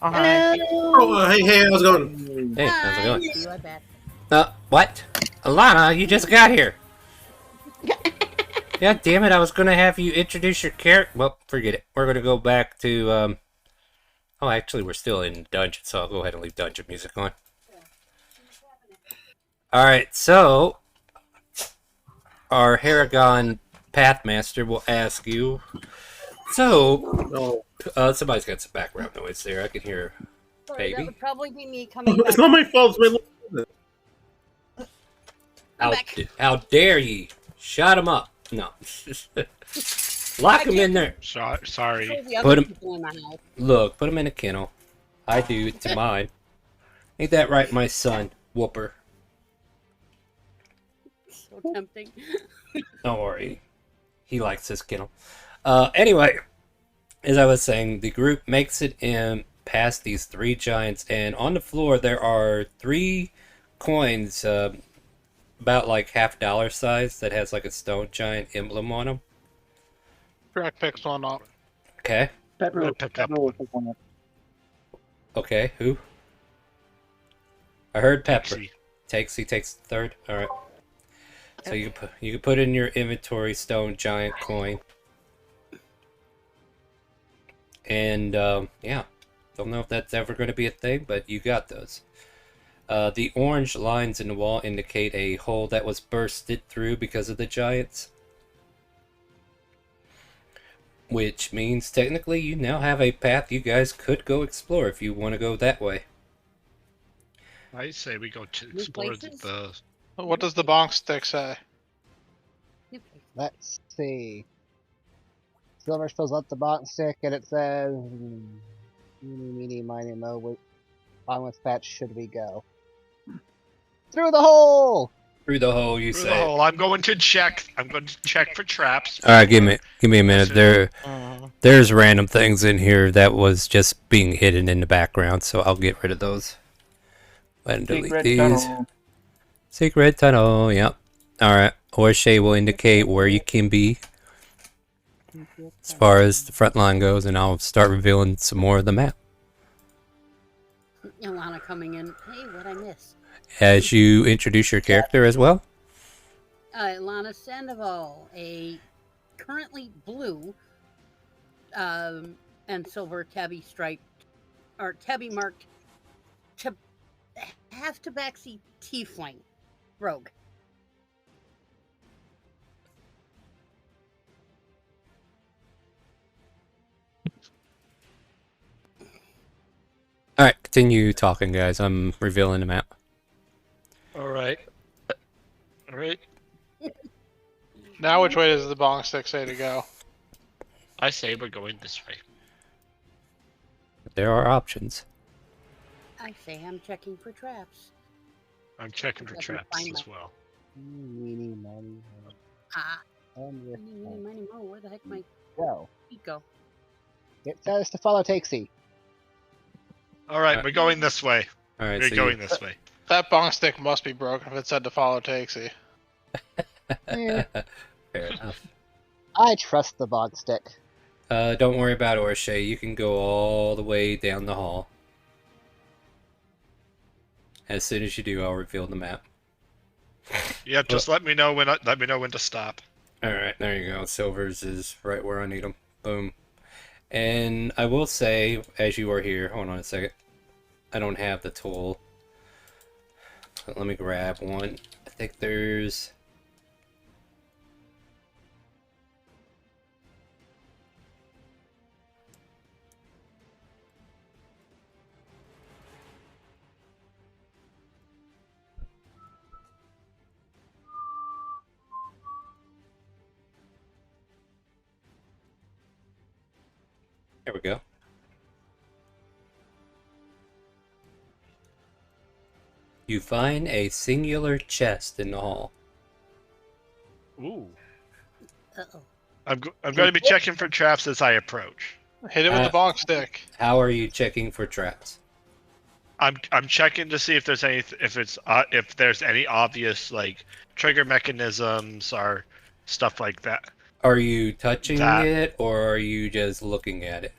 Oh, hi. Oh, hey, how's it going? Hey, how's it going? You are back. What? Alana, you just got here. God damn it, I was gonna have you introduce your character. Well, forget it. We're gonna go back to, oh, actually, we're still in dungeon, so I'll go ahead and leave dungeon music on. Alright, so our Haragon Pathmaster will ask you. So, somebody's got some background noise there. I can hear Sorry, that baby. would probably be me coming back. It's not my fault. It's my How dare ye? Shut him up. No. Lock him in there. Sorry. Put him. Look, put him in a kennel. I do to mine. Ain't that right, my son? Whooper. So tempting. Don't worry. He likes his kennel. Anyway, as I was saying, the group makes it in past these 3 giants, and on the floor there are 3 coins, about like $half size, that has like a stone giant emblem on them. Shrek picks one up. Okay. Pepper pick up will pick one up. Okay, who? I heard Pepper. Takes. He takes the third. All right. So you can put in your inventory stone giant coin. And yeah, don't know if that's ever going to be a thing, but you got those. The orange lines in the wall indicate a hole that was bursted through because of the giants. Which means technically you now have a path you guys could go explore if you want to go that way. I say we go to explore the. What does the bonk stick say? Let's see. Silver fills up the box stick and it says, meeny, miny, mo, on which path should we go? Through the hole! Through the hole, you Through say. the hole. I'm going to check for traps. All right, give me a minute. There's random things in here that was just being hidden in the background, so I'll get rid of those. And delete Secret these. tunnel. Secret tunnel. Yep. All right. Orshay will indicate where you can be as far as the front line goes, and I'll start revealing some more of the map. Ilana coming in. Hey, what'd I miss? As you introduce your character as well. Ilana Sandoval, a currently blue and silver tabby striped, or tabby marked, half tabaxi tiefling rogue. All right, continue talking, guys. I'm revealing the map. All right. Now, which way does the bonk stick say to go? I say we're going this way. There are options. I say I'm checking for traps. I'm checking for traps as well. Meeny, miny, mo. Money, mo. Where the heck my Go. feet go? It says to follow Takesy. All right, we're going this way. All right, we're so going this way. That bonk stick must be broken if it said to follow Takesy. Fair enough. I trust the bog stick. Don't worry about Orshay. You can go all the way down the hall. As soon as you do, I'll reveal the map. Yeah, just let me know when to stop. All right, there you go. Silver's is right where I need them. Boom. And I will say, as you are here, hold on a second. I don't have the tool. But let me grab one. I think there's... There we go. You find a singular chest in the hall. Ooh. Uh-oh. I'm going to be checking for traps as I approach. Hit it with the bonk stick. How are you checking for traps? I'm checking to see if there's if there's any obvious like trigger mechanisms or stuff like that. Are you touching That it, or are you just looking at it?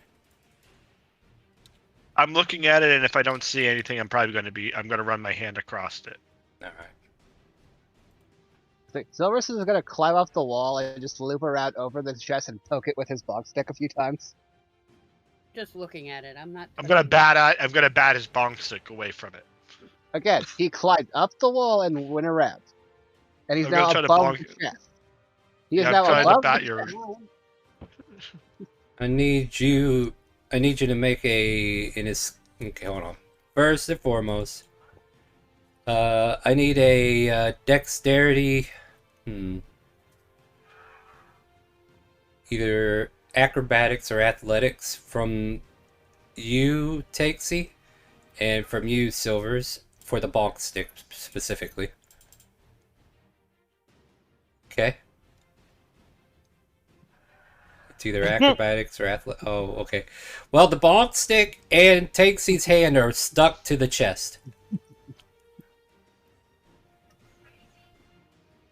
I'm looking at it, and if I don't see anything, I'm gonna run my hand across it. All right. Silverus is gonna climb off the wall and just loop around over the chest and poke it with his bong stick a few times. Just looking at it. I'm not. I'm gonna bat his bong stick away from it. Again, he climbed up the wall and went around, and he's I'm now gonna try to above the chest. He is Yeah, I'm now trying to above bat the your. chest. I need you to make okay, hold on. First and foremost, I need a dexterity. Either acrobatics or athletics from you, Takesy, and from you, Silvers, for the bonk stick specifically. Okay. It's either acrobatics or athletics. Oh, okay. Well, the bonk stick and Takesy's hand are stuck to the chest.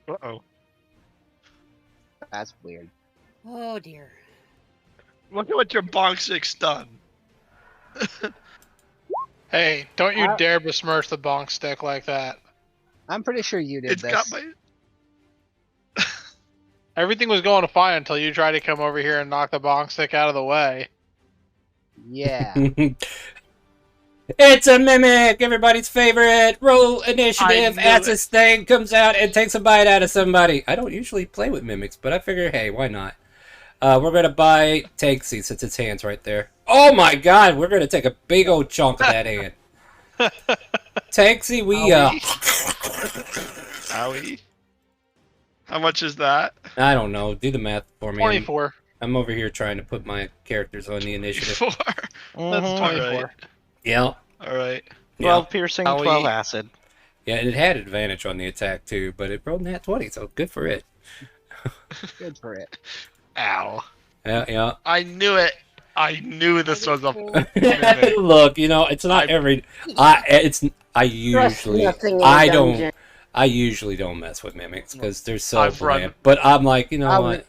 Uh-oh. That's weird. Oh dear. Look at what your bong stick's done. Hey, don't you dare besmirch the bonk stick like that. I'm pretty sure you did It's this. got my. Everything was going fine until you tried to come over here and knock the bonk stick out of the way. Yeah. It's a mimic, everybody's favorite. Roll initiative as this thing comes out and takes a bite out of somebody. I don't usually play with mimics, but I figure, hey, why not? We're gonna bite Takesy since its hand's right there. Oh my god, we're gonna take a big old chunk of that hand. Takesy, Owie. How much is that? I don't know. Do the math for me. 24. I'm over here trying to put my characters on the initiative. 24. That's 24. Yeah. Alright. 12 piercing, 12 acid. Yeah, and it had advantage on the attack too, but it rolled nat 20, so good for it. Good for it. Ow. Yeah. I knew it. I knew this was a. Look, it's not every. I usually don't mess with mimics because they're so bland. But I'm like, you know what?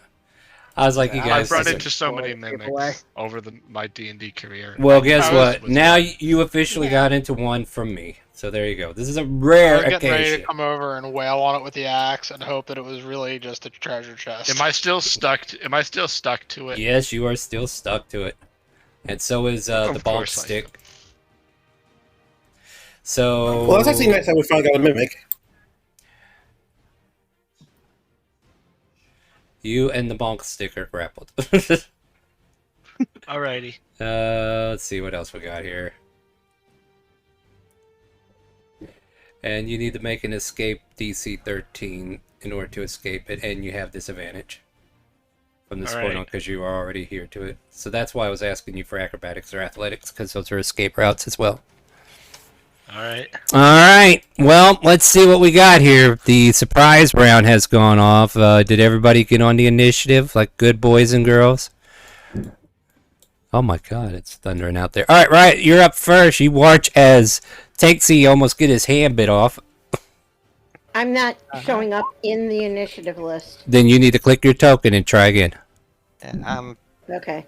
I was like, you guys. I've run into so many mimics over my D&D career. Well, guess what? Now you officially got into one from me. So there you go. This is a rare I was getting ready occasion. to come over and wail on it with the axe and hope that it was really just a treasure chest. Am I still stuck to it? Yes, you are still stuck to it, and so is the bonk stick. So. Well, it's actually nice that we finally got a mimic. You and the bonk stick are grappled. Alrighty. Let's see what else we got here. And you need to make an escape DC 13 in order to escape it, and you have disadvantage from this point on because you are already here to it. So that's why I was asking you for acrobatics or athletics, because those are escape routes as well. Alright. Alright, well, let's see what we got here. The surprise round has gone off. Did everybody get on the initiative, like good boys and girls? Oh my god, it's thundering out there. Alright, right, you're up first. You watch as Takesy almost get his hand bit off. I'm not showing up in the initiative list. Then you need to click your token and try again. I'm Okay.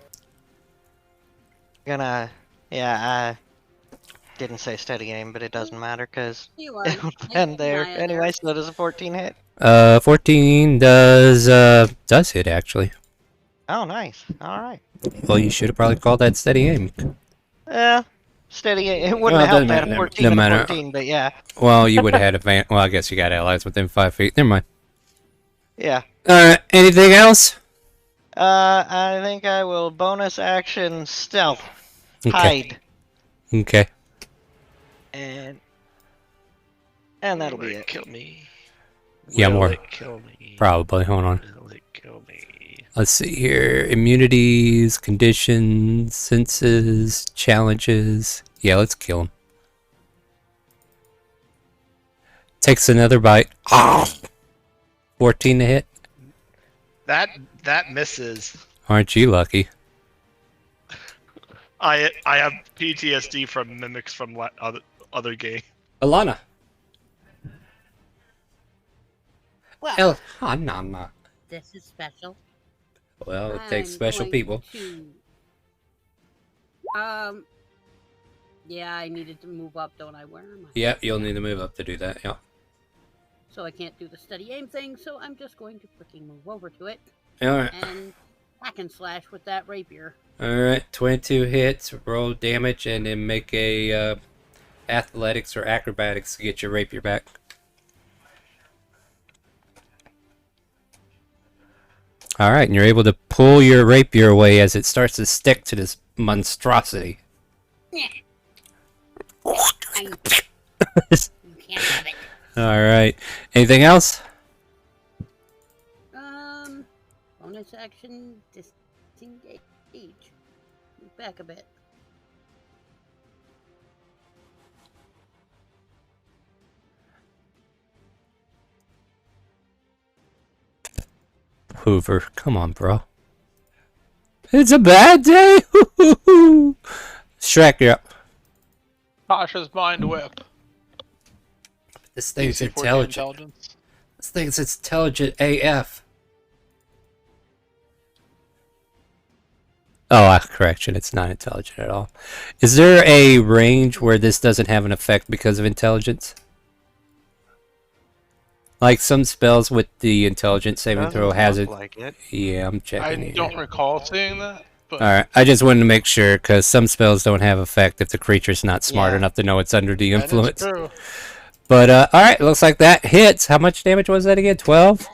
gonna... Yeah, I didn't say steady aim, but it doesn't matter because it would end there. Anyway, so does a 14 hit? 14 does hit, actually. Oh, nice. Alright. Well, you should have probably called that steady aim. Steady aim. It wouldn't have helped at a 14 and a 14, but yeah. Well, you would have had advantage. Well, I guess you got allies within 5 feet. Never mind. Yeah. Anything else? I think I will bonus action stealth. Okay. Hide. Okay. And that'll be it. Kill me. Yeah, more. Kill me. Probably. Hold on. Will it kill me? Let's see here. Immunities, conditions, senses, challenges. Yeah, let's kill him. Takes another bite. 14 to hit. That misses. Aren't you lucky? I have PTSD from mimics from other game. Alana. Well, Elhanana. this is special. Well, it takes I'm special going people. to- Yeah, I needed to move up, don't I? Where am I? Yep, you'll need to move up to do that. Yep. So I can't do the steady aim thing, so I'm just going to freaking move over to it Alright. and hack and slash with that rapier. Alright, 22 hits, roll damage, and then make a athletics or acrobatics to get your rapier back. Alright, and you're able to pull your rapier away as it starts to stick to this monstrosity. You can't have it. Alright. Anything else? Bonus action, disengage. Move back a bit. Hoover, come on, bro. It's a bad day! Shrek, you're up. Tasha's mind whip. This thing's DC 14 intelligent. intelligence. This thing's intelligent AF. Oh, correction, it's not intelligent at all. Is there a range where this doesn't have an effect because of intelligence? Like some spells with the intelligence saving throw has it. Like it. Yeah, I'm I checking here. don't recall seeing that. But Alright, I just wanted to make sure, because some spells don't have effect if the creature's not smart enough to know it's under the that is influence. true. But, alright, looks like that hits. How much damage was that again? 12?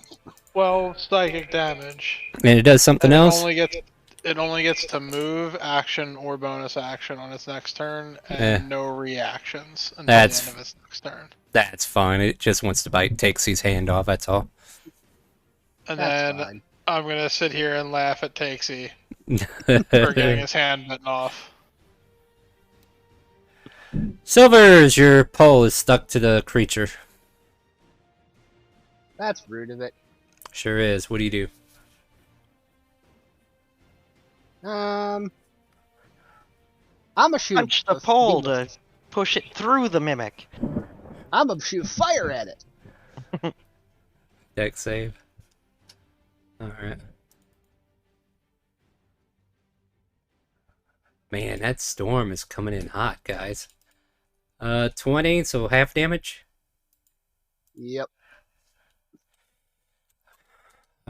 12 psychic damage. And it does something And else? It only gets to move, action, or bonus action on its next turn, and no reactions until the end of its next turn. That's fine. It just wants to bite, takes his hand off, that's all. And That's then fine. I'm gonna sit here and laugh at Takesy for getting his hand bitten off. Silvers, your pole is stuck to the creature. That's rude of it. Sure is. What do you do? I'm gonna shoot Punch the pole to push it through the mimic. I'm gonna shoot fire at it. Deck save. Alright. Man, that storm is coming in hot, guys. 20, so half damage? Yep.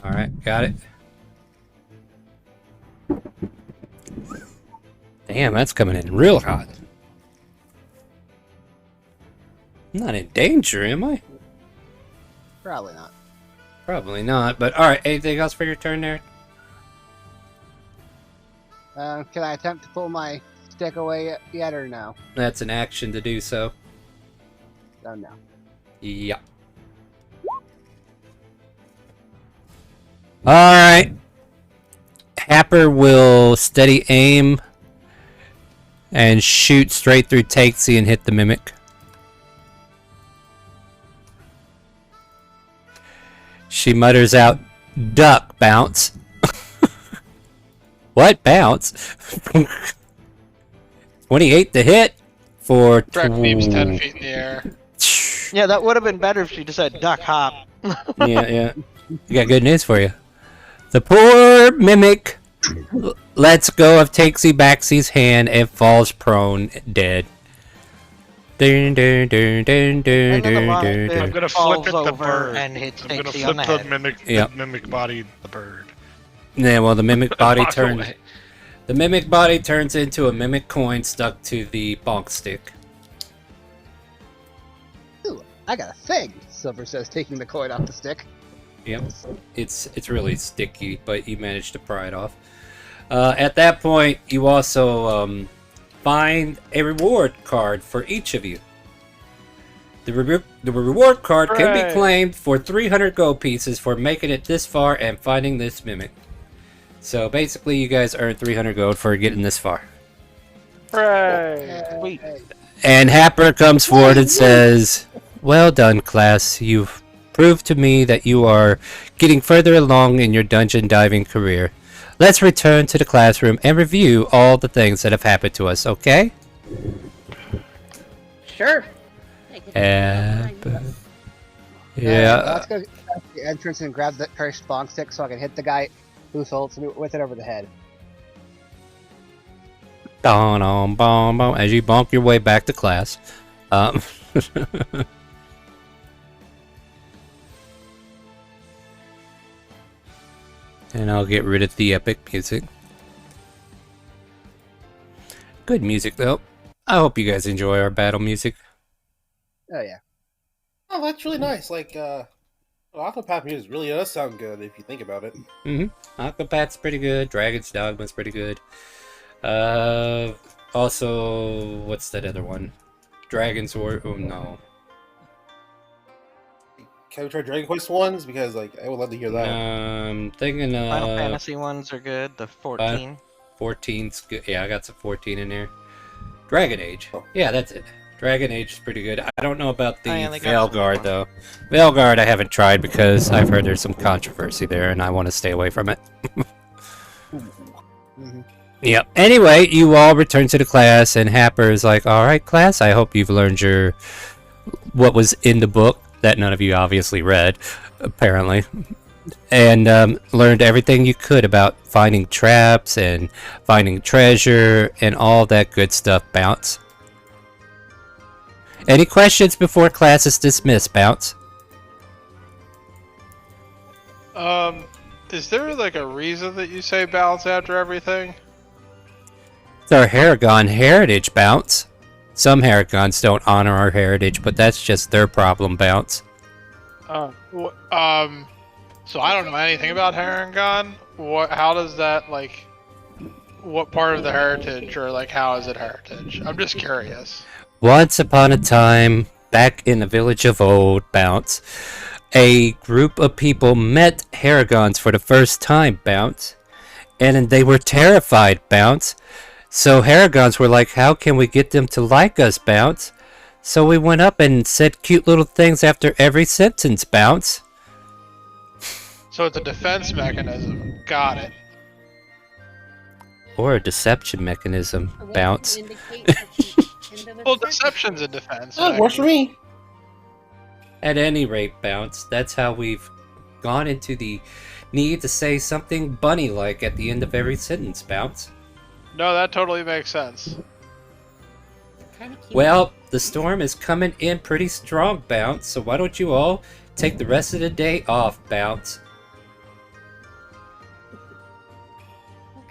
Alright, got it. Damn, that's coming in real hot. I'm not in danger, am I? Probably not. Probably not, but alright, anything else for your turn there? Can I attempt to pull my stick away yet or no? That's an action to do so. Oh no. Yeah. Alright. Happer will steady aim and shoot straight through Takesy and hit the mimic. She mutters out, "Duck, bounce." What? Bounce? 28 to hit for... Shrek leaps 10 feet in the air. Yeah, that would have been better if she just said duck hop. Yeah. We got good news for you. The poor mimic lets go of Takesy Baxy's hand and falls prone, dead. Dun, dun, dun, dun, dun, And then the dun, monster dun, I'm gonna falls flip it the over bird. and hits I'm gonna Takesy on flip the the head. mimic, Yep. the mimic body, the bird. Yeah, well, the mimic body Walk turns. away. The mimic body turns into a mimic coin stuck to the bonk stick. Ooh, I got a thing, Silver says, taking the coin off the stick. Yep, it's really sticky, but you managed to pry it off. At that point, you also find a reward card for each of you. The reward card can be Hooray. claimed for 300 gold pieces for making it this far and finding this mimic. So basically, you guys earned 300 gold for getting this far. Hooray! Sweet. And Happer comes forward and says, "Well done, class. You've proved to me that you are getting further along in your dungeon diving career. Let's return to the classroom and review all the things that have happened to us, okay?" Sure. Hey, could you figure out what I And missed? yeah, Let's go to the entrance and grab that cursed bonk stick so I can hit the guy who's holding with it over the head. bon, bon, bon, as you bonk your way back to class. Um, and I'll get rid of the epic music. Good music, though. I hope you guys enjoy our battle music. Oh yeah. Oh, that's really nice. Like, Octopath music really does sound good if you think about it. Octopath's pretty good. Dragon's Dogma's pretty good. Also, what's that other one? Dragon's War. Oh no. Can we try Dragon Quest ones? Because, like, I would love to hear that. I'm thinking Final Fantasy ones are good. The 14. 14's good. Yeah, I got some 14 in there. Dragon Age. Yeah, that's it. Dragon Age is pretty good. I don't know about the yeah, they got some Veilguard, though. Veilguard I haven't tried because I've heard there's some controversy there, and I want to stay away from it. Yep. Anyway, you all return to the class, and Happer is like, alright, class, I hope you've learned what was in the book that none of you obviously read, apparently. And learned everything you could about finding traps and finding treasure and all that good stuff, Bounce. Any questions before class is dismissed, Bounce? Is there like a reason that you say balance after everything? It's our Haragon heritage, Bounce. Some Haragons don't honor our heritage, but that's just their problem, Bounce. So I don't know anything about Harangon. How does that, like, what part of the heritage, or like how is it heritage? I'm just curious. Once upon a time, back in the village of old, Bounce, a group of people met Haragons for the first time, Bounce. And they were terrified, Bounce. So Haragons were like, how can we get them to like us, Bounce? So we went up and said cute little things after every sentence, Bounce. So it's a defense mechanism. Got it. Or a deception mechanism, Bounce. Well, deception's a defense. Oh, it works for me. At any rate, Bounce, that's how we've gone into the need to say something bunny-like at the end of every sentence, Bounce. No, that totally makes sense. Well, the storm is coming in pretty strong, Bounce, so why don't you all take the rest of the day off, Bounce?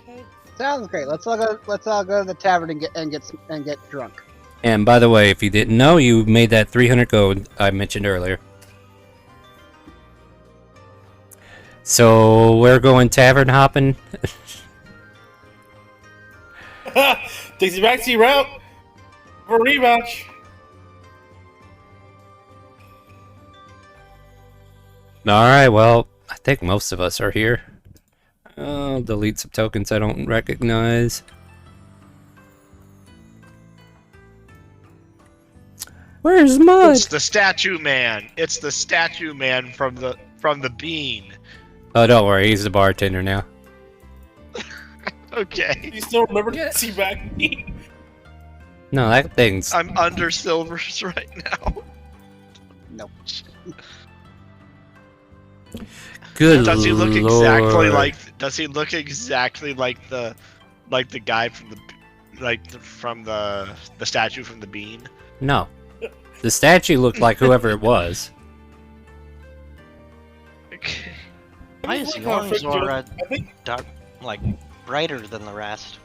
Okay. Sounds great. Let's all go to the tavern and get drunk. And by the way, if you didn't know, you made that 300 gold I mentioned earlier. So we're going tavern hopping. Takes you back to your route for a rematch. Alright, well, I think most of us are here. I'll delete some tokens I don't recognize. Where's Mud? It's the statue man. It's the statue man from the bean. Oh, don't worry, he's the bartender now. Okay. You still remember to see back me? No, that thing's... I'm under silvers right now. Nope. Good Does he look Lord. exactly like? Does he look exactly like the guy from the statue from the bean? No. The statue looked like whoever it was. Okay. Why is yours aura dark, like brighter than the rest?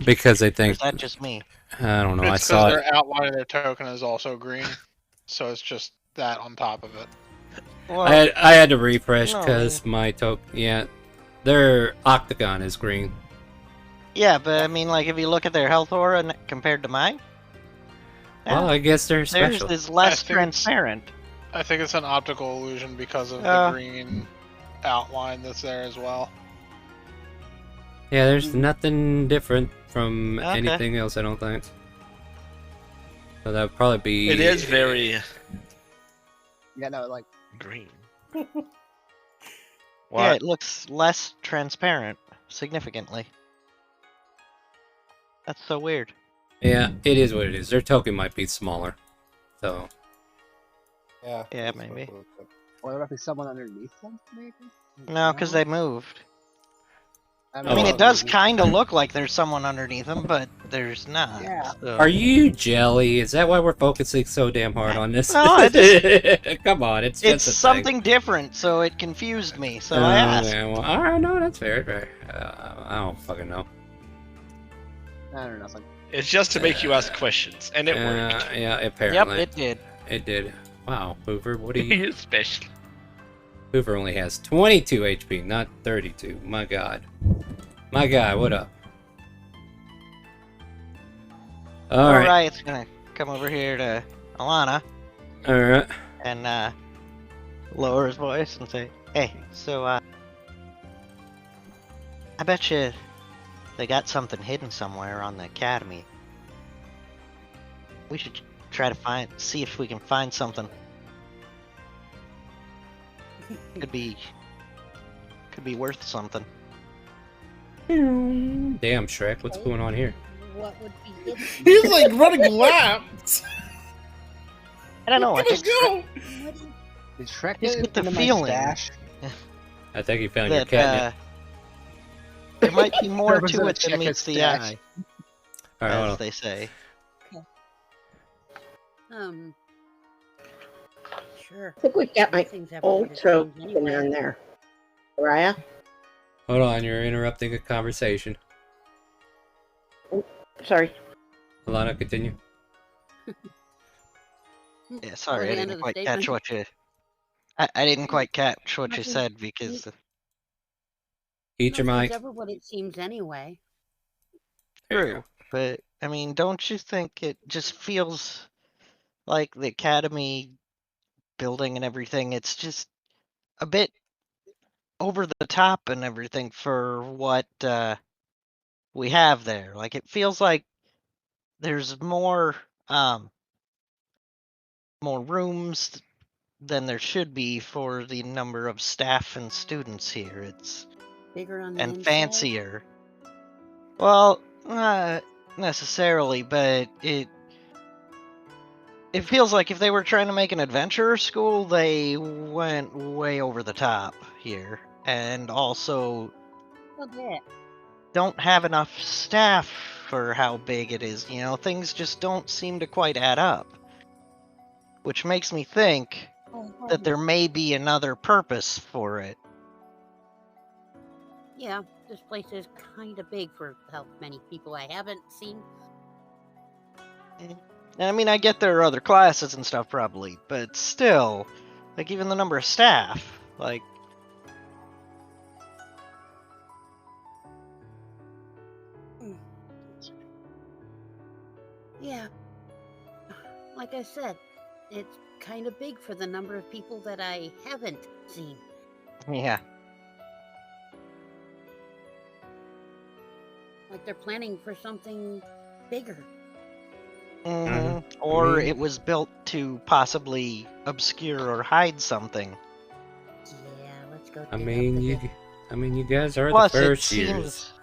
Because they Or think... is that just me? I don't know, I It's saw because it. their outline of their token is also green, so it's just that on top of it. Well, I had to refresh no, because my token... Yeah, their octagon is green. yeah, but I mean, like, if you look at their health aura compared to mine, Well, I guess they're theirs special. is less I think it's- transparent. I think it's an optical illusion because of Oh. the green outline that's there as well. Yeah, there's nothing different from Okay. anything else, I don't think. So that would probably be... It is very Yeah, no, like green. Yeah, What? it looks less transparent, significantly. That's so weird. Yeah, it is what it is. Their token might be smaller. So. Yeah. Yeah, that's what maybe. it looks like. Or there might be someone underneath them, maybe? No, because they moved. I I mean, well. it does kind of look like there's someone underneath them, but there's not. Yeah. So. Are you jelly? Is that why we're focusing so damn hard on this? No, I just, Come on, it's it's just a something different, so it confused me. So thing. I asked. Okay, well, all right, no, that's fair. Fair. I don't fucking know. I don't know. Nothing. It's just to make you ask questions, and it worked. Yeah, Yep, apparently. it did. It did. Wow, Hoover, what do you? You're special. Hoover only has 22 HP, not 32. My God. My God, what up? All right. Alright, gonna come over here to Alana All right. and lower his voice and say, "Hey, so I bet you they got something hidden somewhere on the academy. We should try to see if we can find something. Could be worth something." Damn, Shrek, what's going on here? What would be hidden? He's like running laps. I don't know. I Look at just him go. Did Shrek Just get get the into my feeling stash? I think you found your that catnip. there might be more Purpose to of it check than his meets the stash. eye, All right, hold as on. they say. Sure. I think we've got my Things have old to token change anyway. in there. Raya? Hold on, you're interrupting a conversation. Sorry. Alana, continue. Yeah, sorry, the I end didn't of the quite statement? catch what you. I didn't quite catch what you Nothing- said because Eat your Nothing's mic. ever what it seems anyway. There you true. But I mean, don't you think it just feels like the academy building and everything? It's just a bit over the top and everything for what we have there. Like it feels like there's more rooms than there should be for the number of staff and students here. It's Bigger on the and inside. fancier. Well, not necessarily, but it feels like if they were trying to make an adventure school, they went way over the top here, and also A bit. don't have enough staff for how big it is. You know, things just don't seem to quite add up, which makes me think that there may be another purpose for it. Yeah, this place is kind of big for how many people I haven't seen. And I mean, I get there are other classes and stuff probably, but still, like even the number of staff, like Yeah. Like I said, it's kind of big for the number of people that I haven't seen. yeah. Like they're planning for something bigger. Or mean- it was built to possibly obscure or hide something. Yeah, let's go. I dig mean, up the you. bit. I mean, you guys are Plus, the first it years. seems,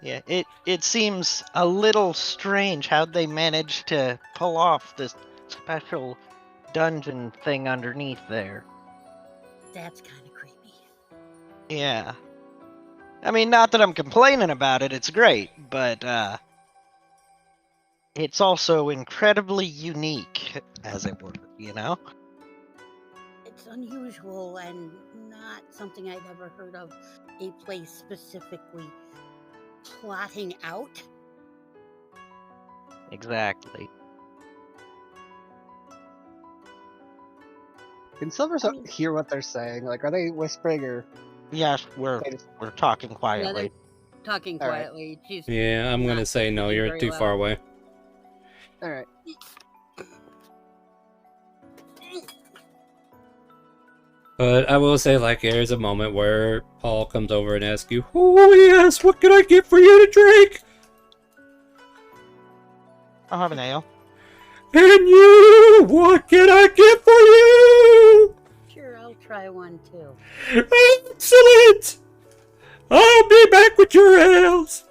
yeah, it seems a little strange how'd they manage to pull off this special dungeon thing underneath there. That's kind of creepy. Yeah. I mean, not that I'm complaining about it, it's great, but it's also incredibly unique, as it were, you know? It's unusual and not something I'd ever heard of. A place specifically plotting out. Exactly. Can Silver hear what they're saying? Like, are they whispering or? Yes, we're talking Yeah, quietly. they're talking All right. quietly. She's Yeah, I'm gonna not say no. speaking You're very too loud. far away. All right. But I will say, like, there's a moment where Paul comes over and asks you, "Oh yes, what can I get for you to drink?" I'll have an ale. And you, what can I get for you? Sure, I'll try one too. Excellent! I'll be back with your ales.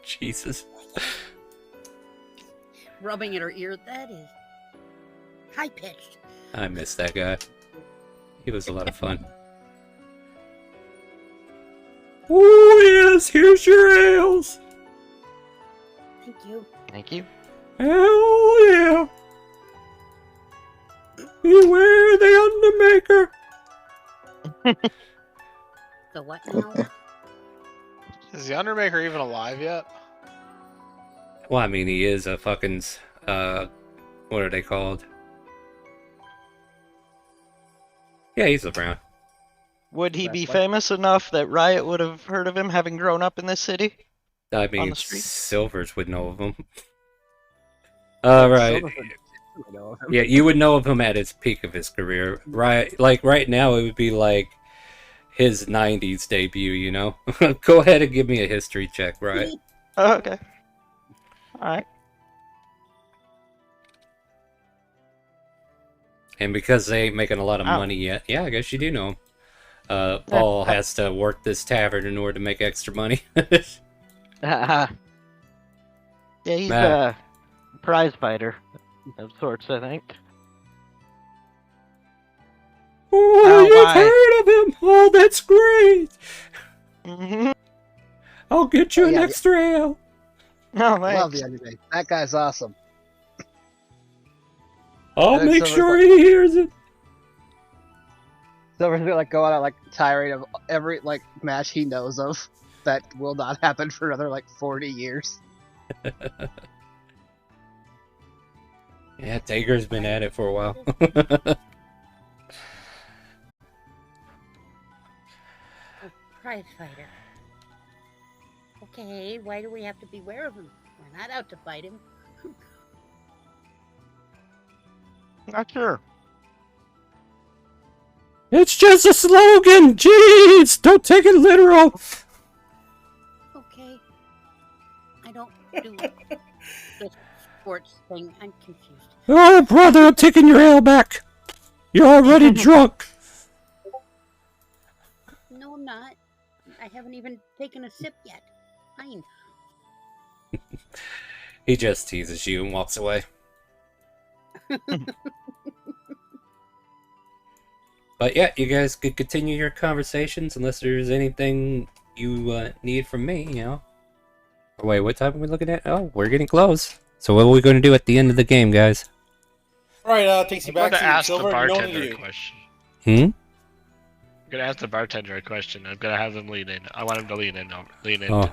Jesus. rubbing at her ear. That is high pitched. I miss that guy. He was a lot of fun. Oh yes, here's your ales. Thank you. Thank you. Hell yeah. Beware the Undermaker. So what now? Is the Undermaker even alive yet? Well, I mean, he is a fucking, what are they called? Yeah, he's around. Would he be Wrestler. famous enough that Riot would have heard of him having grown up in this city? I On mean, the street? Silvers would know of him. Right. Silverfoot would know of him. Yeah, you would know of him at his peak of his career. Right, like right now, it would be like his 90s debut, you know? Go ahead and give me a history check, right? Oh, okay. Alright. And because they ain't making a lot of Wow. money yet, yeah, I guess you do know him. Paul has to work this tavern in order to make extra money. Yeah, he's Matt. a prize fighter of sorts, I think. Oh, you've why? heard of him! Oh, that's great! Mm-hmm. I'll get you Oh, an yeah, extra ale. No, Love thanks. the Undermaker. That guy's awesome. I'll And make Silver's sure like- he hears it. Silver's gonna like go on a like tirade of every like match he knows of that will not happen for another like 40 years. Yeah, Taker's been at it for a while. A prize fighter. Okay, why do we have to beware of him? We're not out to fight him. Not sure. It's just a slogan! Jeez! Don't take it literal! Okay. I don't do the sports thing. I'm confused. Oh, brother, I'm taking your ale back! You're already drunk! No, I'm not. I haven't even taken a sip yet. Fine. He just teases you and walks away. But yeah, you guys could continue your conversations unless there's anything you need from me, you know. Wait, what time are we looking at? Oh, we're getting close. So what are we going to do at the end of the game, guys? Alright, takes you I'm back gonna to ask Silver. the You know what to bartender a do. question. Hmm? I'm gonna ask the bartender a question. I'm gonna have him lean in. I want him to lean in. Lean in. Oh.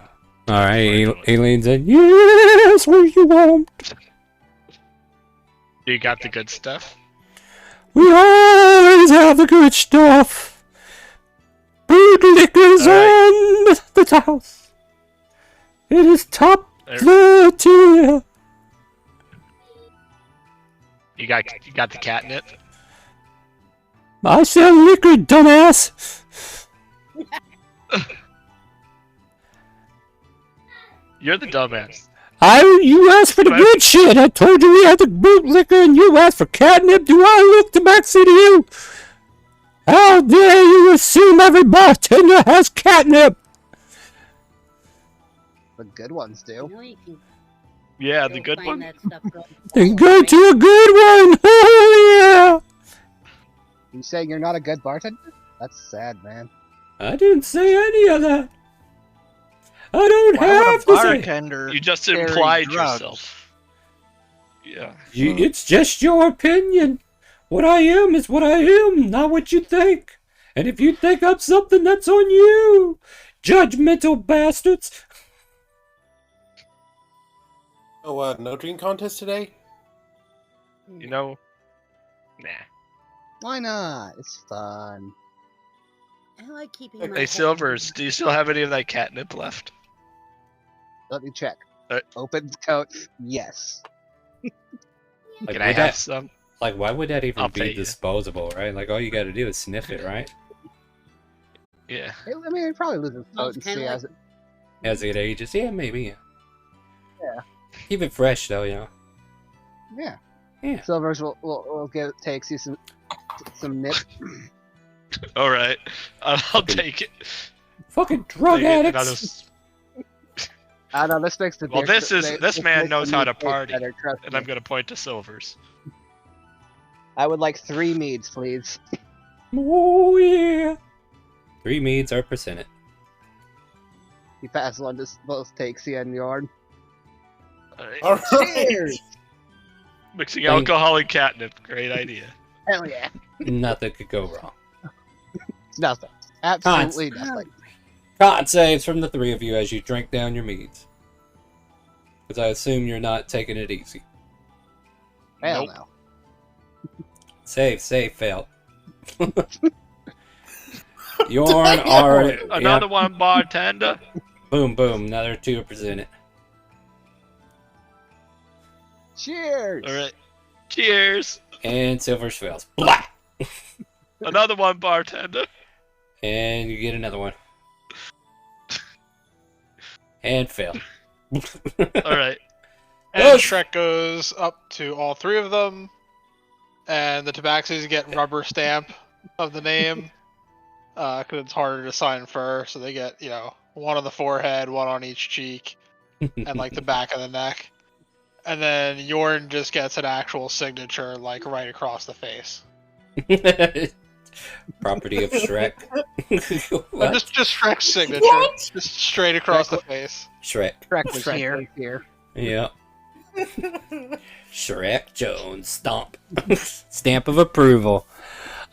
Alright, he leans in. Yes, where you want. You got the good stuff? We always have the good stuff. Bootlickers on the house. It is top tier. You got the catnip? I sell liquor, dumbass. You're the dumbass. You asked for the good shit. I told you we had the bootlicker, and you asked for catnip. Do I look the backseat of you? How dare you assume every bartender has catnip? The good ones do. You know you can Yeah, go the good find one. that stuff going Then forward, go right? to a good one. Oh yeah. You saying you're not a good bartender? That's sad, man. I didn't say any of that. I don't Why have would a to say. bartender You just carry implied drugs? yourself. Yeah. It's just your opinion. What I am is what I am, not what you think. And if you think I'm something, that's on you. Judgmental bastards. Oh, no drink contest today? You know? Nah. Why not? It's fun. I like keeping Hey, my Hey, head Silvers, down. do you still have any of that catnip left? Let me check. Uh, Open coat. Yes. Like, Can I would have that, some? like, why would that even I'll be pay you. disposable, right? Like, all you gotta do is sniff it, right? Yeah. I mean, it probably loses Smells potency kinda as like- it. As it ages. Yeah, maybe, yeah. Yeah. Keep it fresh, though, you know. Yeah. Yeah. Silvers will give takes you some nip. All right. I'll take it. Fucking drug Take it, and addicts. I know this makes the. Well, this man makes knows the how to mead taste party, better, trust and me. I'm gonna point to Silvers. I would like 3 meads, please. Oh yeah. 3 meads are percented. You pass one to both Takesy and Yorn. All right. Cheers! Mixing Thank- alcohol and catnip, great idea. Hell yeah. Nothing could go wrong. Nothing. Absolutely nothing. Con saves from the 3 of you as you drink down your meads. Because I assume you're not taking it easy. Hell Nope. no. Save, fail. Yorn already. Another Yep. one, bartender. Boom, another 2 are presented. Cheers! Alright. Cheers. And Silvers fails. Blah! Another one, bartender. And you get another one. And fail. Alright. And Oh. Shrek goes up to all 3 of them, and the Tabaxis get rubber stamp of the name, because it's harder to sign fur, so they get, one on the forehead, one on each cheek, and like the back of the neck. And then Yorn just gets an actual signature, like right across the face. Property of Shrek. What? Just Shrek's signature, just straight across the face. Shrek. Shrek was here. Yeah. Shrek Jones stomp. Stamp of approval.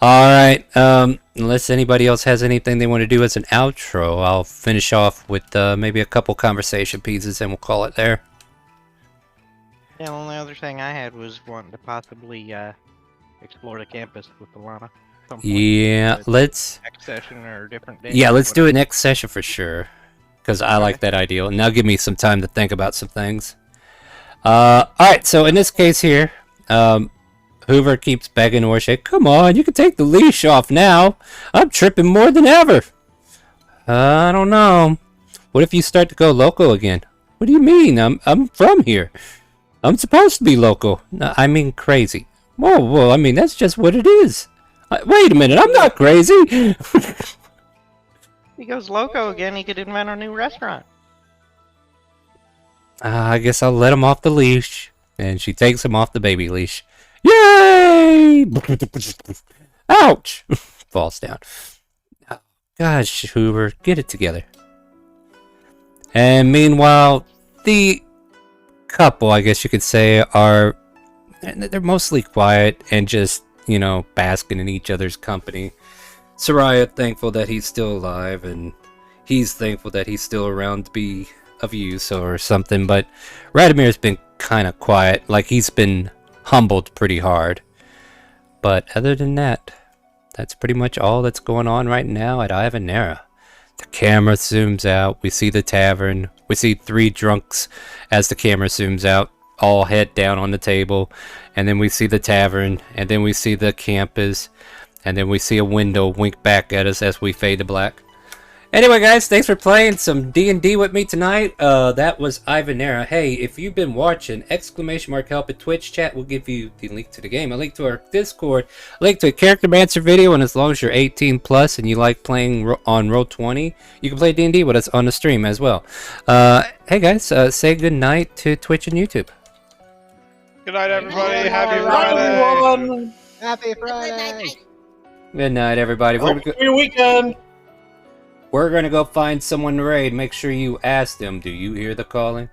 Alright, unless anybody else has anything they want to do as an outro, I'll finish off with maybe a couple conversation pieces and we'll call it there. Yeah, the only other thing I had was wanting to possibly explore the campus with Alana. Yeah, let's... Next session or a different day. Yeah, let's do it next session for sure. Because I like that idea. And that'll give me some time to think about some things. Alright, so in this case here, Hoover keeps begging Orshay, come on, you can take the leash off now. I'm tripping more than ever. I don't know. What if you start to go loco again? What do you mean? I'm from here. I'm supposed to be loco. No, I mean crazy. Whoa, I mean, that's just what it is. Wait a minute, I'm not crazy. If he goes loco again, he could invent a new restaurant. I guess I'll let him off the leash. And she takes him off the baby leash. Yay! Ouch! Falls down. Gosh, Hoover, get it together. And meanwhile, the couple, I guess you could say, they're mostly quiet and just, basking in each other's company. Soraya thankful that he's still alive, and he's thankful that he's still around to be of use or something, but Radimir's been kind of quiet, like he's been humbled pretty hard. But other than that, that's pretty much all that's going on right now at Ivanerra. The camera zooms out, we see the tavern, we see 3 drunks as the camera zooms out, all head down on the table, and then we see the tavern, and then we see the campus, and then we see a window wink back at us as we fade to black. Anyway, guys, thanks for playing some D&D with me tonight. That was Ivanerra. Hey, if you've been watching, !help at Twitch chat will give you the link to the game, a link to our Discord, a link to a Character Mancer video, and as long as you're 18 plus and you like playing on Roll20, you can play D&D with us on the stream as well. Hey, guys, say good night to Twitch and YouTube. Good night, everybody. Bye, Happy Friday. everyone. Happy Friday! Good night, everybody. Have a great weekend. We're gonna go find someone to raid. Make sure you ask them, do you hear the calling?